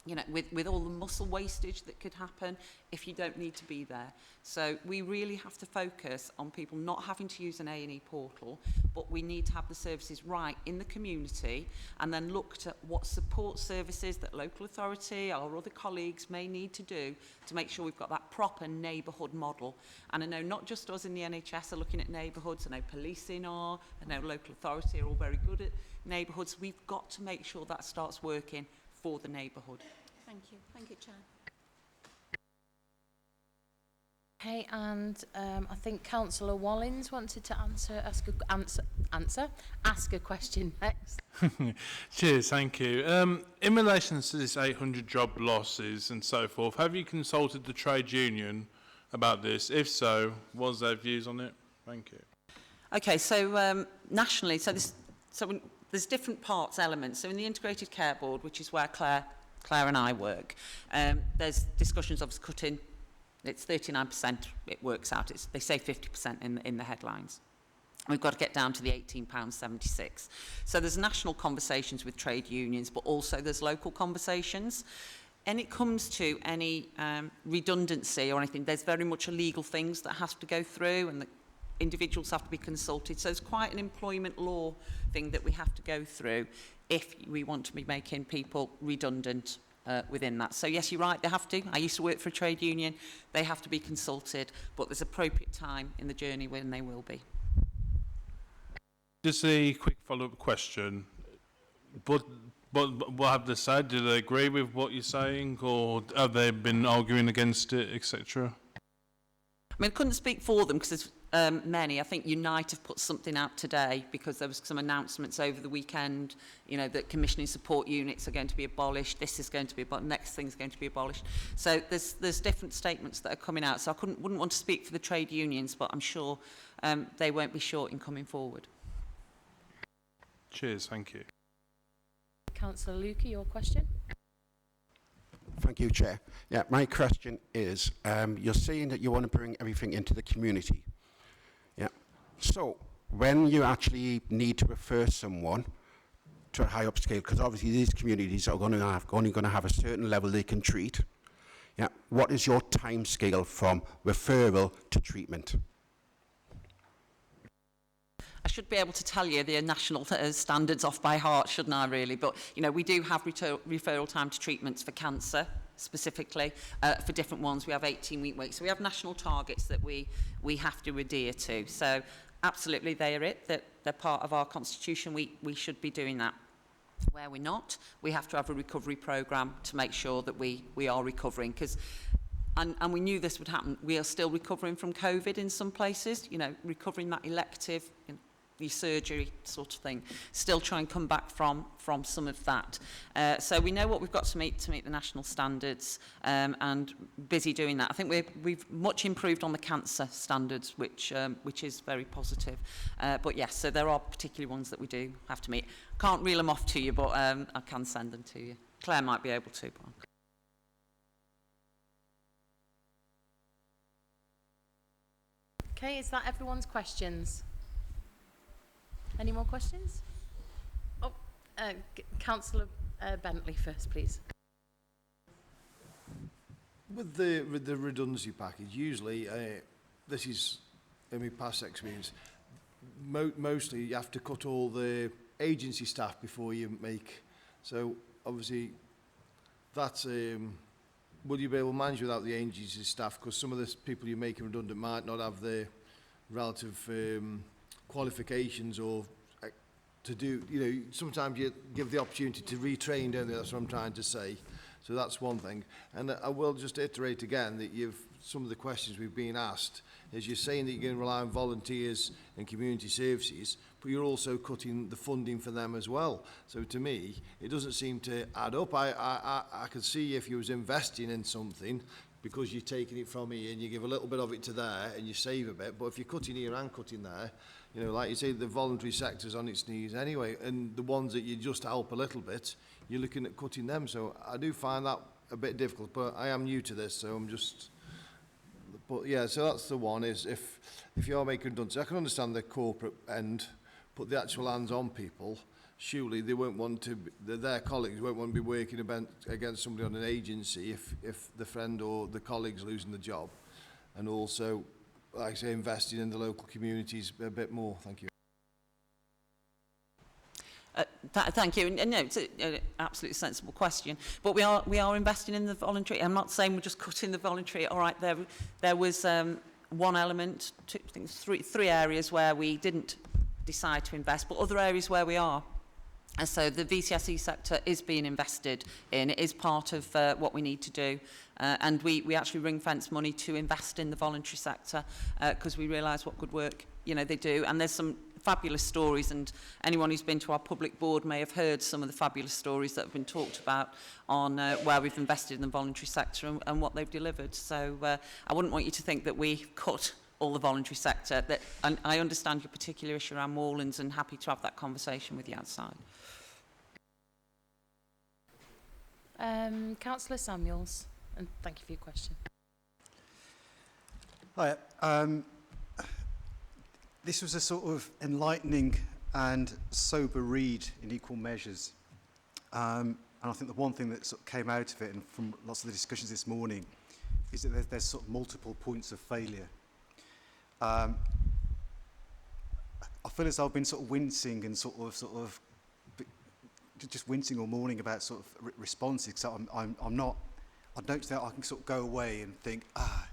Speaker 8: you know, with all the muscle wastage that could happen if you don't need to be there. So we really have to focus on people not having to use an A&E portal, but we need to have the services right in the community, and then look to what support services that local authority or other colleagues may need to do to make sure we've got that proper neighbourhood model. And I know not just us in the NHS are looking at neighbourhoods, I know policing are, I know local authority are all very good at neighbourhoods. We've got to make sure that starts working for the neighbourhood.
Speaker 10: Thank you. Thank you, Chair.
Speaker 1: Okay, and I think Councillor Wallins wanted to ask a question next.
Speaker 9: Cheers, thank you. In relation to this 800 job losses and so forth, have you consulted the trade union about this? If so, what's their views on it? Thank you.
Speaker 8: Okay, so nationally, there's different parts, elements. So in the Integrated Care Board, which is where Claire and I work, there's discussions of cutting. It's 39%, it works out. They say 50% in the headlines. We've got to get down to the £18.76. So there's national conversations with trade unions, but also there's local conversations. And it comes to any redundancy or anything, there's very much legal things that have to go through, and the individuals have to be consulted. So it's quite an employment law thing that we have to go through if we want to be making people redundant within that. So yes, you're right, they have to. I used to work for a trade union. They have to be consulted, but there's appropriate time in the journey when they will be.
Speaker 9: Just a quick follow-up question. But what have they said? Do they agree with what you're saying, or have they been arguing against it, etc.?
Speaker 8: I mean, I couldn't speak for them because there's many. I think Unite have put something out today because there was some announcements over the weekend, you know, that commissioning support units are going to be abolished. This is going to be abolished. Next thing's going to be abolished. So there's different statements that are coming out. So I wouldn't want to speak for the trade unions, but I'm sure they won't be short in coming forward.
Speaker 9: Cheers, thank you.
Speaker 1: Councillor Lukey, your question?
Speaker 13: Thank you, Chair. Yeah, my question is, you're saying that you want to bring everything into the community. Yeah. So, when you actually need to refer someone to a high upscale, because obviously these communities are only going to have a certain level they can treat. Yeah. What is your time scale from referral to treatment?
Speaker 8: I should be able to tell you the national standards off by heart, shouldn't I, really? But, you know, we do have referral time to treatments for cancer, specifically. For different ones, we have 18-week weeks. So we have national targets that we have to adhere to. So absolutely, they are it. That they're part of our constitution. We should be doing that. Where we're not, we have to have a recovery programme to make sure that we are recovering, because and we knew this would happen. We are still recovering from COVID in some places, you know, recovering that elective, you know, your surgery sort of thing, still try and come back from some of that. So we know what we've got to meet the national standards, and busy doing that. I think we've much improved on the cancer standards, which is very positive. But yes, so there are particular ones that we do have to meet. Can't reel them off to you, but I can send them to you. Claire might be able to.
Speaker 1: Okay, is that everyone's questions? Any more questions? Oh, Councillor Bentley first, please.
Speaker 18: With the redundancy package, usually, this is in my past experience, mostly you have to cut all the agency staff before you make. So obviously, that's will you be able to manage without the agency staff? Because some of the people you're making redundant might not have the relative qualifications or to do, you know, sometimes you give the opportunity to retrain, don't they? That's what I'm trying to say. So that's one thing. And I will just iterate again that some of the questions we've been asked is you're saying that you're going to rely on volunteers and community services, but you're also cutting the funding for them as well. So to me, it doesn't seem to add up. I could see if you was investing in something, because you're taking it from here and you give a little bit of it to there and you save a bit, but if you're cutting here and cutting there, you know, like you say, the voluntary sector's on its knees anyway, and the ones that you just help a little bit, you're looking at cutting them. So I do find that a bit difficult, but I am new to this, so I'm just... But yeah, so that's the one, is if you are making redundancy, I can understand the corporate end, put the actual hands on people, surely they won't want to, their colleagues won't want to be working against somebody on an agency if the friend or the colleague's losing the job. And also, like I say, investing in the local communities a bit more. Thank you.
Speaker 8: Thank you. And no, it's an absolutely sensible question. But we are investing in the voluntary. I'm not saying we're just cutting the voluntary. All right, there was one element, three areas where we didn't decide to invest, but other areas where we are. And so the VCSE sector is being invested in. It is part of what we need to do. And we actually ring-fence money to invest in the voluntary sector because we realise what good work, you know, they do. And there's some fabulous stories, and anyone who's been to our public board may have heard some of the fabulous stories that have been talked about on where we've invested in the voluntary sector and what they've delivered. So I wouldn't want you to think that we cut all the voluntary sector. And I understand your particular issue around Moorlands, and happy to have that conversation with you outside.
Speaker 1: Councillor Samuels, and thank you for your question.
Speaker 19: Hi. This was a sort of enlightening and sober read in equal measures. And I think the one thing that sort of came out of it, and from lots of the discussions this morning, is that there's sort of multiple points of failure. I feel as though I've been sort of wincing and sort of just wincing all morning about sort of responses. So I'm not. I don't think I can sort of go away and think,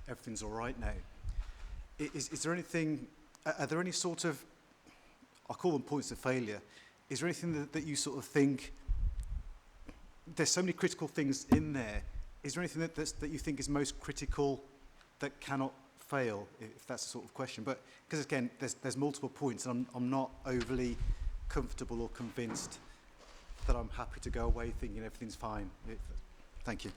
Speaker 19: everything's all right now. Is there anything? Are there any sort of? I call them points of failure. Is there anything that you sort of think? There's so many critical things in there. Is there anything that you think is most critical that cannot fail? If that's the sort of question. But because again, there's multiple points, and I'm not overly comfortable or convinced that I'm happy to go away thinking everything's fine. Thank you.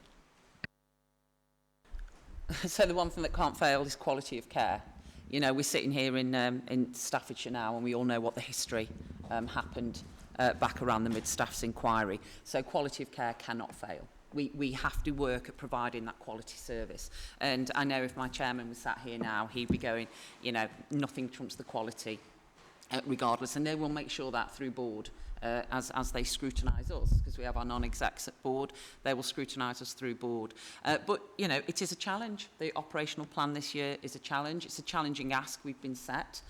Speaker 8: So the one thing that can't fail is quality of care. You know, we're sitting here in Staffordshire now, and we all know what the history happened back around the Mid-Staffs inquiry. So quality of care cannot fail. We have to work at providing that quality service. And I know if my chairman was sat here now, he'd be going, you know, nothing trumps the quality regardless, and they will make sure that through board as they scrutinise us, because we have our non-execs at board. They will scrutinise us through board. But, you know, it is a challenge. The operational plan this year is a challenge. It's a challenging ask we've been set.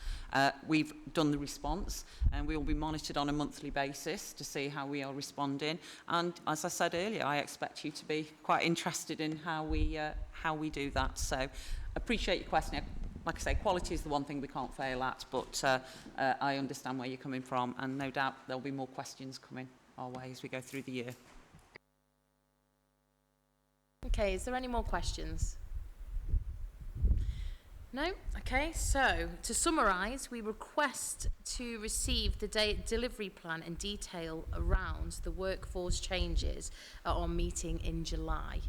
Speaker 8: We've done the response, and we will be monitored on a monthly basis to see how we are responding. And as I said earlier, I expect you to be quite interested in how we do that. So appreciate your question. Like I say, quality is the one thing we can't fail at, but I understand where you're coming from, and no doubt there'll be more questions coming our way as we go through the year.
Speaker 1: Okay, is there any more questions? No? Okay, so to summarise, we request to receive the delivery plan and detail around the workforce changes at our meeting in July.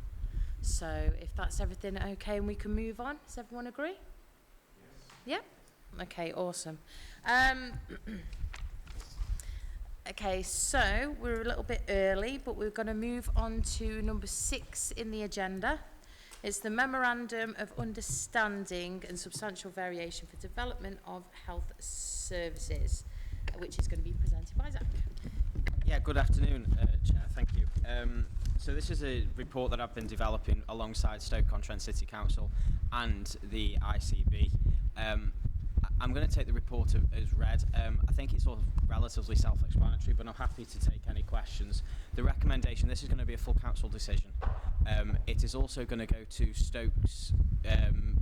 Speaker 1: So if that's everything okay and we can move on, does everyone agree? Yes. Yeah? Okay, awesome. Okay, so we're a little bit early, but we're going to move on to number 6 in the agenda. It's the Memorandum of Understanding and Substantial Variation for Development of Health Services, which is going to be presented by Zach.
Speaker 2: Yeah, good afternoon, Chair. Thank you. So this is a report that I've been developing alongside Stoke-on-Trent City Council and the ICB. I'm going to take the report as read. I think it's all relatively self-explanatory, but I'm happy to take any questions. The recommendation, this is going to be a full council decision. It is also going to go to Stoke's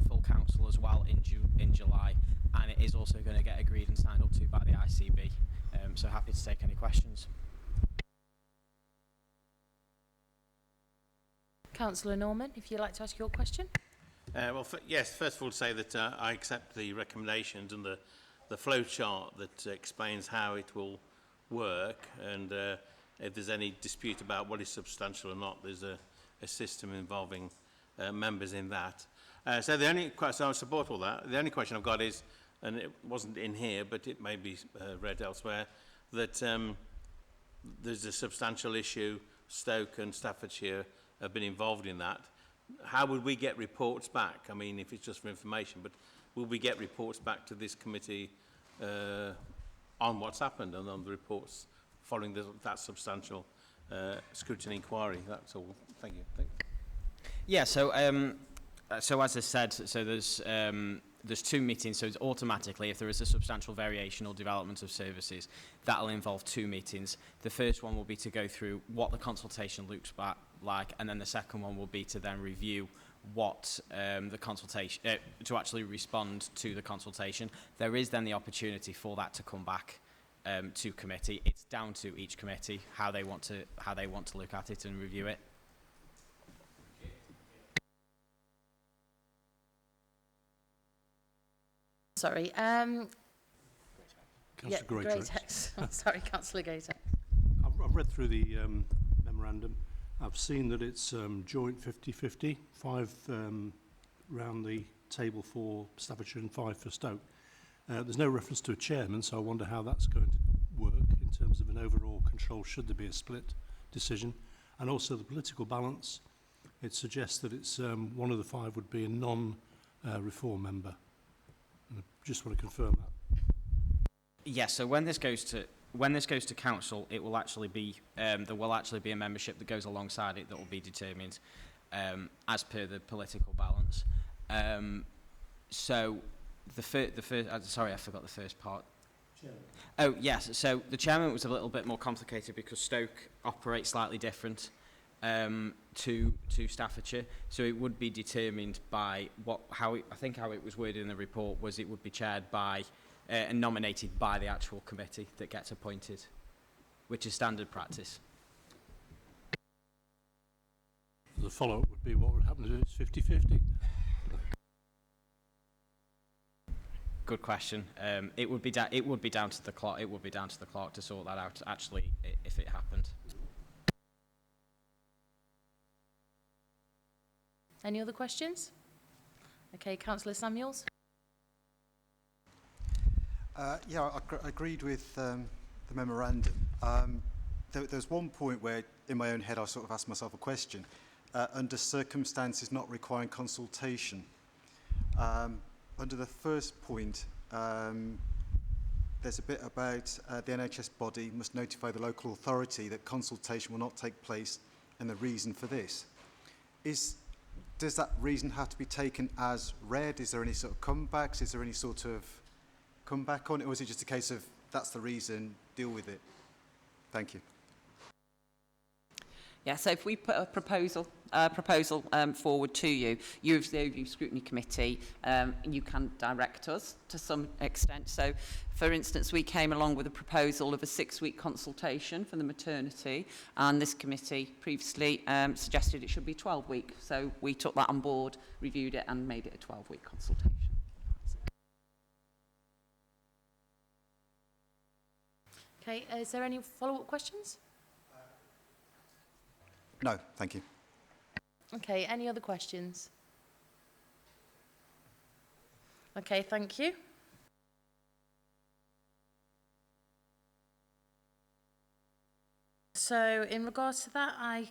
Speaker 2: full council as well in July, and it is also going to get agreed and signed up to by the ICB. So happy to take any questions.
Speaker 1: Councillor Norman, if you'd like to ask your question.
Speaker 11: Yes, first of all, to say that I accept the recommendations and the flow chart that explains how it will work, and if there's any dispute about what is substantial or not, there's a system involving members in that. So the only question, I support all that. The only question I've got is, and it wasn't in here, but it may be read elsewhere, that there's a substantial issue. Stoke and Staffordshire have been involved in that. How would we get reports back? I mean, if it's just for information, but will we get reports back to this committee on what's happened and on the reports following that substantial scrutiny inquiry? That's all. Thank you.
Speaker 2: Yeah, so as I said, so there's 2 meetings, so it's automatically, if there is a substantial variation or development of services, that'll involve 2 meetings. The first one will be to go through what the consultation looks like, and then the second one will be to then review what the consultation, to actually respond to the consultation. There is then the opportunity for that to come back to committee. It's down to each committee how they want to look at it and review it.
Speaker 1: Sorry.
Speaker 7: Councillor
Speaker 1: Greatex. Sorry, Councillor Gator.
Speaker 7: I've read through the memorandum. I've seen that it's joint 50-50, 5 round the table for Staffordshire and 5 for Stoke. There's no reference to a chairman, so I wonder how that's going to work in terms of an overall control should there be a split decision. And also the political balance, it suggests that it's one of the 5 would be a non-reform member. And I just want to confirm that.
Speaker 2: Yes, so when this goes to council, it will actually be there will actually be a membership that goes alongside it that will be determined as per the political balance. So the first sorry, I forgot the first part. Chairman. Oh yes, so the chairman was a little bit more complicated because Stoke operates slightly different to Staffordshire, so it would be determined by how it was worded in the report was it would be chaired by and nominated by the actual committee that gets appointed, which is standard practice.
Speaker 7: The follow-up would be what would happen if it's 50-50?
Speaker 2: Good question. It would be down to the clerk. It would be down to the clerk to sort that out. Actually, if it happened.
Speaker 1: Any other questions? Okay, Councillor Samuels.
Speaker 19: Yeah, I agreed with the memorandum. There's one point where, in my own head, I sort of asked myself a question. Under circumstances not requiring consultation. Under the first point, it says, the Memorandum of Understanding and Substantial Variation for Development of Health Services. Does that mean that if there's a circumstance where, in my own head, I sort of asked myself a question. Under circumstances not requiring consultation, does that mean that if there's a circumstance where, in my own head, I sort of asked myself a question, under the first point, there's a bit about the NHS body must notify the local authority that consultation will not take place and the reason for this. Does that reason have to be taken as read? Is there any sort of comebacks? Is there any sort of comeback on it? Or is it just a case of that's the reason, deal with it? Thank you.
Speaker 8: Yeah, so if we put a proposal forward to you, you as the overview scrutiny committee, you can direct us to some extent. So, for instance, we came along with a proposal of a 6-week consultation for the maternity, and this committee previously suggested it should be 12-week. So we took that on board, reviewed it, and made it a 12-week consultation.
Speaker 1: Okay, is there any follow-up questions?
Speaker 19: No, thank you.
Speaker 1: Okay, any other questions? Okay, thank you. So, in regards to that, I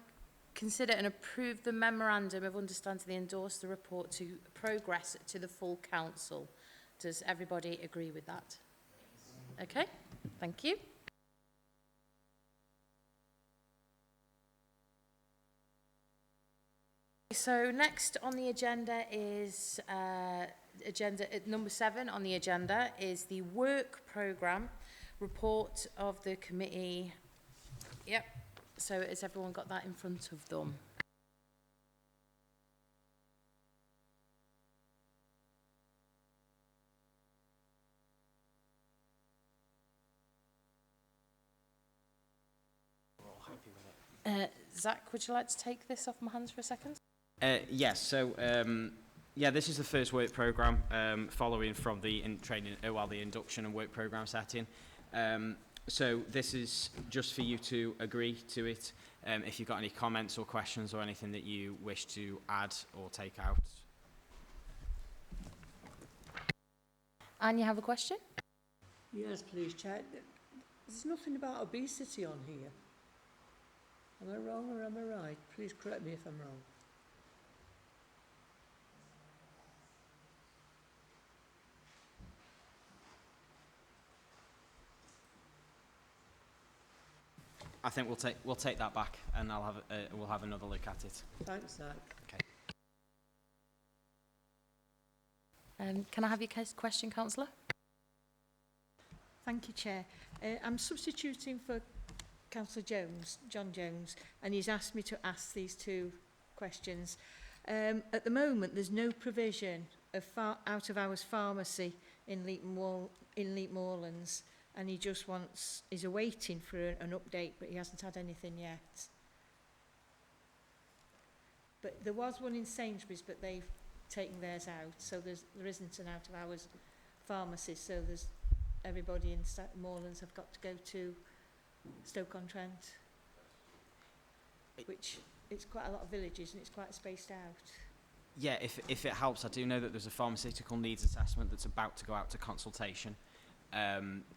Speaker 1: consider and approve the memorandum of understanding to endorse the report to progress to the full council. Does everybody agree with that? Okay, thank you. So next on the agenda is number 7 on the agenda is the work programme report of the committee. Yep. So has everyone got that in front of them? Zach, would you like to take this off my hands for a second?
Speaker 2: Yes, so this is the first work programme following from the the induction and work programme setting. So this is just for you to agree to it. If you've got any comments or questions or anything that you wish to add or take out.
Speaker 1: Anne, you have a question?
Speaker 6: Yes, please, Chair. There's nothing about obesity on here. Am I wrong or am I right? Please correct me if I'm wrong.
Speaker 2: I think we'll take that back, and we'll have another look at it.
Speaker 6: Thanks, Zach.
Speaker 1: Okay. Can I have your question, Councillor?
Speaker 6: Thank you, Chair. I'm substituting for Councillor Jones, John Jones, and he's asked me to ask these 2 questions. At the moment, there's no provision of out-of-hours pharmacy in Leap Moorlands, and he just is awaiting for an update, but he hasn't had anything yet. But there was one in Sainsbury's, but they've taken theirs out, so there isn't an out-of-hours pharmacy, so everybody in Moorlands have got to go to Stoke-on-Trent, which it's quite a lot of villages and it's quite spaced out.
Speaker 2: Yeah, if it helps, I do know that there's a pharmaceutical needs assessment that's about to go out to consultation.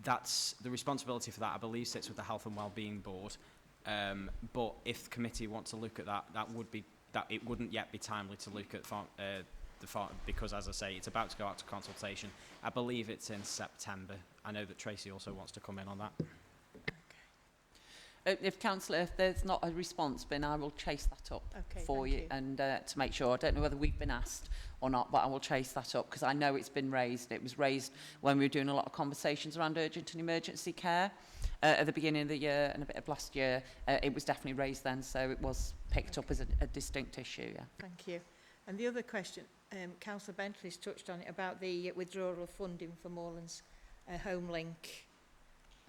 Speaker 2: That's the responsibility for that, I believe, sits with the Health and Wellbeing Board. But if the committee want to look at that, it wouldn't yet be timely to look at because, as I say, it's about to go out to consultation. I believe it's in September. I know that Tracy also wants to come in on that.
Speaker 8: If there's not a response, then I will chase that up for you and to make sure. I don't know whether we've been asked or not, but I will chase that up because I know it's been raised. It was raised when we were doing a lot of conversations around urgent and emergency care at the beginning of the year and a bit of last year. It was definitely raised then, so it was picked up as a distinct issue. Yeah.
Speaker 6: Thank you. And the other question, Councillor Bentley's touched on it about the withdrawal of funding for Moorlands Home Link.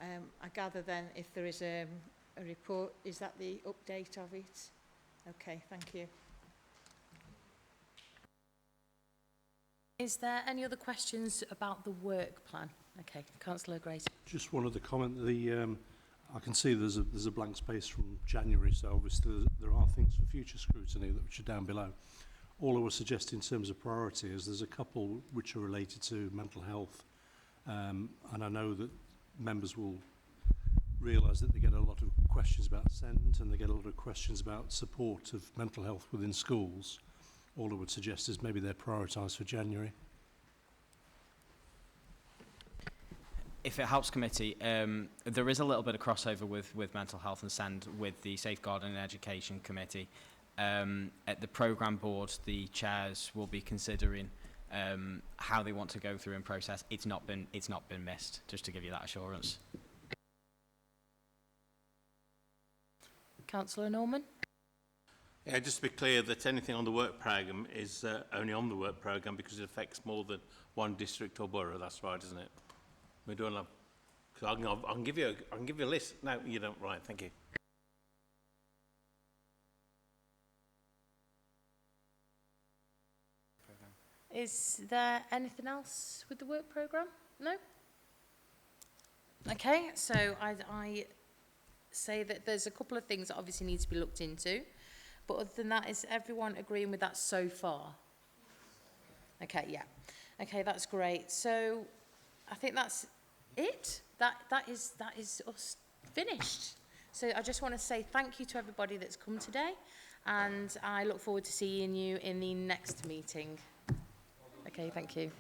Speaker 6: I gather then if there is a report, is that the update of it? Okay, thank you.
Speaker 1: Is there any other questions about the work plan? Okay, Councillor Grace.
Speaker 7: Just one other comment. I can see there's a blank space from January, so obviously there are things for future scrutiny which are down below. All I was suggesting in terms of priority is there's a couple which are related to mental health, and I know that members will realise that they get a lot of questions about SEND and they get a lot of questions about support of mental health within schools. All I would suggest is maybe they're prioritised for January.
Speaker 2: if it helps committee, there is a little bit of crossover with mental health and SEND with the Safeguarding and Education Committee. At the programme board, the chairs will be considering how they want to go through and process. It's not been missed, just to give you that assurance.
Speaker 1: Councillor Norman?
Speaker 11: Yeah, just to be clear that anything on the work programme is only on the work programme because it affects more than one district or borough. That's right, isn't it? We don't have. Cause I can give you a list. No, you don't. Right. Thank you.
Speaker 1: Is there anything else with the work programme? No? Okay, so I say that there's a couple of things that obviously need to be looked into, but other than that, is everyone agreeing with that so far? Okay, yeah. Okay, that's great. So I think that's it. That is us finished. So I just want to say thank you to everybody that's come today, and I look forward to seeing you in the next meeting. Okay, thank you.